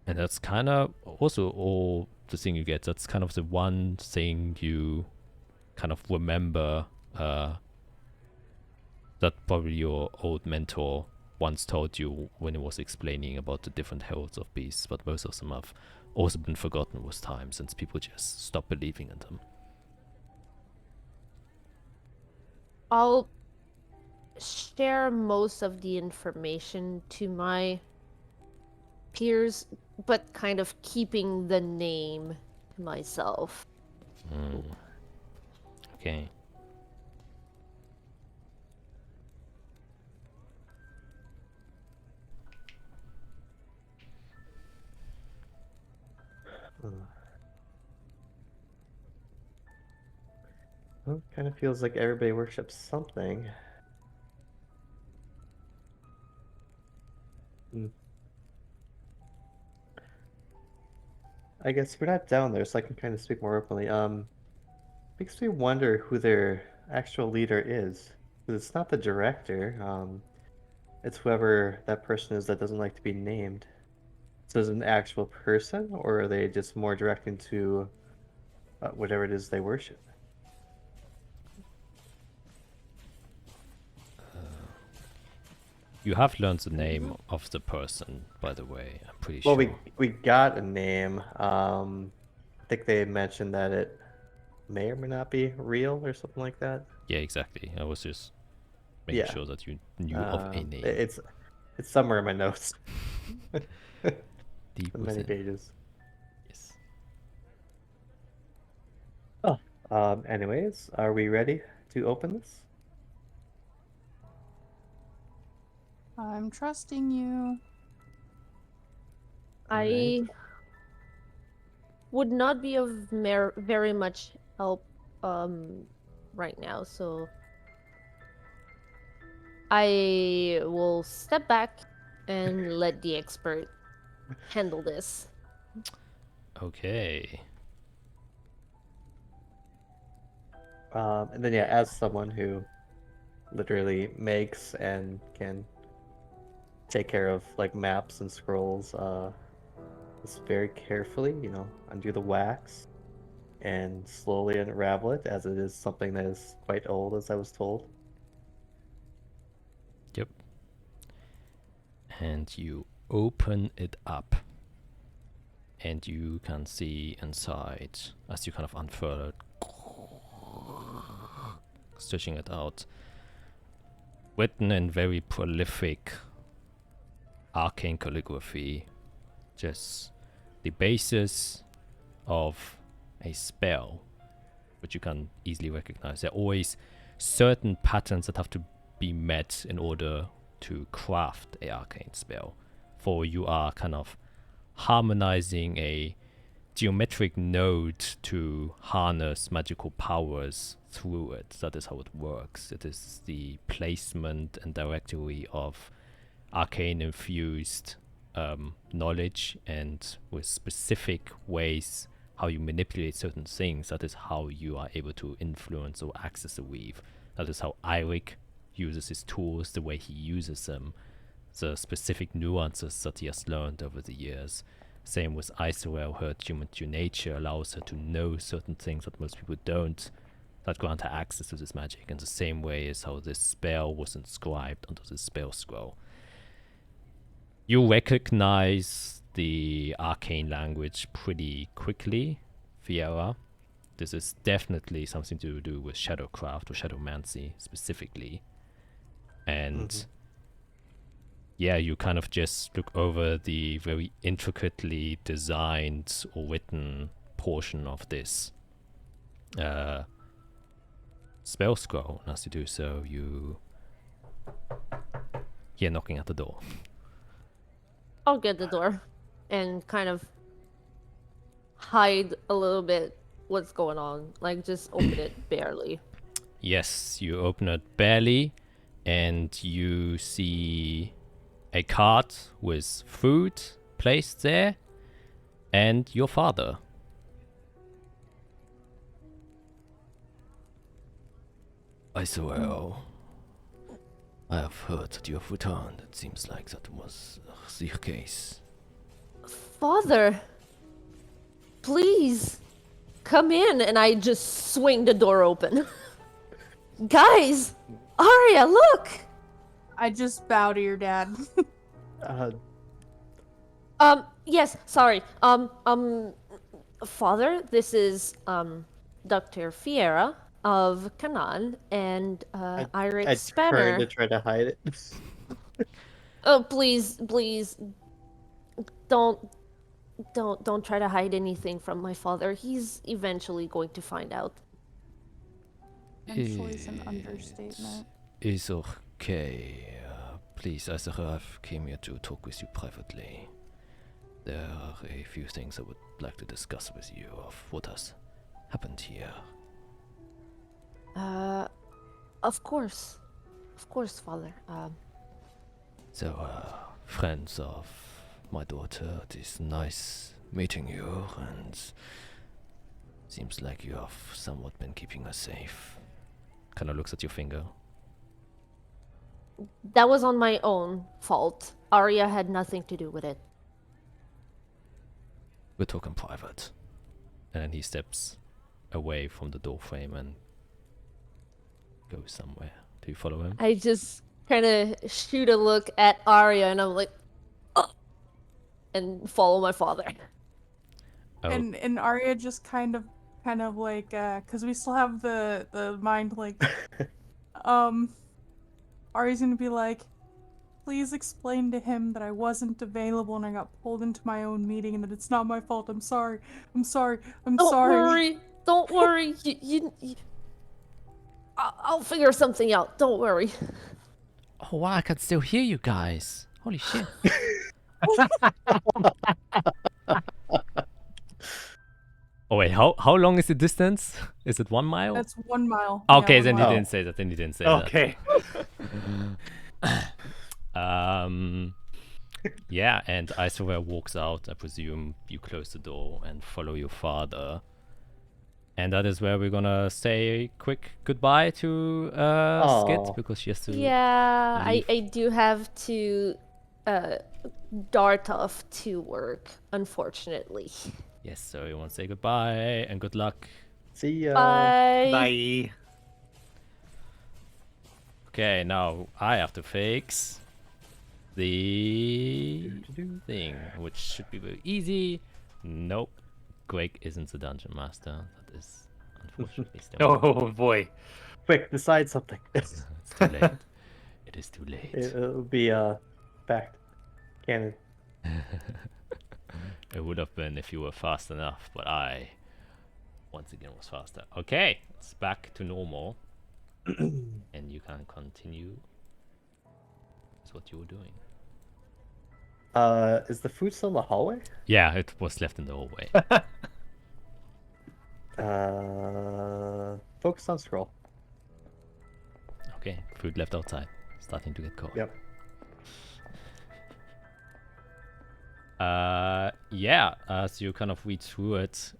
And that's kind of also all the thing you get. That's kind of the one thing you kind of remember that probably your old mentor once told you when he was explaining about the different heralds of beasts, but most of them have also been forgotten with time since people just stopped believing in them. I'll share most of the information to my peers, but kind of keeping the name to myself. Okay. Well, kind of feels like everybody worships something. I guess we're not down there, so I can kind of speak more openly. Makes me wonder who their actual leader is. Because it's not the director. It's whoever that person is that doesn't like to be named. So is it an actual person, or are they just more directing to whatever it is they worship? You have learned the name of the person, by the way. I'm pretty Well, sure. we got a name. I think they mentioned that it may or may not be real or something like that. Yeah, exactly. I was just making sure that you knew of a name. It's somewhere in my notes. Deep Many within. pages. Yes. Oh, anyways, are we ready to open this? I'm trusting you. I would not be of very much help right now, so I will step back and let the expert handle this. Okay. And then yeah, as someone who literally makes and can take care of like maps and scrolls, just very carefully, undo the wax and slowly unravel it, as it is something that is quite old, as I was told. Yep. And you open it up. And you can see inside, as you kind of unfurl it, stretching it out, written in very prolific arcane calligraphy, just the basis of a spell, which you can easily recognize. There are always certain patterns that have to be met in order to craft a arcane spell. For you are kind of harmonizing a geometric node to harness magical powers through it. That is how it works. It is the placement and directory of arcane infused knowledge, and with specific ways how you manipulate certain things. That is how you are able to influence or access a weave. That is how Eirik uses his tools, the way he uses them, the specific nuances that he has learned over the years. Same with Isorel, her geometry nature allows her to know certain things that most people don't, that grant her access to this magic, in the same way as how this spell was inscribed onto this spell scroll. You recognize the arcane language pretty quickly, Fiera. This is definitely something to do with shadowcraft or shadowmancy specifically. And yeah, you kind of just look over the very intricately designed or written portion of this spell scroll. And as you do so, you hear knocking at the door. I'll get the door and kind of hide a little bit what's going on. Like, just open it barely. Yes, you open it barely, and you see a cart with food placed there, and your father. Isorel, I have heard that you have returned. It seems like that was the case. Father, please come in. And I just swing the door open. Guys, Arya, look. I just bow to your dad. Yes, sorry. Father, this is Dr. Fiera of Canaan and Eirik I Spanner. turned to try to hide it. Oh, please, don't try to hide anything from my father. He's eventually going to find out. Eventually is an understatement. It's okay. Please, I came here to talk with you privately. There are a few things I would like to discuss with you of what has happened here. Of course, Father. So, friends of my daughter, it is nice meeting you, and seems like you have somewhat been keeping her safe. Kind of looks at your finger. That was on my own fault. Arya had nothing to do with it. We're talking private. And then he steps away from the doorframe and goes somewhere. Do you follow him? I just kind of shoot a look at Arya, and I'm like, oh, and follow my father. Oh. And Arya just kind of like, cause we still have the mind like, Arya's gonna be like, please explain to him that I wasn't available and I got pulled into my own meeting and that it's not my fault. I'm sorry. I'm sorry. Don't worry. I'll figure something out. Don't worry. Oh wow, I can still hear you guys. Holy shit. Oh wait, how long is the distance? Is it 1 mile? That's 1 mile. Okay, yeah, then 1 you mile. didn't say that. Then you didn't say that. Okay. Yeah, and Isover walks out. I presume you close the door and follow your father. And that is where we're gonna say a quick goodbye to Skit Aw. because she has to. Yeah, leave. I do have to dart off to work, unfortunately. Yes, so you want to say goodbye and good luck. See ya. Bye. Bye. Okay, now I have to fix the thing, which should be very easy. Nope. Greg isn't the dungeon master. That is unfortunately still. Oh boy. Quick, decide something. It's too late. It is too late. It'll be fact. Canon. It would have been if you were fast enough, but I, once again, was faster. Okay, it's back to normal. And you can continue. That's what you were doing. Is the food still in the hallway? Yeah, it was left in the hallway. Focus on scroll. Okay, food left outside. Starting to get cold. Yep. Yeah, as you kind of read through it,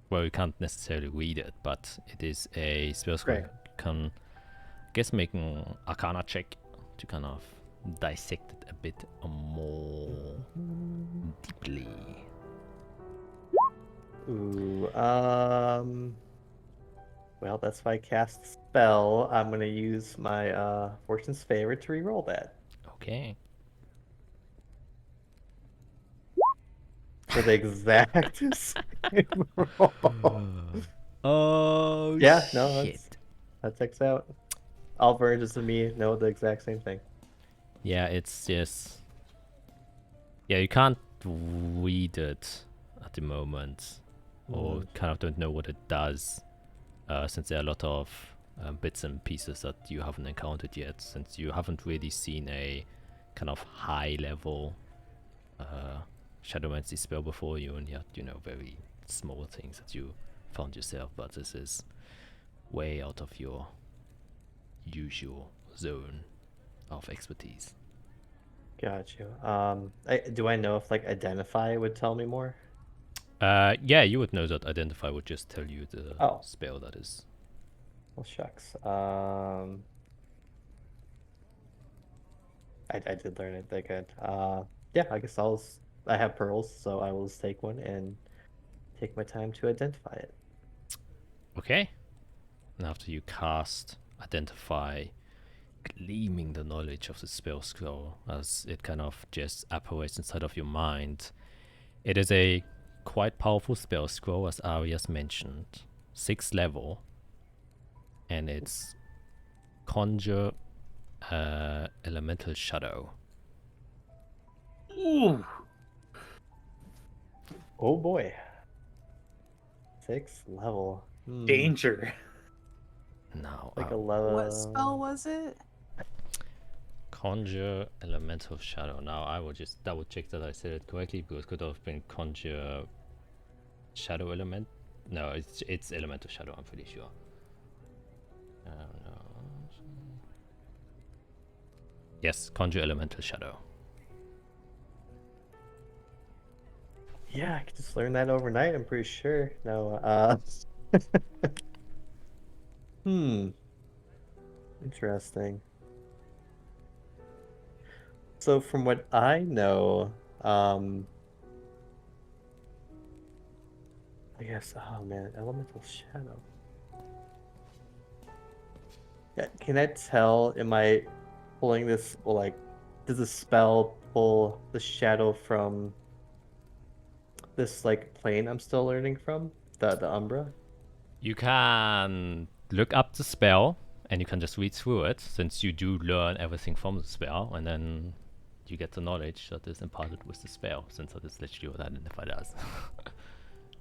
well, you can't necessarily read it, but it is a spell scroll. Right. You can, I guess, make an Arcana check to kind of dissect it a bit more deeply. Ooh, well, that's why I cast spell. I'm gonna use my Fortune's Favor to re-roll that. Okay. For the exact same roll. Oh, Yeah, no, shit. that checks out. All versions of me know the exact same thing. Yeah, it's just... Yeah, you can't read it at the moment. Or kind of don't know what it does. Since there are a lot of bits and pieces that you haven't encountered yet. Since you haven't really seen a kind of high level Shadowmancy spell before you. And you had, you know, very small things that you found yourself. But this is way out of your usual zone of expertise. Got you. Do I know if like identify would tell me more? Yeah, you would know that identify would just tell you the Oh. spell that is. Well, shucks. I did learn it. That good. Yeah, I guess I have pearls, so I will just take one and take my time to identify it. Okay. And after you cast identify, gleaming the knowledge of the spell scroll as it kind of just apparates inside of your mind. It is a quite powerful spell scroll, as Arias mentioned. 6th level. And it's Conjure Elemental Shadow. Ooh. Oh boy. 6th level. Danger. Now, Like a level. What spell was it? Conjure Elemental Shadow. Now, I will just double check that I said it correctly, because it could have been Conjure Shadow Element. No, it's Elemental Shadow, I'm pretty sure. No. Yes, Conjure Elemental Shadow. Yeah, I could just learn that overnight, I'm pretty sure. No, Interesting. So from what I know, I guess, oh man, Elemental Shadow. Yeah, can I tell, am I pulling this, well, like, does the spell pull the shadow from this, like, plane I'm still learning from? The Umbra? You can look up the spell, and you can just read through it, since you do learn everything from the spell, and then you get the knowledge that is imparted with the spell, since that is literally what Identify does.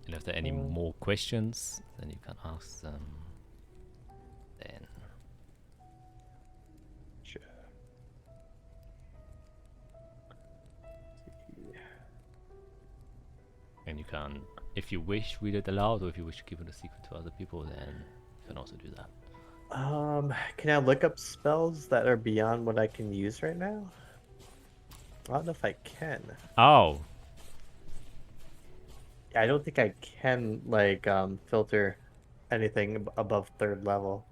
And if there are any more questions, then you can ask them then. Sure. And you can if you wish, read it aloud, or if you wish to keep it a secret to other people, then you can also do that. Can I look up spells that are beyond what I can use right now? I don't know if I can. Oh, I don't think I can like filter anything above 3rd level.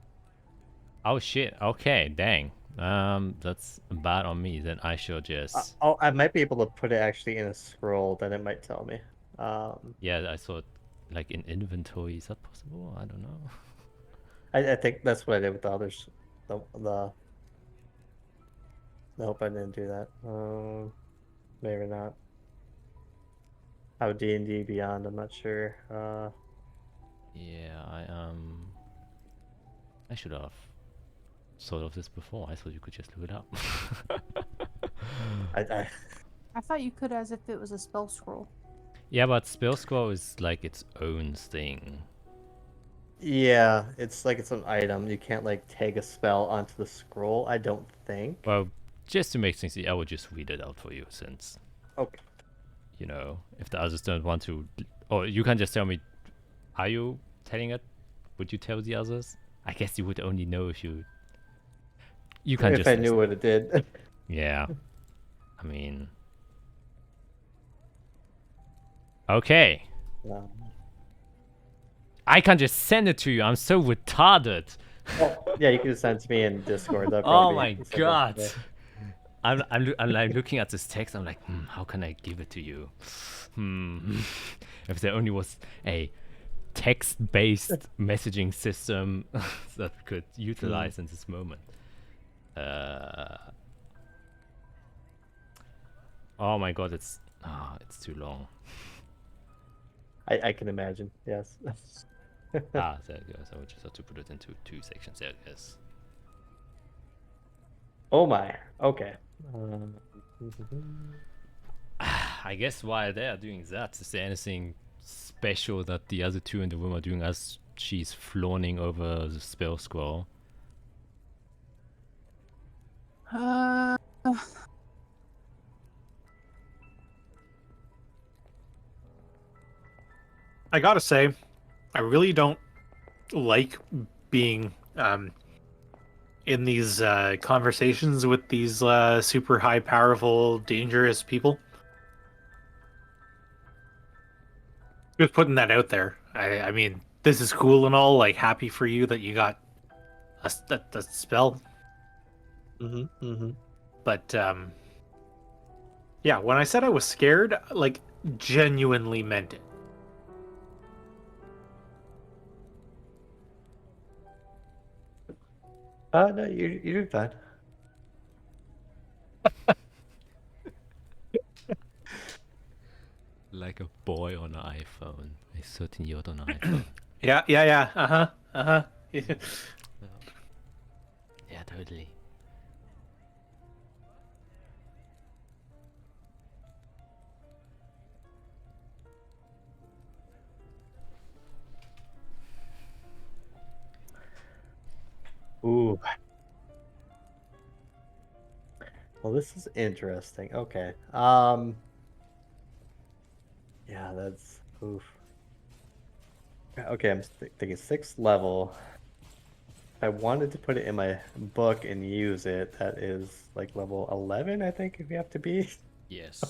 oh shit. Okay, dang. That's bad on me. Then I should just. Oh, I might be able to put it actually in a scroll. Then it might tell me. Yeah, I saw it like in inventory. Is that possible? I don't know. I think that's what I did with the others. Nope, I didn't do that. Maybe not. How D&D Beyond? I'm not sure. Yeah, I should have thought of this before. I thought you could just look it up. I I thought you could as if it was a spell scroll. Yeah, but spell scroll is like its own thing. yeah, it's like it's an item. You can't like tag a spell onto the scroll. I don't think. Well, just to make things easy, I would just read it out for you, since Okay. you know, if the others don't want to, or you can just tell me. Are you telling it? Would you tell the others? I guess you would only know if you. You can If just. I knew what it did. Yeah. I mean. Okay. No. I can just send it to you. I'm so retarded. Oh, yeah, you can just send it to me in Discord. That'd Oh probably my be god. simple. I'm like looking at this text. I'm like, how can I give it to you? If there only was a text-based messaging system that we could utilize in this moment. Oh my god, it's too long. I can imagine. Yes. There it goes. I would just have to put it into 2 sections. There it is. Oh my. Okay. I guess while they are doing that, is there anything special that the other 2 in the room are doing as she's flaunting over the spell scroll? Uh, I gotta say, I really don't like being in these conversations with these super high, powerful, dangerous people. Just putting that out there. I mean, this is cool and all. Like, happy for you that you got a spell. But yeah, when I said I was scared, like, genuinely meant it. No, you're fine. Like a boy on an iPhone. A 13-year-old on an iPhone. Yeah. Yeah, totally. Ooh. Well, this is interesting. Okay. Yeah, that's oof. Okay, I'm thinking 6th level. If I wanted to put it in my book and use it, that is like level 11, I think, if you have to be. Yes.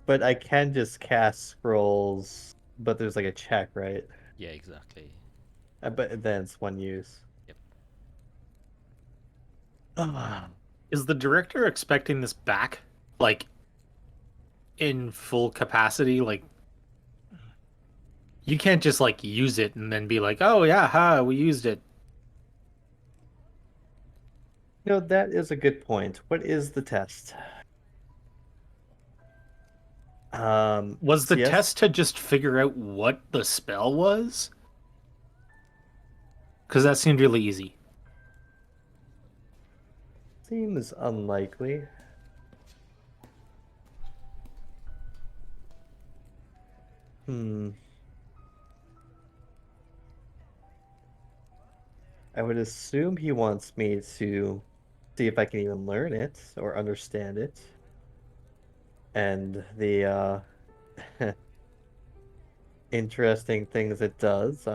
But I can just cast scrolls, but there's like a check, right? Yeah, exactly. But then it's 1 use. Yep. Is the director expecting this back? Like, in full capacity? Like, you can't just, like, use it and then be like, oh, yeah, we used it. You know, that is a good point. What is the test? Was the CS? test to just figure out what the spell was? Because that seemed really easy. Seems unlikely. I would assume he wants me to see if I can even learn it or understand it. and the interesting things it does.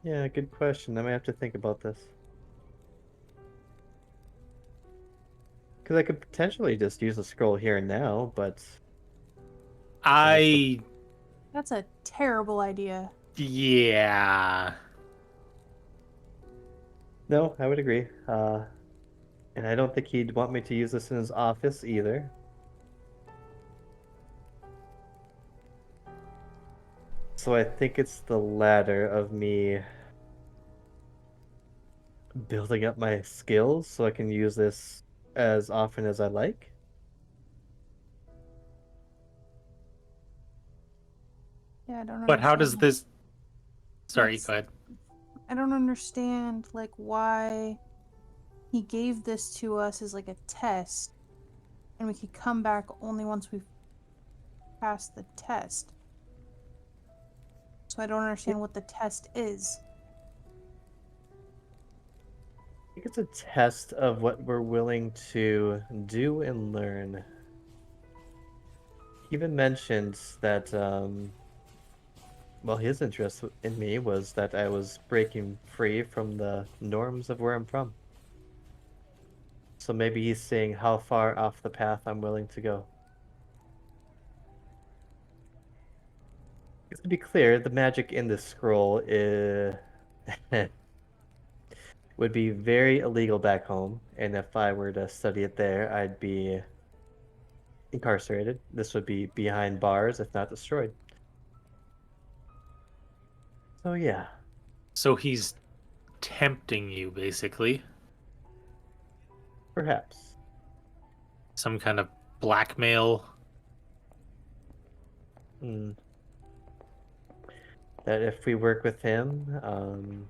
Yeah, good question. I might have to think about this. Because I could potentially just use a scroll here and now, but That's a terrible idea. Yeah. no, I would agree. And I don't think he'd want me to use this in his office either. So I think it's the latter of me building up my skills so I can use this as often as I like. Yeah, I don't But how does understand. this... Sorry, That's- go ahead. I don't understand like why he gave this to us as like a test, and we could come back only once we've passed the test. So I don't understand what the test is. I think it's a test of what we're willing to do and learn. He even mentioned that, well, his interest in me was that I was breaking free from the norms of where I'm from. So maybe he's seeing how far off the path I'm willing to go. To be clear, the magic in this scroll is would be very illegal back home, and if I were to study it there, I'd be incarcerated. This would be behind bars, if not destroyed. So yeah, So he's tempting you, basically. perhaps. Some kind of blackmail. Hmm. That if we work with him,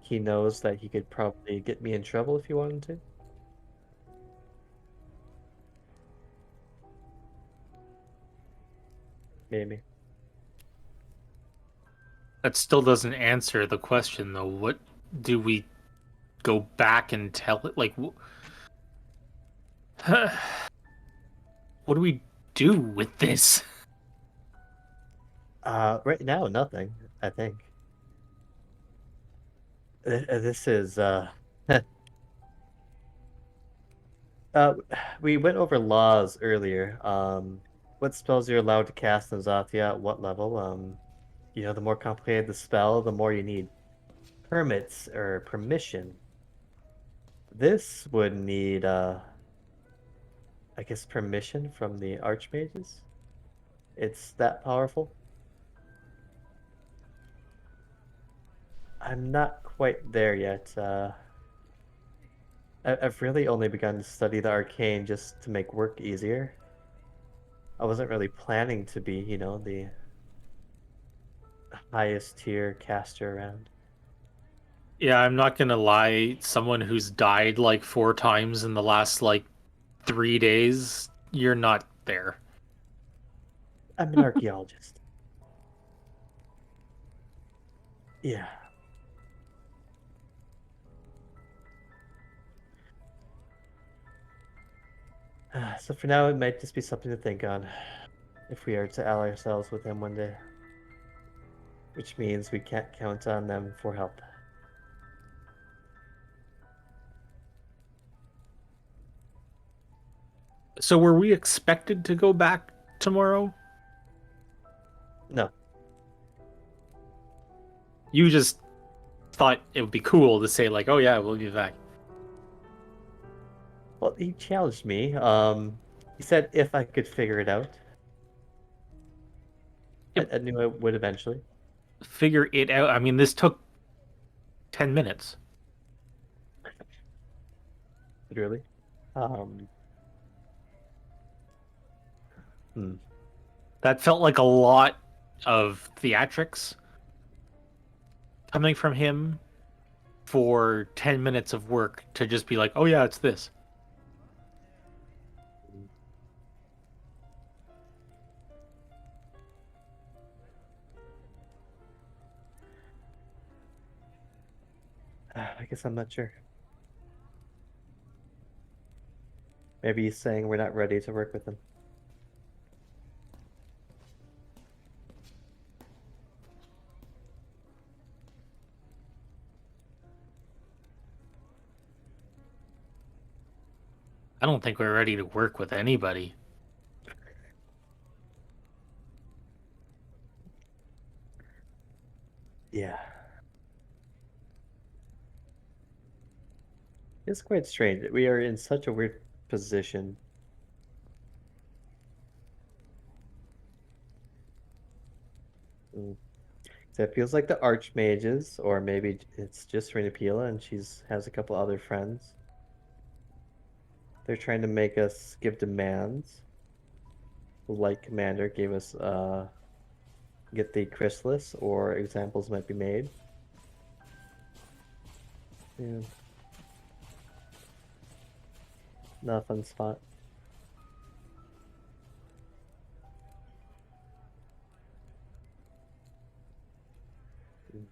he knows that he could probably get me in trouble if he wanted to. Maybe. That still doesn't answer the question, though. What do we go back and tell it? Like, what do we do with this? Right now, nothing, I think. This is, Uh, we went over laws earlier. What spells you're allowed to cast in Azathia at what level? The more complicated the spell, the more you need permits or permission. This would need, I guess, permission from the archmages. It's that powerful. I'm not quite there yet. I've really only begun to study the arcane just to make work easier. I wasn't really planning to be, the highest tier caster around. Yeah, I'm not gonna lie. Someone who's died like 4 times in the last like 3 days, you're not there. I'm an archaeologist. Yeah. So for now, it might just be something to think on if we are to ally ourselves with them one day. Which means we can't count on them for help. So were we expected to go back tomorrow? No. You just thought it would be cool to say like, "Oh yeah, we'll be back." Well, he challenged me. He said if I could figure it out. I knew I would eventually. Figure it out. I mean, this took 10 minutes. Literally. Um, hmm. That felt like a lot of theatrics coming from him for 10 minutes of work to just be like, "Oh yeah, it's this." I guess I'm not sure. Maybe he's saying we're not ready to work with him. I don't think we're ready to work with anybody. Yeah. It's quite strange. We are in such a weird position. Mm. So it feels like the Archmages, or maybe it's just Renapila and she's has a couple other friends. They're trying to make us give demands. The Light Commander gave us get the chrysalis, or examples might be made. Yeah. Not a fun spot. Mm.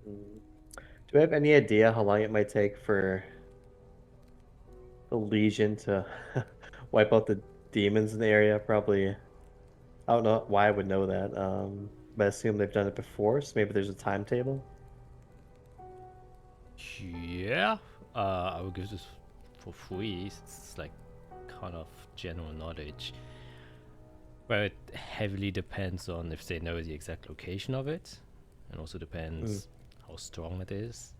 Mm. Do we have any idea how long it might take for the Legion to wipe out the demons in the area? Probably. I don't know why I would know that. But I assume they've done it before, so maybe there's a timetable. Yeah, I will give this for free. It's like kind of general knowledge. Where it heavily depends on if they know the exact location of it, and also depends how strong it is.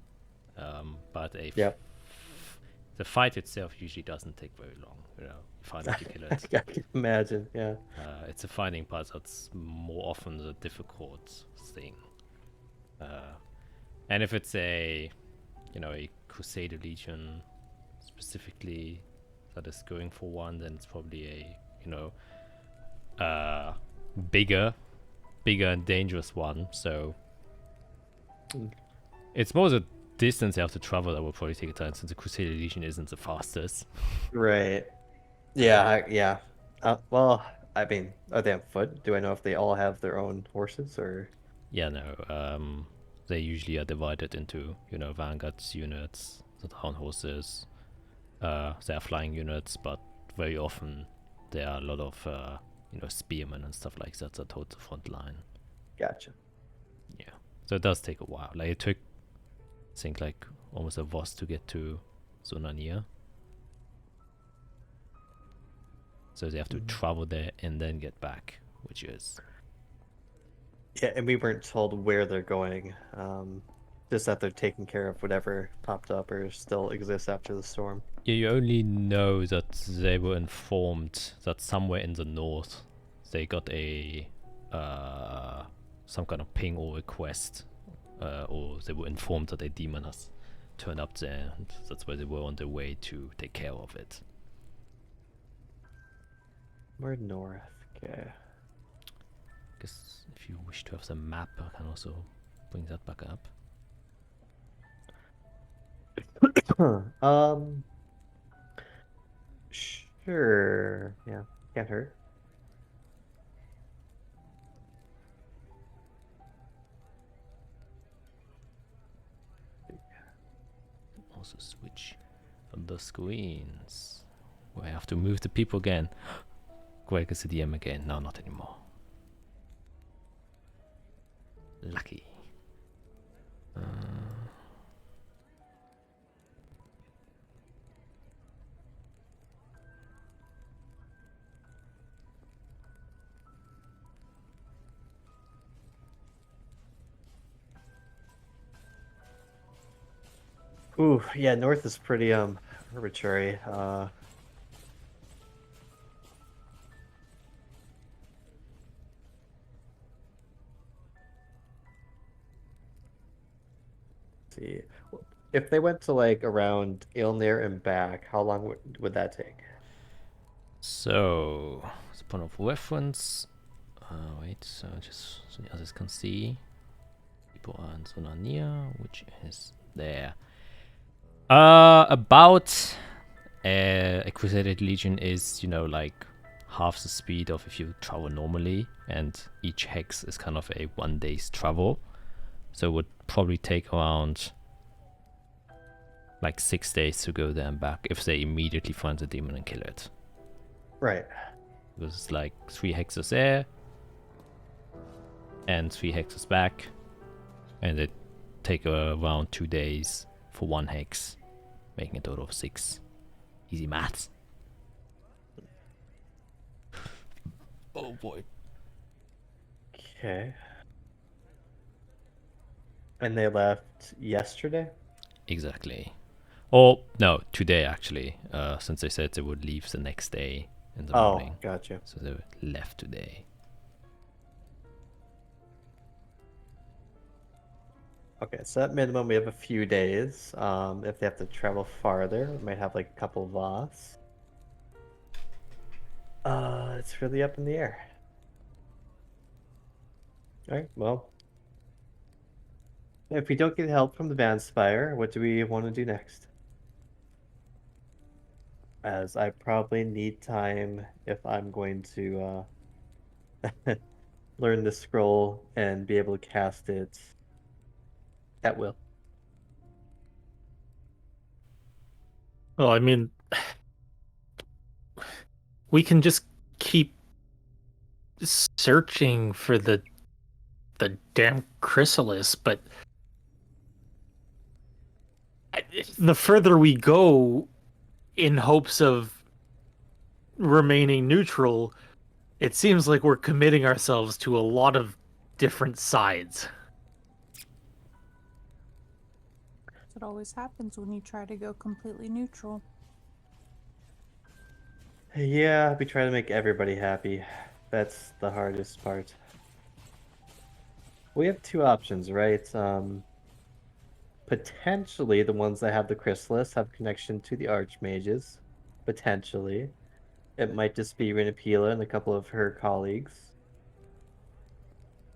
But the fight itself usually doesn't take very long. You know, finding to kill it. I can imagine. Yeah. It's the finding part that's more often the difficult thing. And if it's a Crusader Legion specifically that is going for one, then it's probably a bigger and dangerous one. So it's more the distance you have to travel that will probably take time, since the Crusader Legion isn't the fastest. Right. Yeah. Yeah. Well, I mean, are they on foot? Do I know if they all have their own horses, or? Yeah, no. They usually are divided into vanguard units, the town horses. They are flying units, but very often there are a lot of spearmen and stuff like that that hold the front line. Gotcha. Yeah, so it does take a while. Like it took, I think, like almost a Voss to get to Zonania. So they have to travel there and then get back, which is... Yeah, and we weren't told where they're going. Just that they're taking care of whatever popped up or still exists after the storm. Yeah, you only know that they were informed that somewhere in the north they got a some kind of ping or request, or they were informed that a demon has turned up there, and that's where they were on their way to take care of it. We're north. Okay. Guess if you wish to have the map, I can also bring that back up. Sure. Yeah, can't hurt. Also switch the screens. We have to move the people again. Greg is the DM again. No, not anymore. Lucky. Ooh, yeah, north is pretty arbitrary. See, if they went to like around Ilnir and back, how long would that take? So, the point of reference. Wait, so just so the others can see. People are in Sonania, which is there. About Acquisited Legion is, like half the speed of if you travel normally, and each hex is kind of a 1 day's travel. So it would probably take around like 6 days to go there and back if they immediately find the demon and kill it. Right. Because it's like 3 hexes there and 3 hexes back, and it take around 2 days for 1 hex, making a total of 6. Easy maths. Oh boy. Okay. And they left yesterday? Exactly. Or no, today actually. Since they said they would leave the next day in the morning. Gotcha. So they left today. Okay, so at minimum we have a few days. If they have to travel farther, we might have like a couple of Voss. It's really up in the air. Alright, well. If we don't get help from the Vanspire, what do we want to do next? As I probably need time if I'm going to learn the scroll and be able to cast it at will. Well, I mean, we can just keep searching for the damn chrysalis, but the further we go in hopes of remaining neutral, it seems like we're committing ourselves to a lot of different sides. It always happens when you try to go completely neutral. Yeah, we try to make everybody happy. That's the hardest part. We have 2 options, right? Potentially the ones that have the chrysalis have connection to the archmages. Potentially. It might just be Renapila and a couple of her colleagues.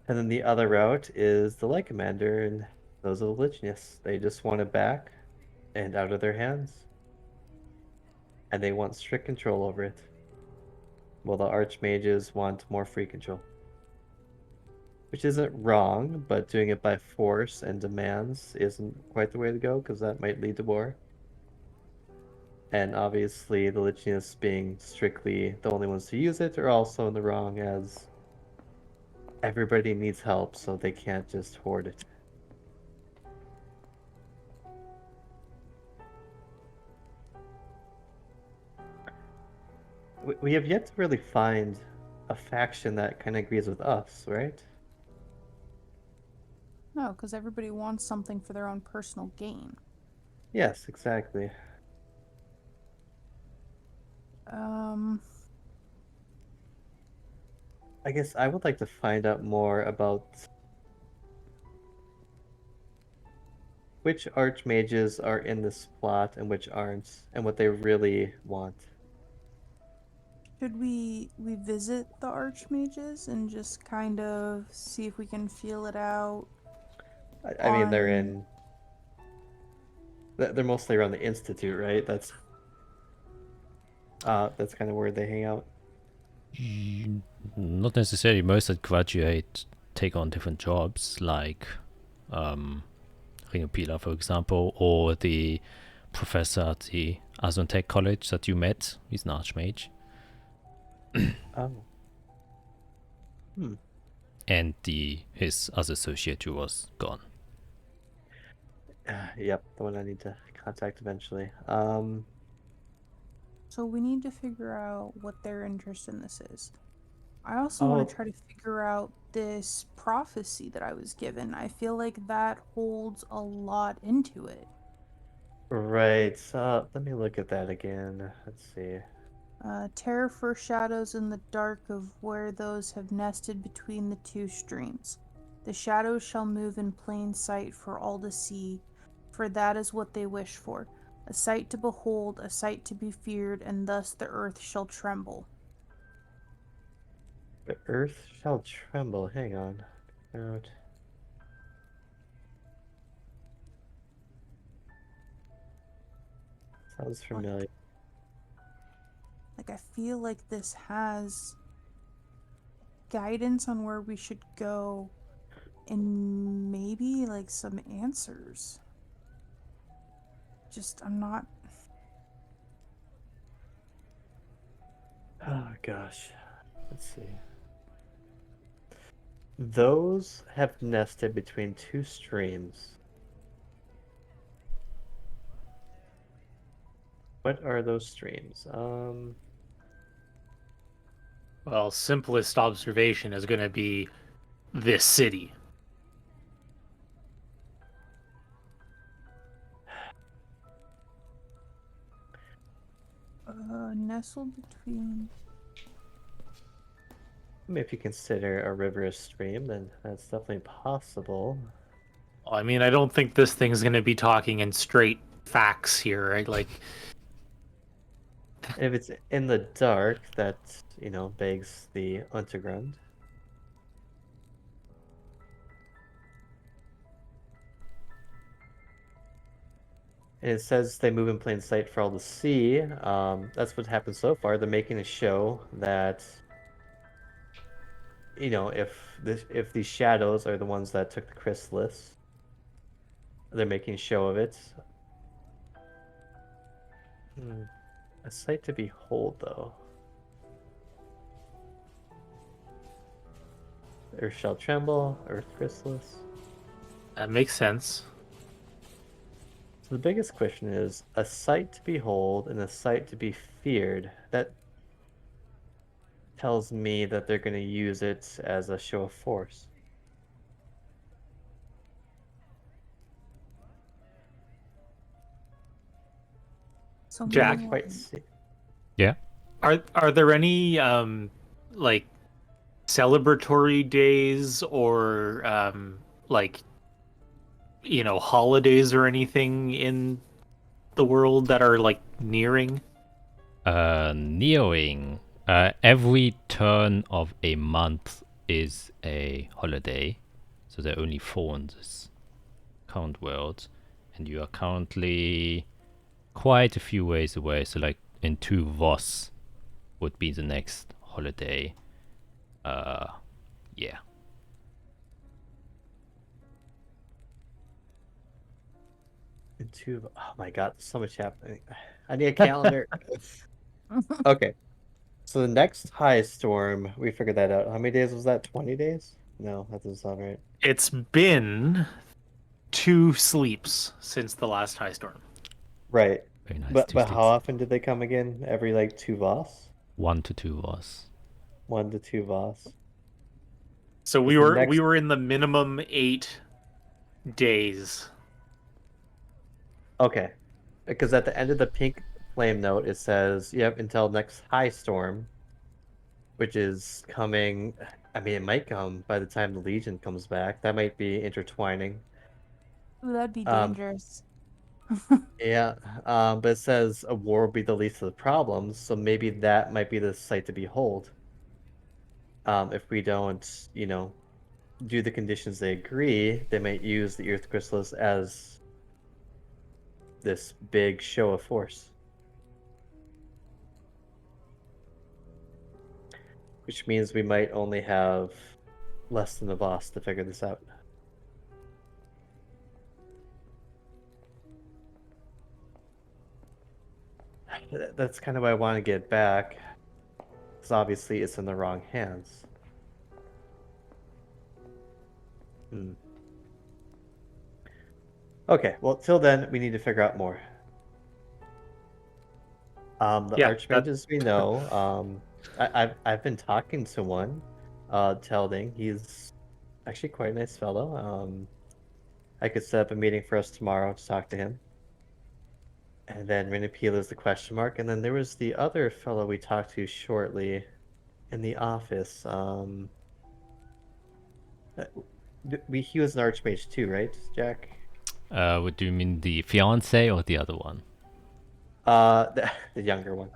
And then the other route is the Light Commander, and those are the Lichnius. They just want it back and out of their hands. And they want strict control over it. While the archmages want more free control. Which isn't wrong, but doing it by force and demands isn't quite the way to go, because that might lead to war. And obviously, the Lichnius being strictly the only ones to use it are also in the wrong, as everybody needs help, so they can't just hoard it. We have yet to really find a faction that kind of agrees with us, right? No, because everybody wants something for their own personal gain. Yes, exactly. I guess I would like to find out more about which archmages are in this plot and which aren't, and what they really want. Should we visit the archmages and just kind of see if we can feel it out? I mean, they're on- in. They're mostly around the institute, right? That's kind of where they hang out. Not necessarily. Most that graduate take on different jobs, like Ringopila, for example, or the professor at the Azontech College that you met. He's an archmage. Oh. And his other associate who was gone. Yep, the one I need to contact eventually. So we need to figure out what their interest in this is. I also want to try to figure out this prophecy that I was given. I feel like that holds a lot into it. Right. Let me look at that again. Let's see. Terror foreshadows in the dark of where those have nested between the 2 streams. The shadows shall move in plain sight for all to see, for that is what they wish for. A sight to behold, a sight to be feared, and thus the earth shall tremble. The earth shall tremble. Hang on. Out. Sounds familiar. Like, I feel like this has guidance on where we should go and maybe like some answers. Just, I'm not. Oh gosh. Let's see. Those have nested between two streams. What are those streams? Well, simplest observation is going to be this city. Nestled between. I mean, if you consider a river a stream, then that's definitely possible. Well, I mean, I don't think this thing's going to be talking in straight facts here, right? Like, If it's in the dark, that, begs the underground. And it says they move in plain sight for all to see. That's what happened so far. They're making a show that, if these shadows are the ones that took the chrysalis, they're making a show of it. A sight to behold, though. Earth shall tremble, earth chrysalis. that makes sense. So the biggest question is a sight to behold and a sight to be feared. That tells me that they're going to use it as a show of force. So Jack? maybe Quite see. Yeah. Are there any like celebratory days or like holidays or anything in the world that are like nearing? Nearing. Every turn of a month is a holiday, so there are only 4 in this current world, and you are currently quite a few ways away. So, like in 2 Voss would be the next holiday. Yeah. Oh my god, so much happening. I need a calendar. Okay. So the next high storm, we figured that out. How many days was that? 20 days? No, that doesn't sound right. It's been 2 sleeps since the last high storm. Right. Very nice. But 2 how sleeps. often did they come again? Every like 2 Voss? 1 to 2 Voss. 1 to 2 Voss. So we the were next- in the minimum 8 days. Okay. Because at the end of the pink flame note, it says, yep, until next high storm, which is coming. I mean, it might come by the time the Legion comes back. That might be intertwining. Ooh, that'd be Um, dangerous. Yeah, but it says a war will be the least of the problems, so maybe that might be the sight to behold. If we don't, do the conditions they agree, they might use the Earth Chrysalis as this big show of force. Which means we might only have less than a boss to figure this out. That's kind of why I want to get back, because obviously it's in the wrong hands. Okay, well, till then, we need to figure out more. The Yeah, archmages we know. I've been talking to one, Telding. He's actually quite a nice fellow. I could set up a meeting for us tomorrow to talk to him. And then Renapila is the question mark. And then there was the other fellow we talked to shortly in the office. He was an archmage too, right, Jack? What do you mean, the fiance or the other one? The younger one.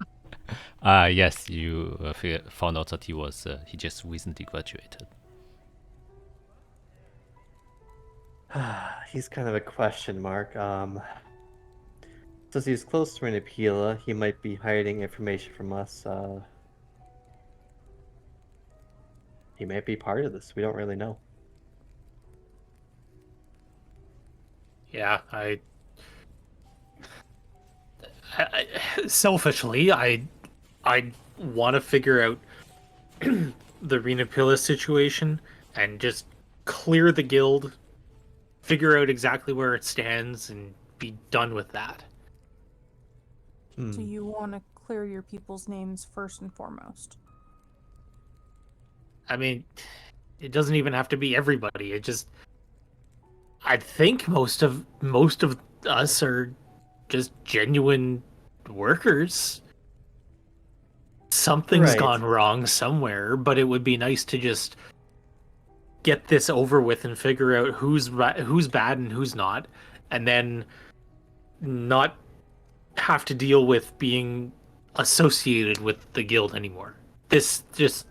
Yes, you found out that he just recently graduated. He's kind of a question mark. Since he's close to Renapila, he might be hiding information from us. He might be part of this. We don't really know. Yeah, selfishly, I want to figure out the Renapilla situation and just clear the guild, figure out exactly where it stands, and be done with that. So you want to clear your people's names first and foremost. I mean, it doesn't even have to be everybody. It just, I think most of us are just genuine workers. Something's Right. gone wrong somewhere, but it would be nice to just get this over with and figure out who's bad and who's not, and then not have to deal with being associated with the guild anymore. This just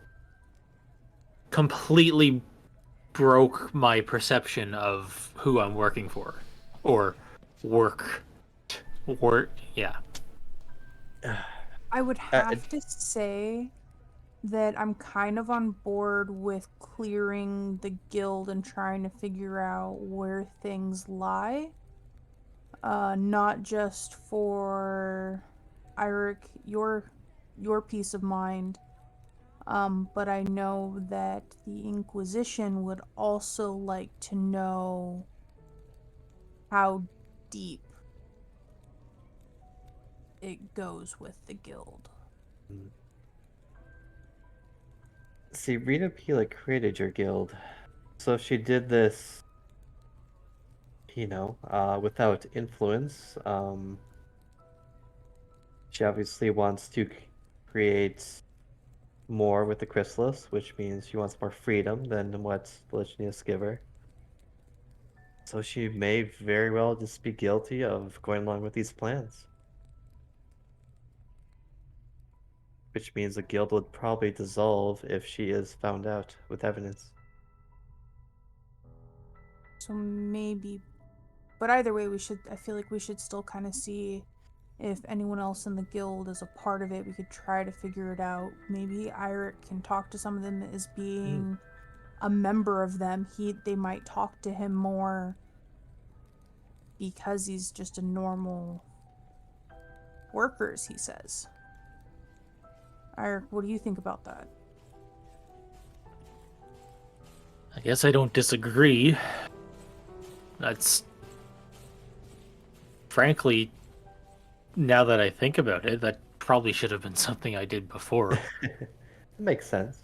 completely broke my perception of who I'm working for, or work. Yeah. I would have to say that I'm kind of on board with clearing the guild and trying to figure out where things lie. Not just for Eirik, your peace of mind, but I know that the Inquisition would also like to know how deep it goes with the guild. See, Renapila created your guild. So if she did this, without influence, she obviously wants to create more with the Chrysalis, which means she wants more freedom than what the Legionnaires give her. So she may very well just be guilty of going along with these plans. Which means the guild would probably dissolve if she is found out with evidence. So maybe, but either way, I feel like we should still kind of see if anyone else in the guild is a part of it. We could try to figure it out. Maybe Eirik can talk to some of them as being a member of them. They might talk to him more because he's just a normal worker, as he says. Eirik, what do you think about that? I guess I don't disagree. That's, frankly, now that I think about it, that probably should have been something I did before. It makes sense.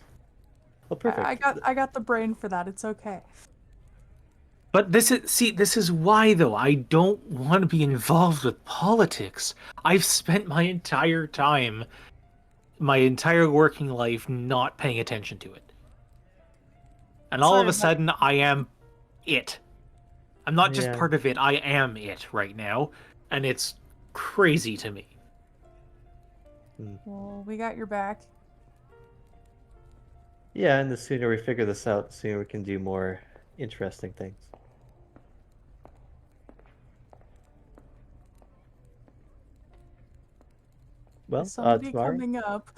Well, perfect. I got the brain for that. It's okay. But this is why, though, I don't want to be involved with politics. I've spent my entire time, my entire working life, not paying attention to it. And all of a sudden, I am it. I'm not just part of it, I am it right now. And it's crazy to me. Well, we got your back. Yeah, and the sooner we figure this out, the sooner we can do more interesting things. Well, somebody tomorrow? coming up.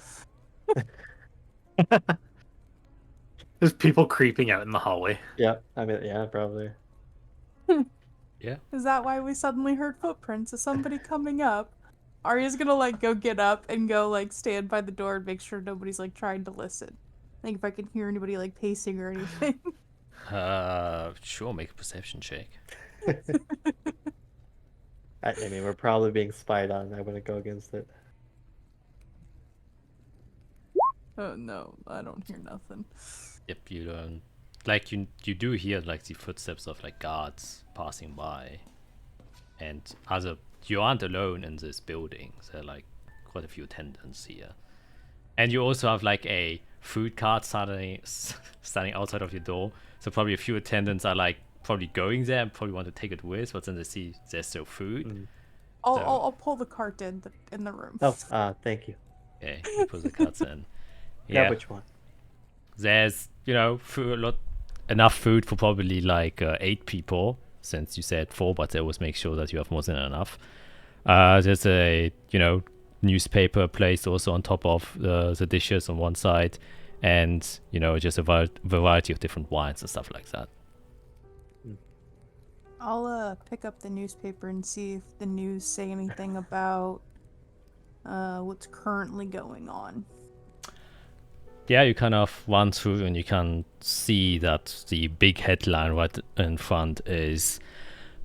There's people creeping out in the hallway. Yeah, I mean, yeah, probably. Yeah. Is that why we suddenly heard footprints? Is somebody coming up? Arya's gonna go get up and go stand by the door and make sure nobody's trying to listen. Think if I can hear anybody pacing or anything. Sure, make a perception check. I mean, we're probably being spied on. I wouldn't go against it. Oh no, I don't hear nothing. Yep, you don't. You do hear the footsteps of guards passing by, and you aren't alone in this building. There are quite a few attendants here, and you also have a food cart standing outside of your door. So probably a few attendants are probably going there and probably want to take it with, but then they see there's still food. I'll pull the cart in the room. Oh, thank you. Okay, you put the cards in. Yeah, Yeah, which one? there's enough food for probably like 8 people, since you said 4, but I always make sure that you have more than enough. There's a newspaper placed also on top of the dishes on one side, and just a variety of different wines and stuff like that. I'll pick up the newspaper and see if the news say anything about what's currently going on. Yeah, you kind of run through and you can see that the big headline right in front is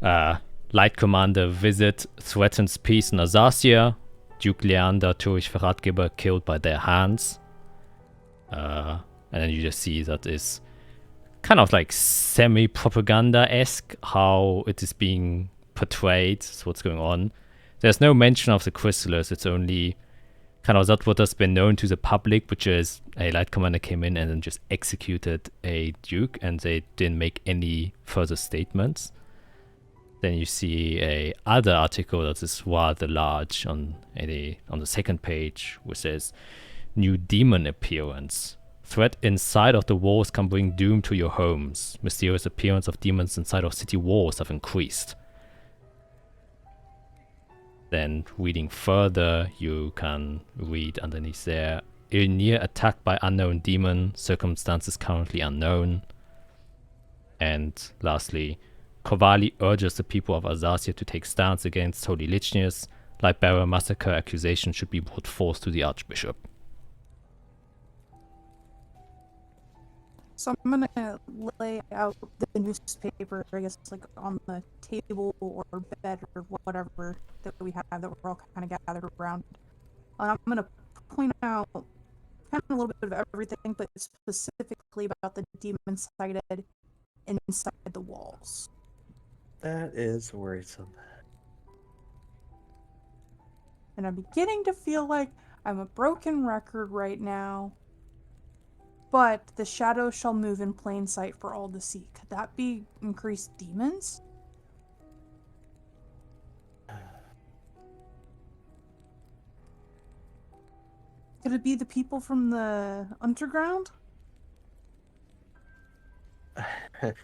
Light Commander Visit threatens peace in Azathia. Duke Leander, Tourish Verratgeber killed by their hands. And then you just see that is kind of like semi-propaganda-esque how it is being portrayed, so what's going on. There's no mention of the Chrysalis, it's only kind of that what has been known to the public, which is a Light Commander came in and then just executed a Duke, and they didn't make any further statements. Then you see a other article that is rather large on the second page, which says, New demon appearance. Threat inside of the walls can bring doom to your homes. Mysterious appearance of demons inside of city walls have increased. Then reading further, you can read underneath there, near attacked by unknown demon, circumstances currently unknown. And lastly, Kovali urges the people of Azathia to take stance against Holy Lichnius. Lightbearer massacre accusation should be brought forth to the Archbishop. So I'm gonna lay out the newspaper, I guess, like on the table or bed or whatever that we have that we're all kind of gathered around. And I'm gonna point out kind of a little bit of everything, but specifically about the demon sighted inside the walls. That is worrisome. And I'm beginning to feel like I'm a broken record right now. But the shadows shall move in plain sight for all to see. Could that be increased demons? Could it be the people from the underground? Like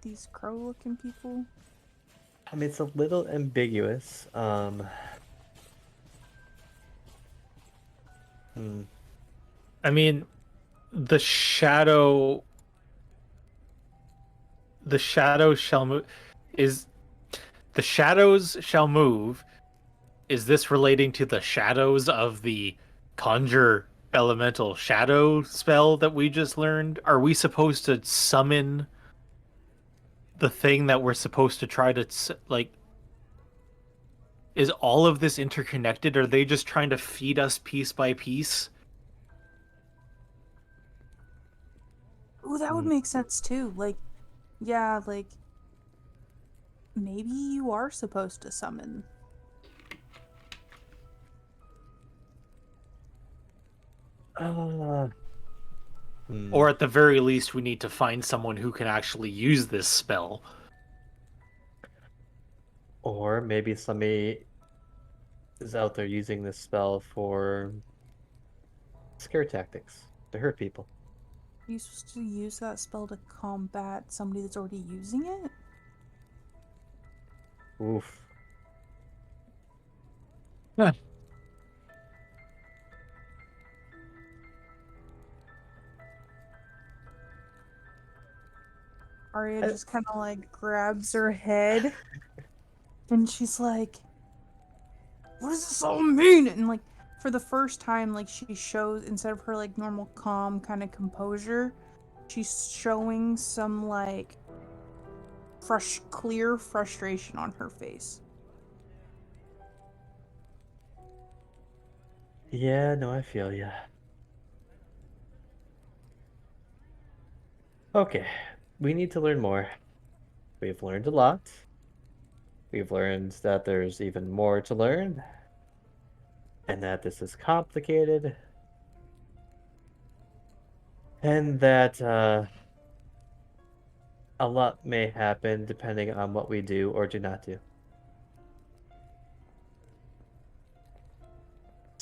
these crow-looking people? I mean, it's a little ambiguous. I mean, the shadows shall move. Is the shadows shall move? Is this relating to the shadows of the conjure elemental shadow spell that we just learned? Are we supposed to summon the thing that we're supposed to try to like? Is all of this interconnected? Are they just trying to feed us piece by piece? Ooh, that would make sense too. Like, yeah, like maybe you are supposed to summon. Or at the very least, we need to find someone who can actually use this spell. Or maybe somebody is out there using this spell for scare tactics to hurt people. Are you supposed to use that spell to combat somebody that's already using it? Oof. Huh. Arya just kind of like grabs her head and she's like, what does this all mean? And like for the first time, like she shows, instead of her like normal calm kind of composure, she's showing some like clear frustration on her face. Yeah, no, I feel ya. Okay, we need to learn more. We've learned a lot. We've learned that there's even more to learn. And that this is complicated. And that a lot may happen depending on what we do or do not do.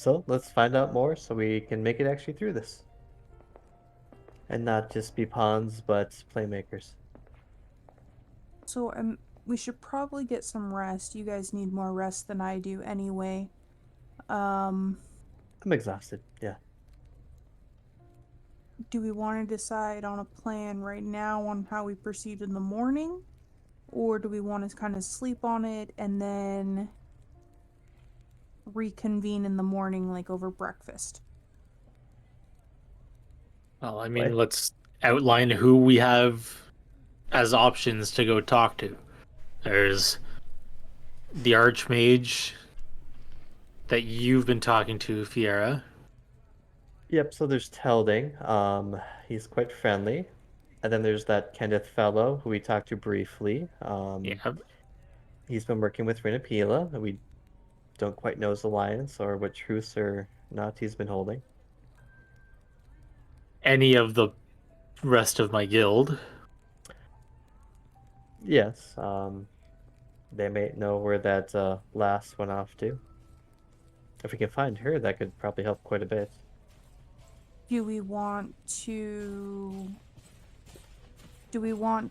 So let's find out more so we can make it actually through this. And not just be pawns, but playmakers. So we should probably get some rest. You guys need more rest than I do anyway. I'm exhausted, yeah. Do we want to decide on a plan right now on how we proceed in the morning? Or do we want to kind of sleep on it and then reconvene in the morning, like over breakfast? Well, I mean, What? let's outline who we have as options to go talk to. There's the Archmage that you've been talking to, Fiera. Yep, so there's Telding. He's quite friendly. And then there's that Kenneth fellow who we talked to briefly. Yeah. He's been working with Rinapila. We don't quite know his alliance or what truce or not he's been holding. Any of the rest of my guild. Yes, they may know where that last one off to. If we can find her, that could probably help quite a bit. Do we want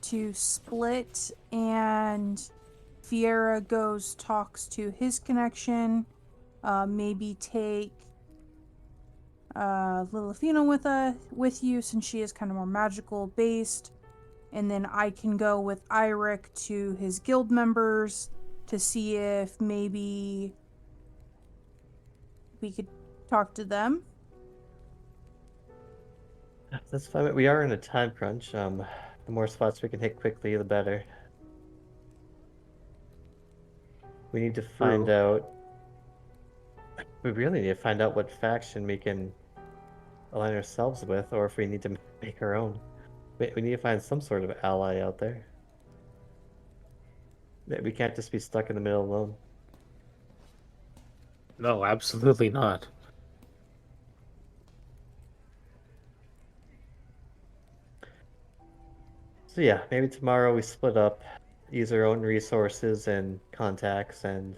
to split and Fiera goes talks to his connection, maybe take Lilithina with you since she is kind of more magical based, and then I can go with Eirik to his guild members to see if maybe we could talk to them. That's fine. We are in a time crunch. The more spots we can hit quickly, the better. We need to find out. We really need to find out what faction we can align ourselves with, or if we need to make our own. We need to find some sort of ally out there. We can't just be stuck in the middle alone. No, absolutely not. So yeah, maybe tomorrow we split up, use our own resources and contacts, and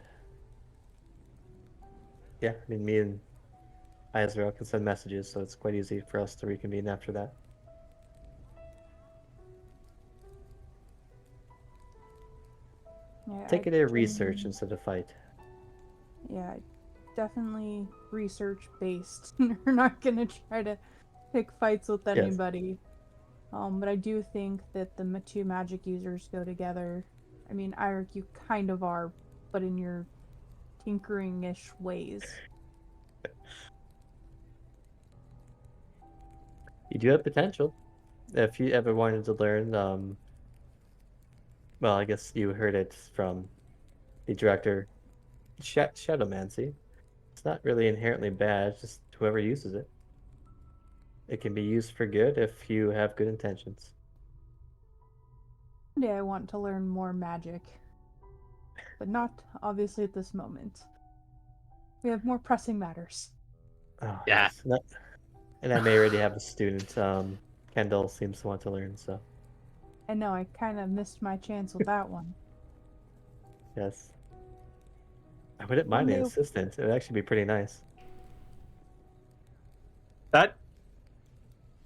yeah, I mean, me and Israel can send messages, so it's quite easy for us to reconvene after that. Yeah, Take it a research instead of fight. Yeah, definitely research based. We're not gonna try to pick fights with Yes. anybody. But I do think that the two magic users go together. I mean, Eirik, you kind of are, but in your tinkering-ish ways. You do have potential. If you ever wanted to learn, well, I guess you heard it from the director, Shadowmancy. It's not really inherently bad, just whoever uses it. It can be used for good if you have good intentions. One day I want to learn more magic. But not, obviously, at this moment. We have more pressing matters. Oh, Yeah. yes. And I may already have a student. Kendall seems to want to learn, so I know, I kind of missed my chance with that one. yes. I wouldn't One mind an day- assistant. It would actually be pretty nice.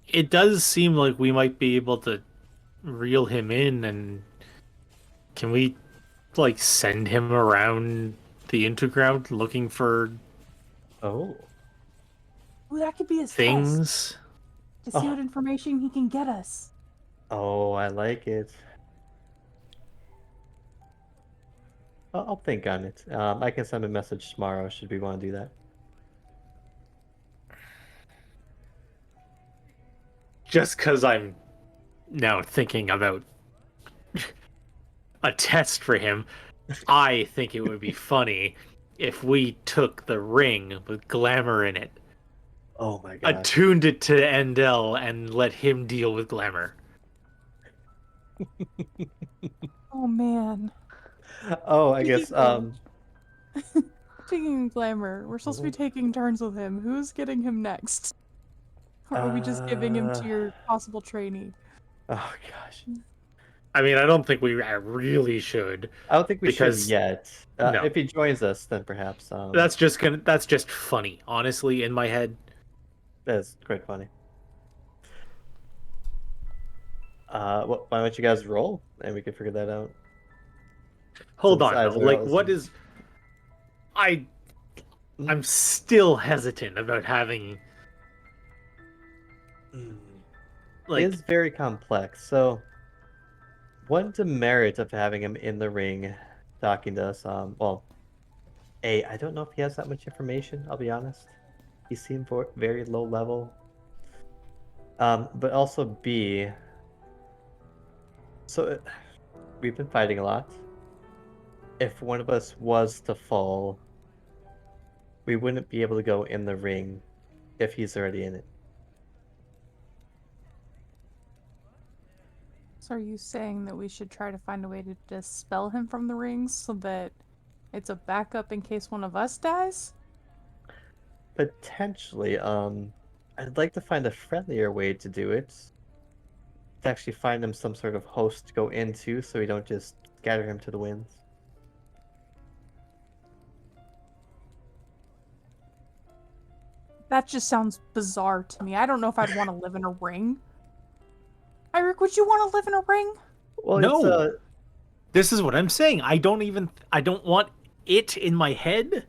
It does seem like we might be able to reel him in, and can we like send him around the Interground looking for Oh. Ooh, that could be his test, things? to see Oh. what information he can get us. Oh, I like it. I'll think on it. I can send a message tomorrow should we want to do that. Just because I'm now thinking about a test for him, I think it would be funny if we took the ring with glamour in it, Oh my gosh. attuned it to Endel, and let him deal with glamour. Oh man. Oh, I guess Taking glamour. We're supposed to be taking turns with him. Who's getting him next? Or are we just giving him to your possible trainee? oh gosh. I mean, I don't think I really should. I don't think we should Because- yet. no. If he joins us, then perhaps. That's just funny, honestly, in my head. That's quite funny. Why don't you guys roll, and we can figure that out. Hold Since on, though. either Like, of us what is- is... I'm still hesitant about having... Like, It is very complex. So, one demerit of having him in the ring, talking to us. Well, I don't know if he has that much information. I'll be honest. He seemed very low level. But also B. So, we've been fighting a lot. If one of us was to fall, we wouldn't be able to go in the ring if he's already in it. So are you saying that we should try to find a way to dispel him from the rings so that it's a backup in case one of us dies? Potentially, I'd like to find a friendlier way to do it. To actually find him some sort of host to go into so we don't just scatter him to the winds. That just sounds bizarre to me. I don't know if I'd want to live in a ring. Eric, would you want to live in a ring? Well, No. This is what I'm saying. I don't want it in my head.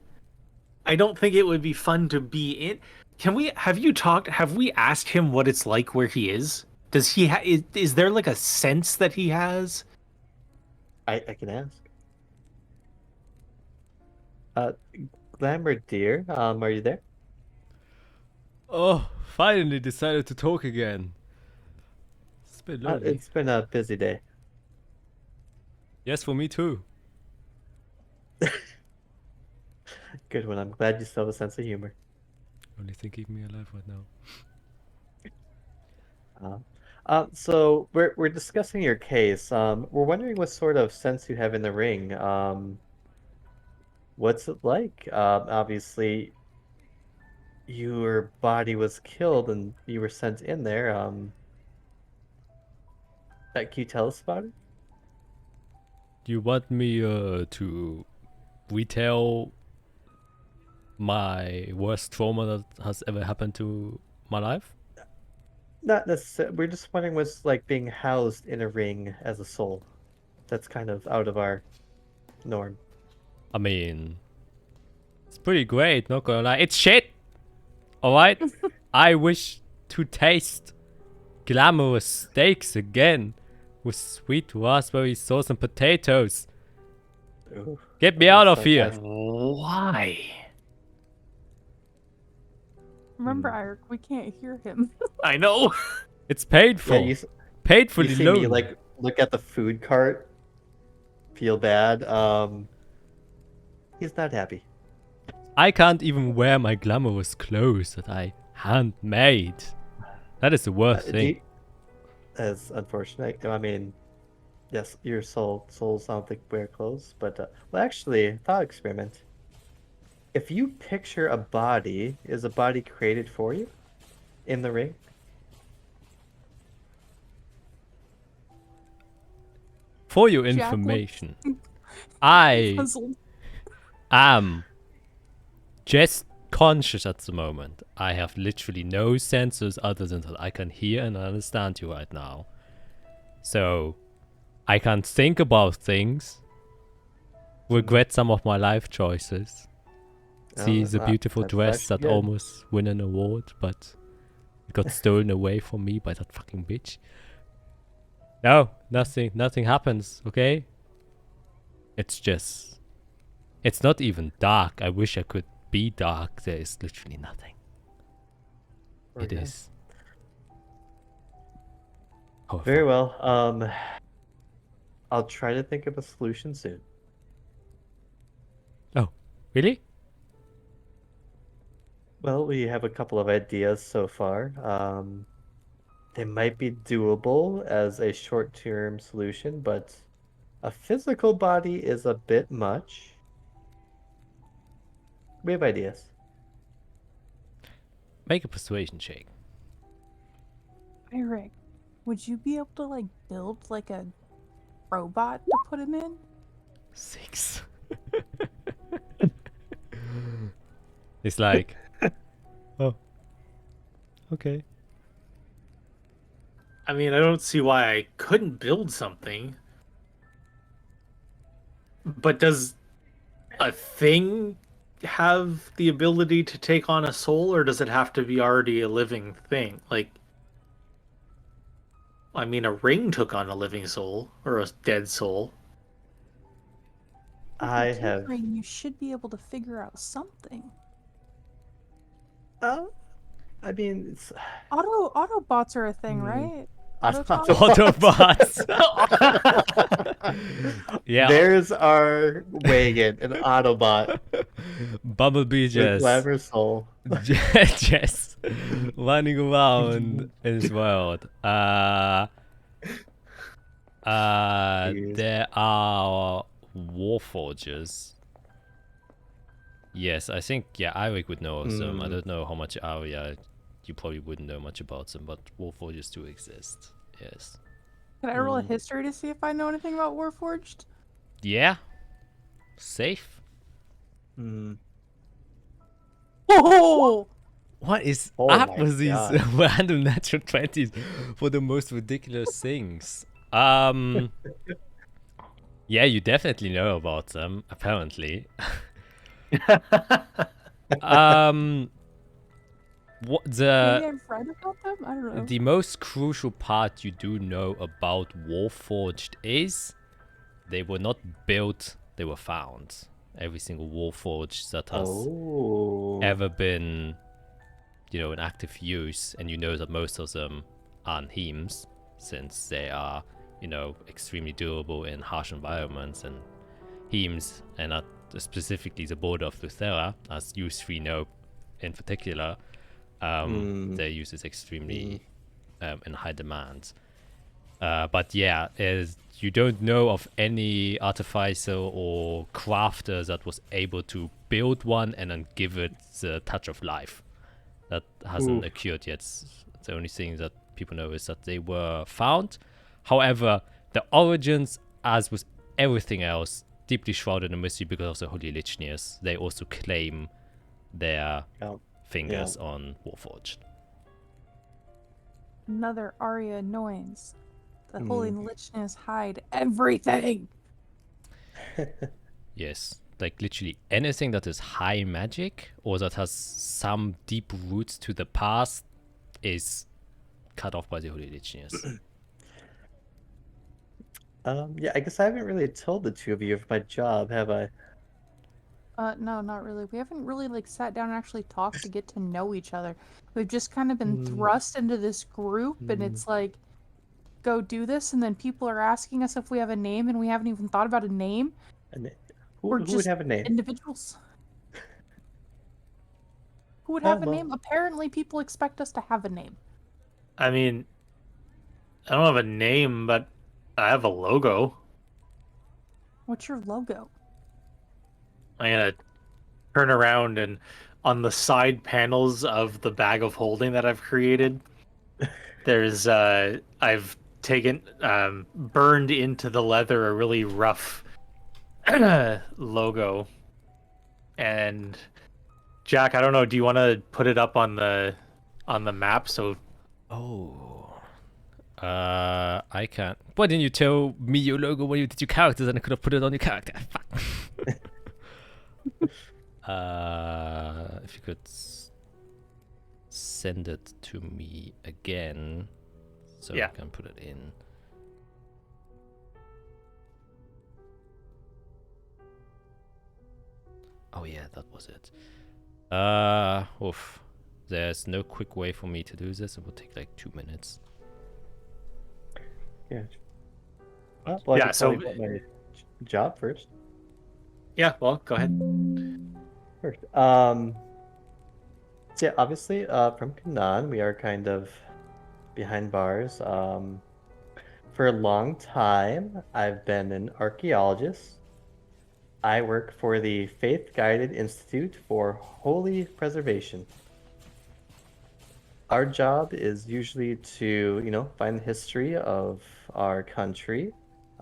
I don't think it would be fun to be in. Have we asked him what it's like where he is? Does he is there like a sense that he has? I can ask. Glamour dear, are you there? Oh, finally decided to talk again. It's been lonely. It's been a busy day. Yes, for me too. Good one. I'm glad you still have a sense of humor. Only thing keeping me alive right now. So we're discussing your case. We're wondering what sort of sense you have in the ring. What's it like? Obviously, your body was killed and you were sent in there. Can you tell us about it? Do you want me to retell my worst trauma that has ever happened to my life? Not necessarily. We're just wondering what's like being housed in a ring as a soul. That's kind of out of our norm. I mean, it's pretty great, not gonna lie. It's shit! Alright? I wish to taste glamorous steaks again with sweet raspberry sauce and potatoes. Ooh, Get me out of here! fantastic. Why? Remember, Eric, we can't hear him. I know. It's painful. Yeah, you Painfully see lonely. me like look at the food cart, feel bad. He's not happy. I can't even wear my glamorous clothes that I handmade. That is the worst thing. That's unfortunate. I mean, yes, your souls I don't think wear clothes, but well, actually, thought experiment. If you picture a body, is a body created for you in the ring? For your Jack information, looks I puzzled. am just conscious at the moment. I have literally no senses other than that I can hear and understand you right now. So, I can think about things, regret some of my life choices, see the beautiful that's dress actually that good. almost won an award, but it got stolen away from me by that fucking bitch. No, nothing happens, okay? It's just... It's not even dark. I wish I could be dark. There is literally nothing. It Okay. is. Very well. I'll try to think of a solution soon. Oh, really? Well, we have a couple of ideas so far. They might be doable as a short-term solution, but a physical body is a bit much. We have ideas. Make a persuasion check. Eric, would you be able to like build like a robot to put him in. 6. It's like, oh, okay. I mean, I don't see why I couldn't build something. But does a thing have the ability to take on a soul, or does it have to be already a living thing? Like, I mean, a ring took on a living soul, or a dead soul. With I your have. tinkering, you should be able to figure out something. I mean, it's Autobots are a thing, right? Autobots? Autobots. Yeah. There's our wagon, an Autobot Bumblebee with just clever soul. just running around in this world. Jeez. There are Warforgers. Yes, I think, yeah, Eirik would know of them. I don't know how much Aria, you probably wouldn't know much about them, but Warforgers do exist. Yes. Can I roll a history to see if I know anything about Warforged? Yeah. Safe. Oh! What is Oh up my with these God. random natural 20s for the most ridiculous things? Yeah, you definitely know about them, apparently. What Maybe the I've read about them? I don't know. the most crucial part you do know about Warforged is they were not built, they were found. Every single Warforged that has ever been, you know, in active use, and you know that most of them aren't hemes, since they are, you know, extremely durable in harsh environments, and hemes, and specifically the border of Luthera, as you 3 know in particular, their use is extremely in high demand. But yeah, you don't know of any artificer or crafter that was able to build one and then give it the touch of life. That hasn't occurred yet. The only thing that people know is that they were found. However, the origins, as with everything else, deeply shrouded in mystery because of the Holy Lichniers. They also claim their fingers on Warforged. Another Arya annoyance. The Holy Lichniers hide everything! Yes, like literally anything that is high magic or that has some deep roots to the past is cut off by the Holy Lichniers. Yeah, I guess I haven't really told the two of you of my job, have I? No, not really. We haven't really sat down and actually talked to get to know each other. We've just kind of been thrust into this group, and it's like, go do this, and then people are asking us if we have a name, and we haven't even thought about a name. Who We're would just have a name? individuals. Who would have a name? Apparently, people expect us to have a name. I mean, I don't have a name, but I have a logo. What's your logo? I'm gonna turn around, and on the side panels of the bag of holding that I've created, there's I've taken burned into the leather a really rough logo. And Jack, I don't know, do you want to put it up on the map? So I can't. Why didn't you tell me your logo when you did your characters, and I could have put it on your character? Fuck. If you could send it to me again, so I can put it in. Oh yeah, that was it. Oof. There's no quick way for me to do this. It will take like 2 minutes. Yeah. Well, I can tell you about my job first. Yeah, well, go ahead. First. So yeah, obviously, from Canaan, we are kind of behind bars. For a long time, I've been an archaeologist. I work for the Faith Guided Institute for Holy Preservation. Our job is usually to, find the history of our country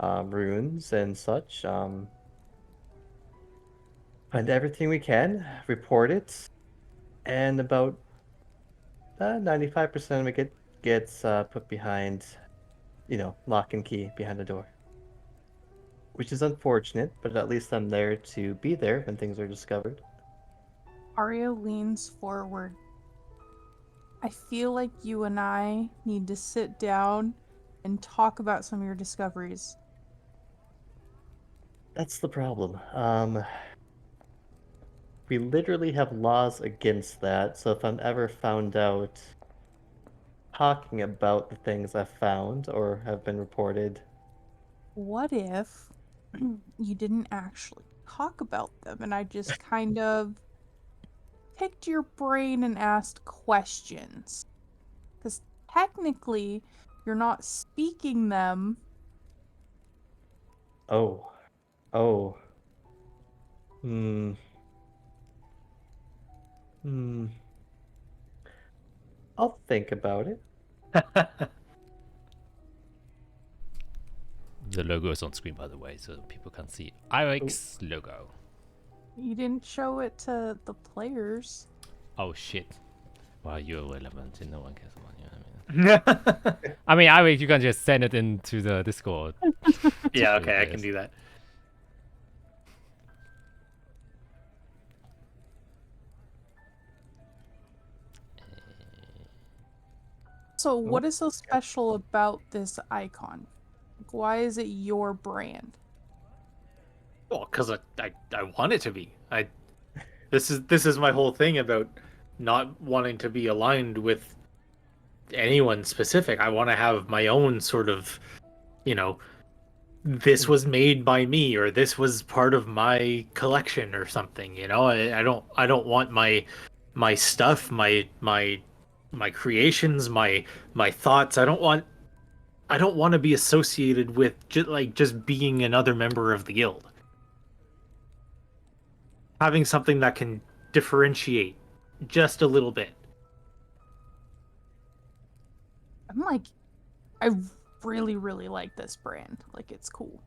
runes and such. Find everything we can, report it, and about 95% of it gets put behind, lock and key behind the door. Which is unfortunate, but at least I'm there to be there when things are discovered. Arya leans forward. I feel like you and I need to sit down and talk about some of your discoveries. That's the problem. We literally have laws against that, so if I'm ever found out talking about the things I've found or have been reported. What if you didn't actually talk about them and I just kind of picked your brain and asked questions? Because technically, you're not speaking them. Oh. Oh. Hmm. Hmm. I'll think about it. The logo is on screen, by the way, so people can see Irik's logo. You didn't show it to the players. Oh shit. Well, you're irrelevant. No one cares about you. I mean, Irik, you can just send it into the Discord. Yeah, okay, I can do that. So, what is so special about this icon? Like, why is it your brand? Well, because I want it to be. This is my whole thing about not wanting to be aligned with anyone specific. I want to have my own sort of, this was made by me, or this was part of my collection or something. I don't want my stuff, my creations, my thoughts. I don't want to be associated with just being another member of the guild. Having something that can differentiate just a little bit. I'm like, I really, really like this brand. Like, it's cool.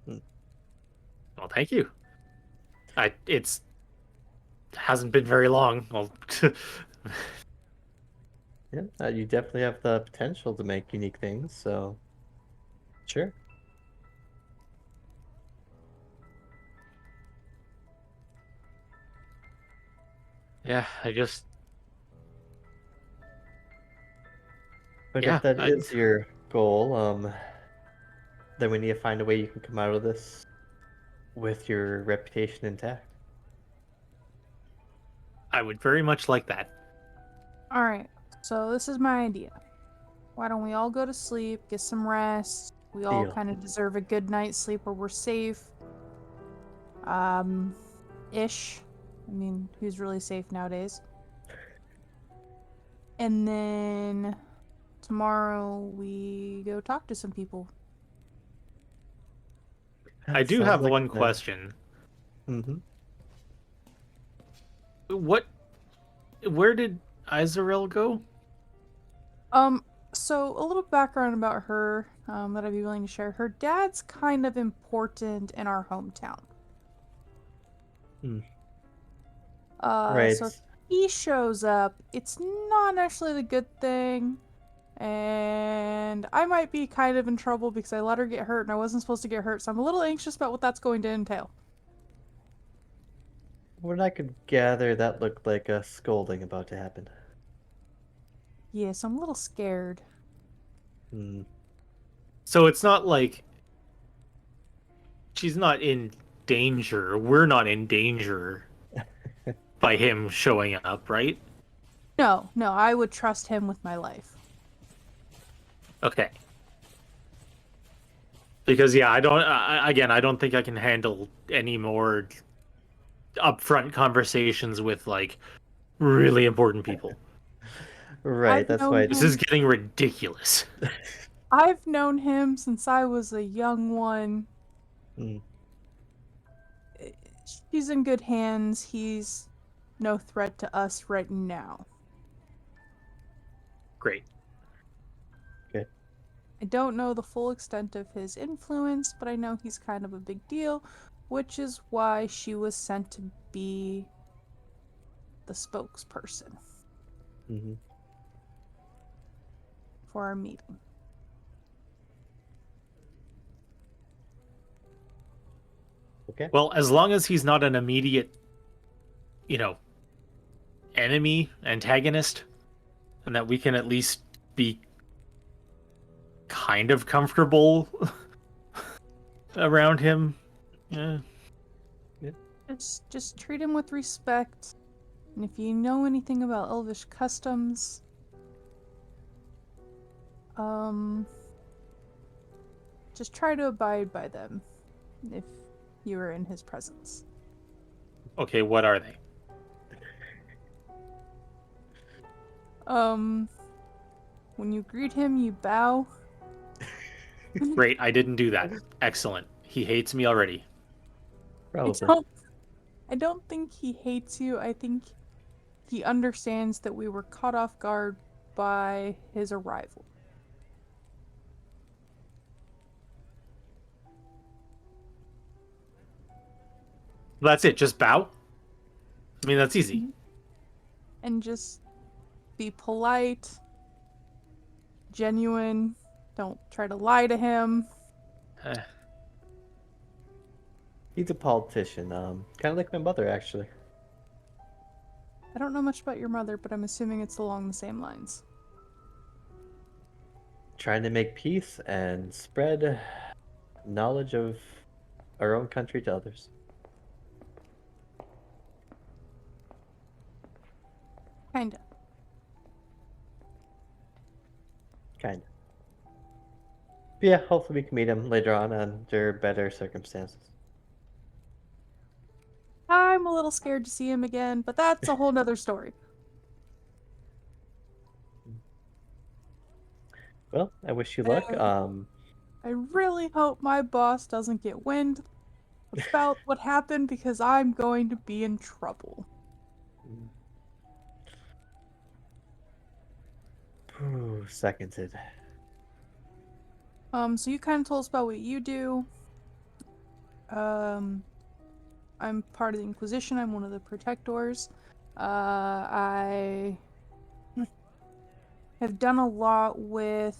Well, thank you. It's hasn't been very long. Well, Yeah, you definitely have the potential to make unique things, so sure. yeah, But yeah, if that is your goal, then we need to find a way you can come out of this with your reputation intact. I would very much like that. Alright, so this is my idea. Why don't we all go to sleep, get some rest? We all Deal. kind of deserve a good night's sleep where we're safe. Ish. I mean, who's really safe nowadays? And then tomorrow we go talk to some people. I do Sounds have like one a plan. question. Mm-hmm. Where did Izarel go? So a little background about her, that I'd be willing to share. Her dad's kind of important in our hometown. Right. So if he shows up, it's not actually the good thing. And I might be kind of in trouble because I let her get hurt and I wasn't supposed to get hurt, so I'm a little anxious about what that's going to entail. What I could gather, that looked like a scolding about to happen. Yeah, so I'm a little scared. Hmm. So it's not like she's not in danger. We're not in danger by him showing up, right? No, I would trust him with my life. Okay. Because yeah, I don't think I can handle any more upfront conversations with like really important people. Right, that's why This is getting ridiculous. I've known him since I was a young one. Mm. She's in good hands. He's no threat to us right now. Great. Good. I don't know the full extent of his influence, but I know he's kind of a big deal, which is why she was sent to be the spokesperson Mm-hmm. for our meeting. Okay. Well, as long as he's not an immediate, enemy, antagonist, and that we can at least be kind of comfortable around him. Yeah. Just treat him with respect. And if you know anything about elvish customs, just try to abide by them if you are in his presence. Okay, what are they? When you greet him, you bow. Great, I didn't do that. Excellent. He hates me already. Probably. I don't think he hates you. I think he understands that we were caught off guard by his arrival. That's it, just bow? I mean, that's easy. And just be polite, genuine. Don't try to lie to him. He's a politician, kind of like my mother, actually. I don't know much about your mother, but I'm assuming it's along the same lines. Trying to make peace and spread knowledge of our own country to others. Kinda. Kind of. Yeah, hopefully we can meet him later on under better circumstances. I'm a little scared to see him again, but that's a whole nother story. Well, I wish you luck. I really hope my boss doesn't get wind about what happened because I'm going to be in trouble. Seconded. So you kind of told us about what you do. I'm part of the Inquisition. I'm one of the protectors. I have done a lot with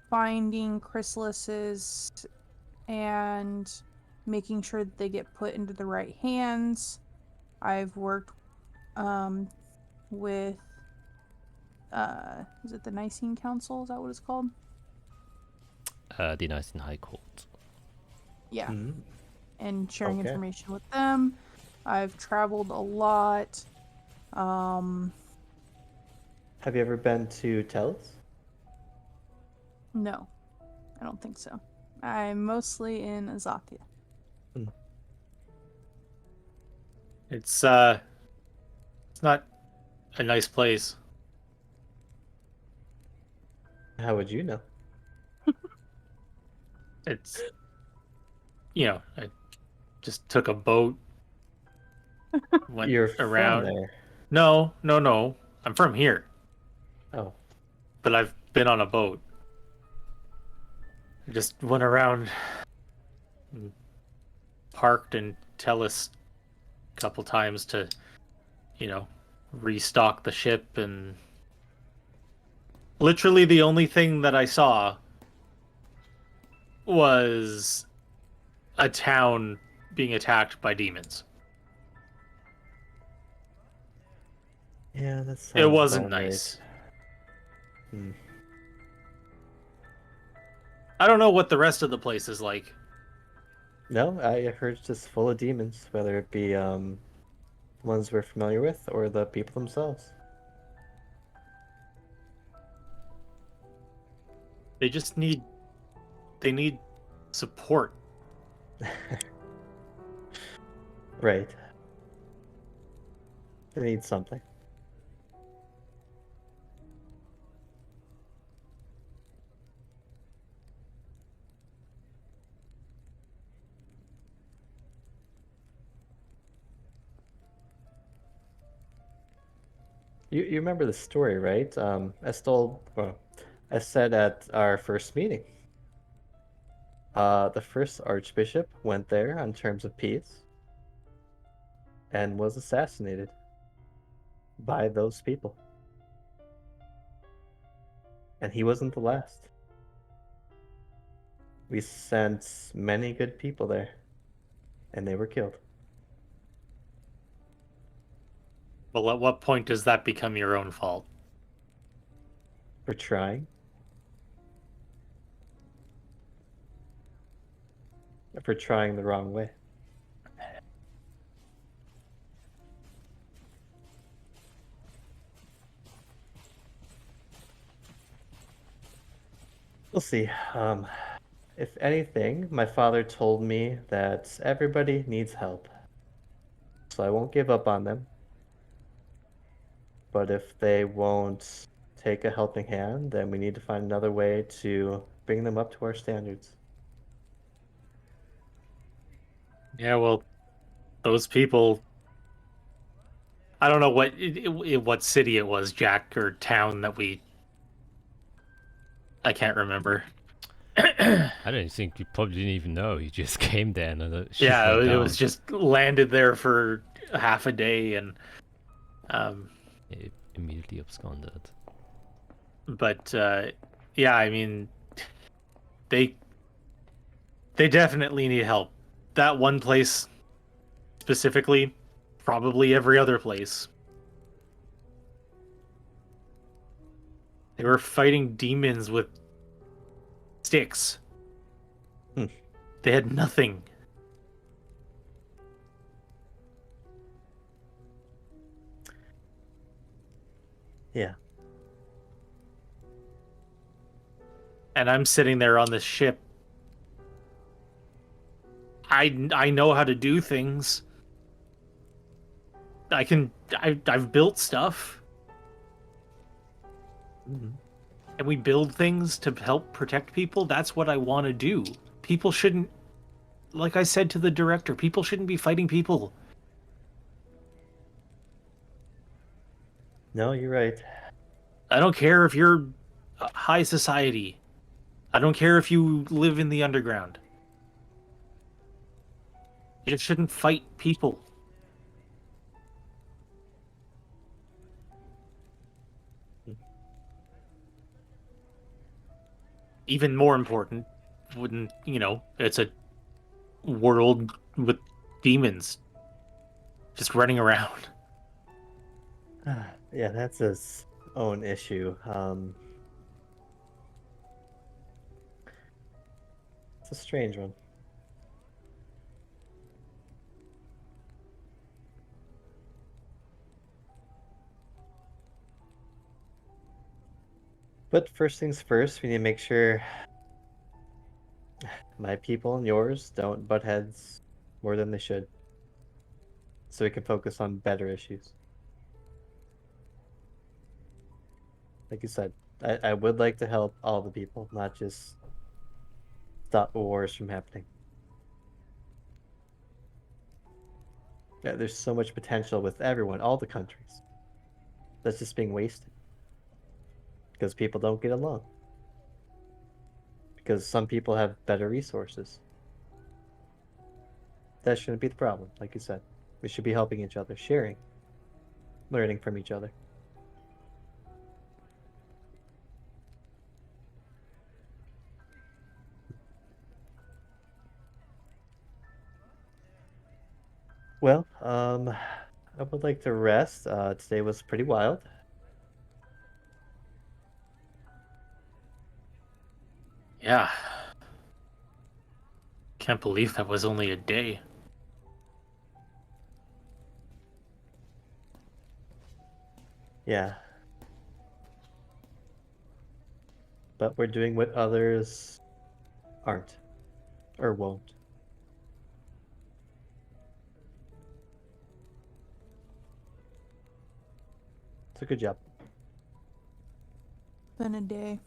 finding chrysalises and making sure that they get put into the right hands. I've worked with is it the Nicene Council? Is that what it's called? The Nicene High Court. Yeah. Mm-hmm. And sharing Okay. information with them. I've traveled a lot. Have you ever been to Tellus? No, I don't think so. I'm mostly in Azathia. It's not a nice place. How would you know? It's I just took a boat, went You're around. from there. No. I'm from here, Oh. but I've been on a boat. I just went around, and parked in Tellus a couple times to, restock the ship, and literally the only thing that I saw was a town being attacked by demons. Yeah, that sounds It wasn't about right. nice. Hmm. I don't know what the rest of the place is like. No, I heard it's just full of demons, whether it be ones we're familiar with or the people themselves. They need support. Right. They need something. You remember the story, right? Estelle, well, I said at our first meeting. The first archbishop went there on terms of peace and was assassinated by those people. And he wasn't the last. We sent many good people there, and they were killed. Well, at what point does that become your own fault? For trying. For trying the wrong way. We'll see. If anything, my father told me that everybody needs help. So I won't give up on them. But if they won't take a helping hand, then we need to find another way to bring them up to our standards. Yeah, well, those people. I don't know what city it was, Jack, or town that we. I can't remember. I don't think you probably didn't even know. You just came there and the shit Yeah, went it down. was just landed there for half a day, and It immediately absconded. but yeah, I mean, they definitely need help. That one place specifically, probably every other place. They were fighting demons with sticks. Hmm. They had nothing. Yeah. And I'm sitting there on this ship. I know how to do things. I've built stuff. Mm-hmm. And we build things to help protect people. That's what I want to do. People shouldn't, like I said to the director, people shouldn't be fighting people. No, you're right. I don't care if you're high society. I don't care if you live in the underground. You just shouldn't fight people. Even more important, wouldn't, it's a world with demons just running around. Yeah, that's his own issue. It's a strange one. But first things first, we need to make sure my people and yours don't butt heads more than they should. So we can focus on better issues. Like you said, I would like to help all the people, not just stop wars from happening. Yeah, there's so much potential with everyone, all the countries. That's just being wasted. Because people don't get along. Because some people have better resources. That shouldn't be the problem, like you said. We should be helping each other, sharing, learning from each other. Well, I would like to rest. Today was pretty wild. Yeah. Can't believe that was only a day. Yeah. But we're doing what others aren't or won't. It's a good job. Been a day.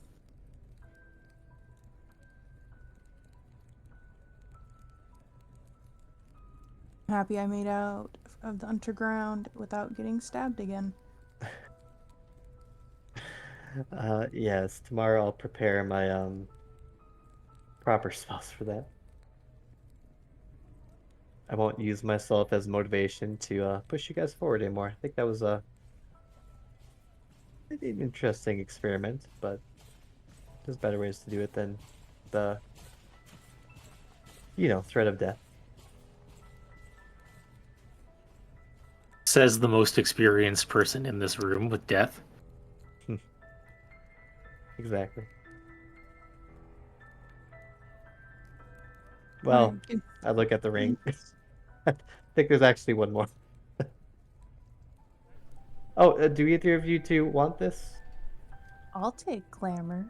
Happy I made out of the underground without getting stabbed again. Yes, tomorrow I'll prepare my proper spells for that. I won't use myself as motivation to push you guys forward anymore. I think that was an interesting experiment, but there's better ways to do it than the, threat of death. Says the most experienced person in this room with death. Exactly. Well, Like, I look at the ring. I think there's actually one more. Oh, do either of you two want this? I'll take glamour.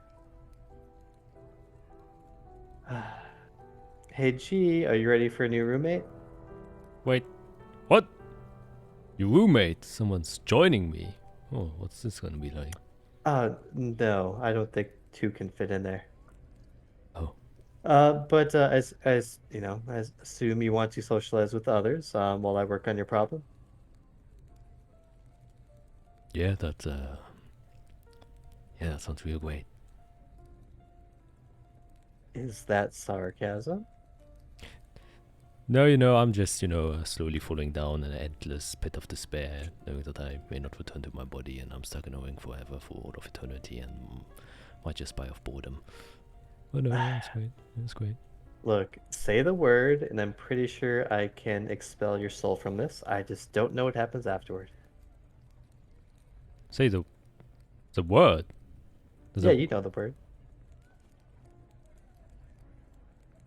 Hey, G, are you ready for a new roommate? Wait, what? Your roommate? Someone's joining me. Oh, what's this gonna be like? No, I don't think two can fit in there. Oh, But as you know, I assume you want to socialize with others, while I work on your problem. yeah, that sounds real great. Is that sarcasm? No, I'm just, slowly falling down an endless pit of despair, knowing that I may not return to my body and I'm stuck in a ring forever for all of eternity and might just die of boredom. But no, it's great. It's great. Look, say the word, and I'm pretty sure I can expel your soul from this. I just don't know what happens afterward. Say the word. There's Yeah, a- you know the word.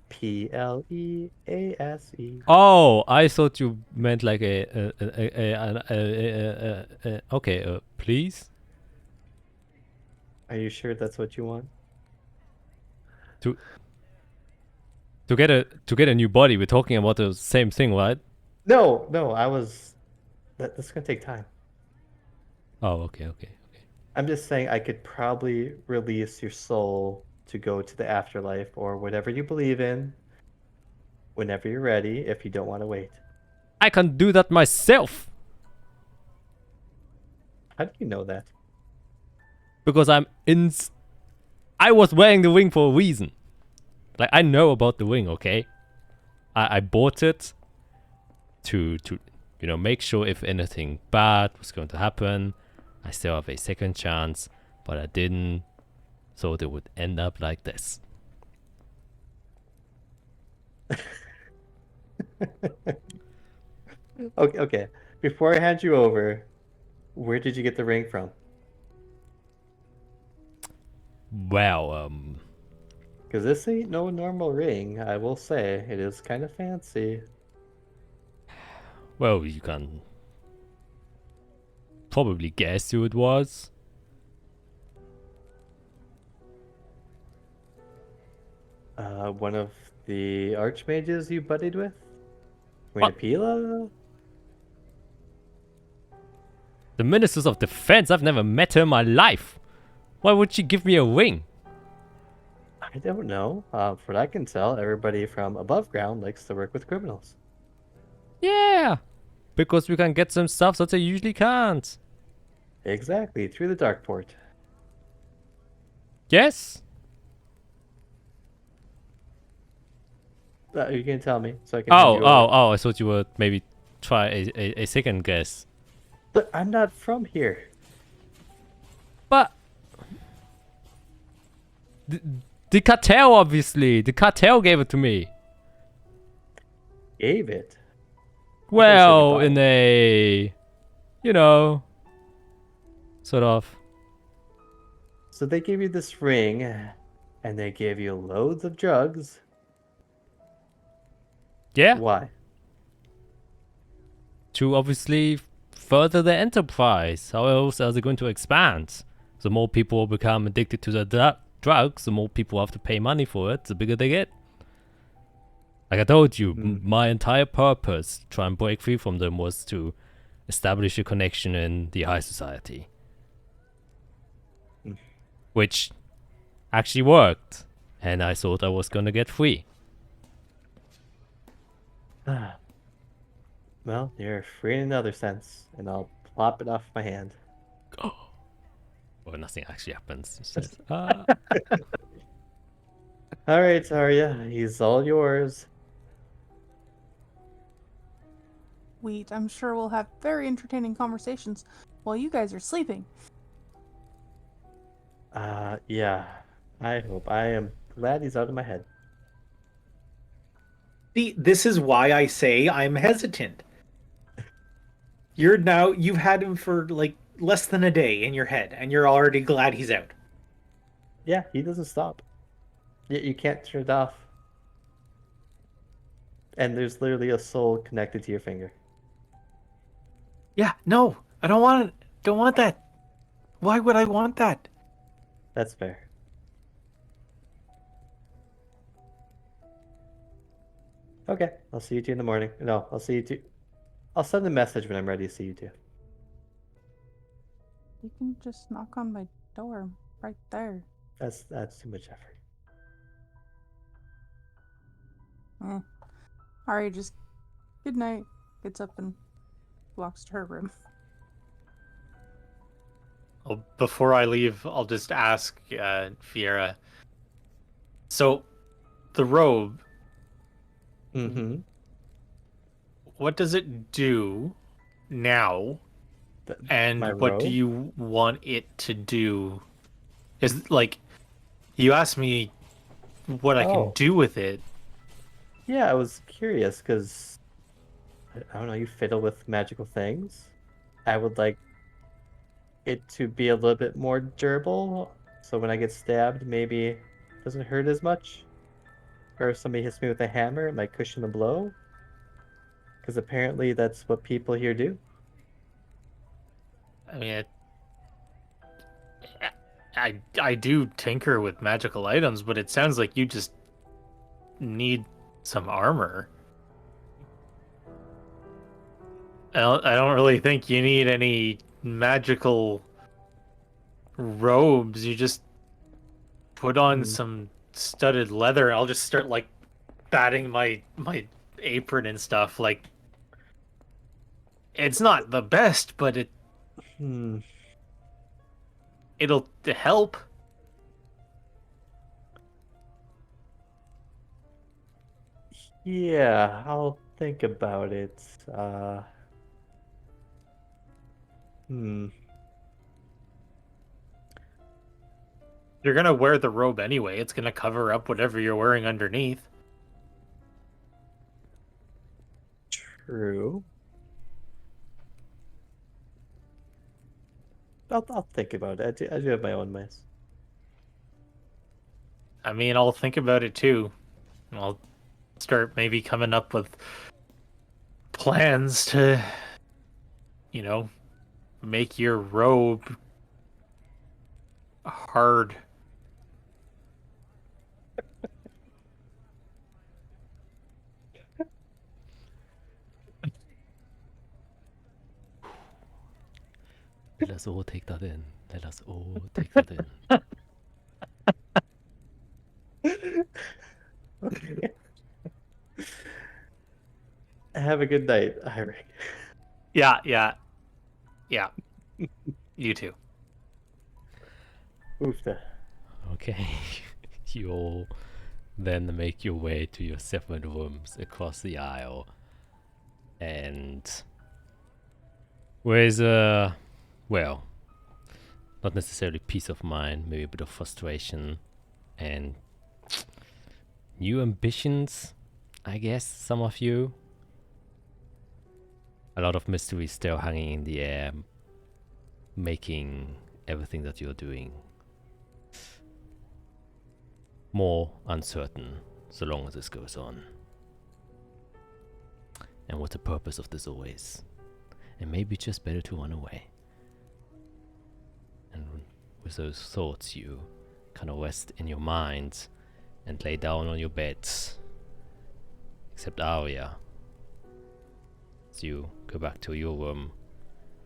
Please. Oh, I thought you meant like okay, please Are you sure that's what you want? to get a new body. We're talking about the same thing, right? No, that's gonna take time. Oh, okay. I'm just saying I could probably release your soul to go to the afterlife or whatever you believe in whenever you're ready, if you don't want to wait. I can do that myself How do you know that? because I was wearing the ring for a reason. Like, I know about the ring, okay? I bought it to make sure if anything bad was going to happen, I still have a second chance, but I didn't, so it would end up like this. Okay. Before I hand you over, where did you get the ring from? Well, Because this ain't no normal ring, I will say. It is kind of fancy. well, you can probably guess who it was. One of the archmages you buddied with? What? Pila? The Ministers of Defense, I've never met her in my life. Why would she give me a ring? I don't know. From what I can tell, everybody from above ground likes to work with criminals. Yeah, because we can get some stuff that they usually can't. Exactly, through the dark port. Yes? You can tell me, so I can hand you over. Oh, I thought you would maybe try a second guess. But I'm not from here. But the cartel, obviously. The cartel gave it to me. Gave it. Well, in a, sort of. So they gave you this ring, and they gave you loads of drugs. Yeah. Why? To obviously further their enterprise. How else are they going to expand? The more people become addicted to the drugs, the more people have to pay money for it, the bigger they get. Like I told you, my entire purpose to try and break free from them was to establish a connection in the high society. Which actually worked. And I thought I was gonna get free. Well, you're free in another sense, and I'll plop it off my hand. Or nothing actually happens. It says, ah. All right, Zarya, he's all yours. Sweet. I'm sure we'll have very entertaining conversations while you guys are sleeping. Yeah. I hope. I am glad he's out of my head. See, this is why I say I'm hesitant. You've had him for like less than a day in your head, and you're already glad he's out. Yeah, he doesn't stop. You can't turn it off. And there's literally a soul connected to your finger. Yeah, no, I don't want that. Why would I want that? That's fair. Okay, I'll see you two in the morning. No, I'll see you two. I'll send a message when I'm ready to see you two. You can just knock on my door right there. That's too much effort. Alright, just good night. Gets up and walks to her room. Well, before I leave, I'll just ask Fiera. So, the robe, Mm-hmm. what does it do now? And My what do robe? you want it to do? Is like, you asked me what I can Oh. do with it. Yeah, I was curious because I don't know, you fiddle with magical things. I would like it to be a little bit more durable, so when I get stabbed, maybe it doesn't hurt as much. Or if somebody hits me with a hammer, it might cushion the blow. Because apparently that's what people here do. I mean, I do tinker with magical items, but it sounds like you just need some armor. I don't really think you need any magical robes. You just put on some studded leather. I'll just start like batting my apron and stuff. Like, it's not the best, but it'll help. Yeah, I'll think about it. You're gonna wear the robe anyway. It's gonna cover up whatever you're wearing underneath. True. I'll think about it. I do have my own ways. I mean, I'll think about it too. I'll start maybe coming up with plans to, make your robe hard. Let us all take that in. Let us all take that in. Okay. Have a good night, Irek. Yeah. You too. Oofta. Okay. You all then make your way to your separate rooms across the aisle. And where's well, not necessarily peace of mind, maybe a bit of frustration and new ambitions, I guess, some of you. A lot of mystery still hanging in the air, making everything that you're doing more uncertain so long as this goes on. And what the purpose of this all is. And maybe just better to run away. And with those thoughts, you kind of rest in your mind and lay down on your beds. Except Arya, as you go back to your room,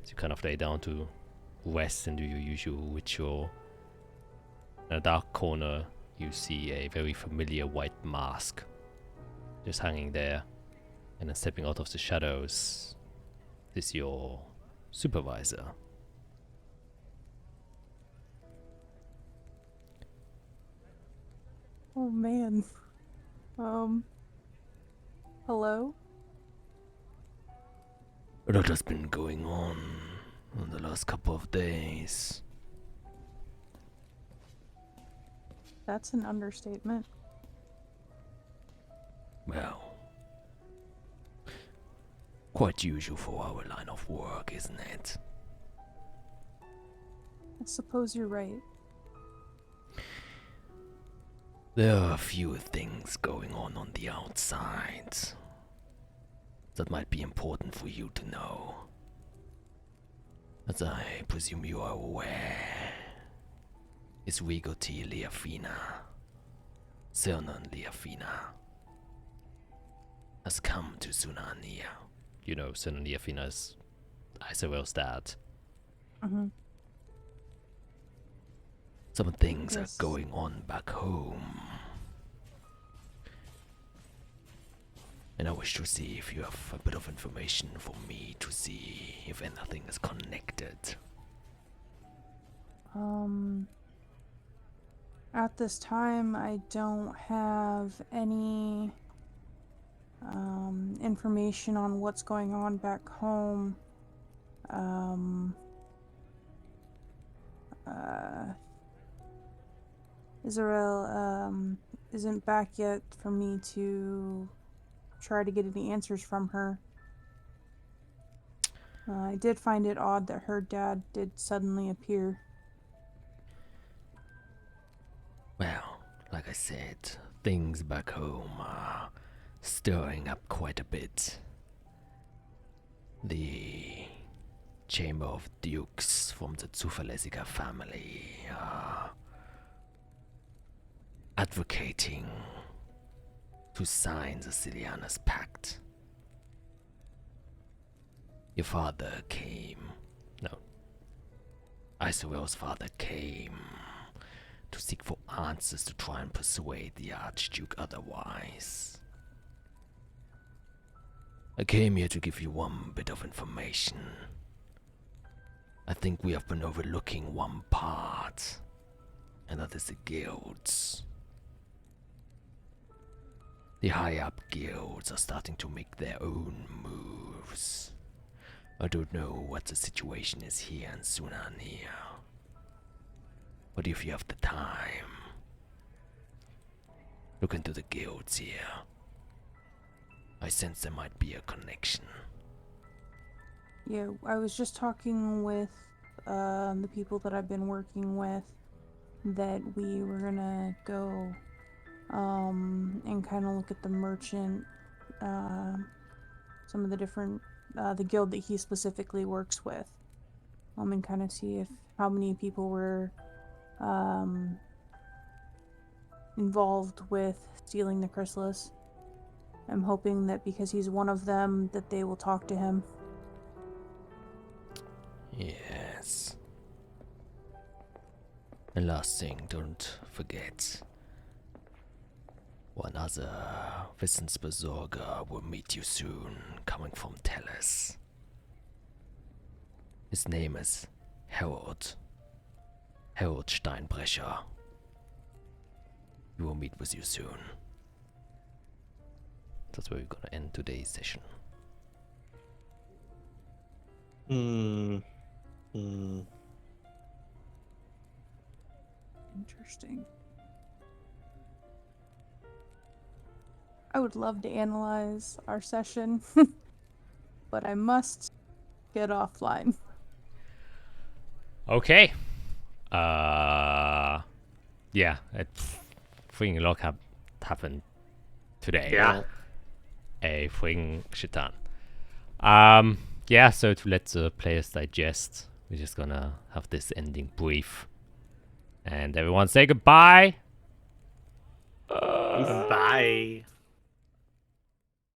as you kind of lay down to rest and do your usual ritual. In a dark corner, you see a very familiar white mask just hanging there. And then stepping out of the shadows is your supervisor. Oh man. Hello? A lot has been going on in the last couple of days. That's an understatement. Well, quite usual for our line of work, isn't it? I suppose you're right. There are a few things going on the outside that might be important for you to know. As I presume you are aware, is Rigoti Leafina, Cernan Leafina, has come to Sunania. You know, Cernan Leafina is Isabel's dad. Mm-hmm. Some things Yes. are going on back home. And I wish to see if you have a bit of information for me to see if anything is connected. At this time, I don't have any information on what's going on back home. Israel isn't back yet for me to try to get any answers from her. I did find it odd that her dad did suddenly appear. Well, like I said, things back home are stirring up quite a bit. The Chamber of Dukes from the Zuverlässiger family are advocating to sign the Silianas Pact. Your father came. No. Isoel's father came to seek for answers to try and persuade the Archduke otherwise. I came here to give you one bit of information. I think we have been overlooking one part, and that is the guilds. The high-up guilds are starting to make their own moves. I don't know what the situation is here in Sunania, but if you have the time, look into the guilds here. I sense there might be a connection. Yeah, I was just talking with the people that I've been working with that we were gonna go and kind of look at the merchant, some of the different, the guild that he specifically works with, and kind of see if how many people were involved with stealing the chrysalis. I'm hoping that because he's one of them, that they will talk to him. Yes. And last thing, don't forget. One other Wissensbesorger will meet you soon, coming from Tellus. His name is Harold. Harold Steinbrecher. We will meet with you soon. That's where we're gonna end today's session. Interesting. I would love to analyze our session, but I must get offline. Okay. Yeah, freaking a lot happened today. Yeah. A freaking shit ton. Yeah, so to let the players digest, we're just gonna have this ending brief. And everyone say goodbye. Bye.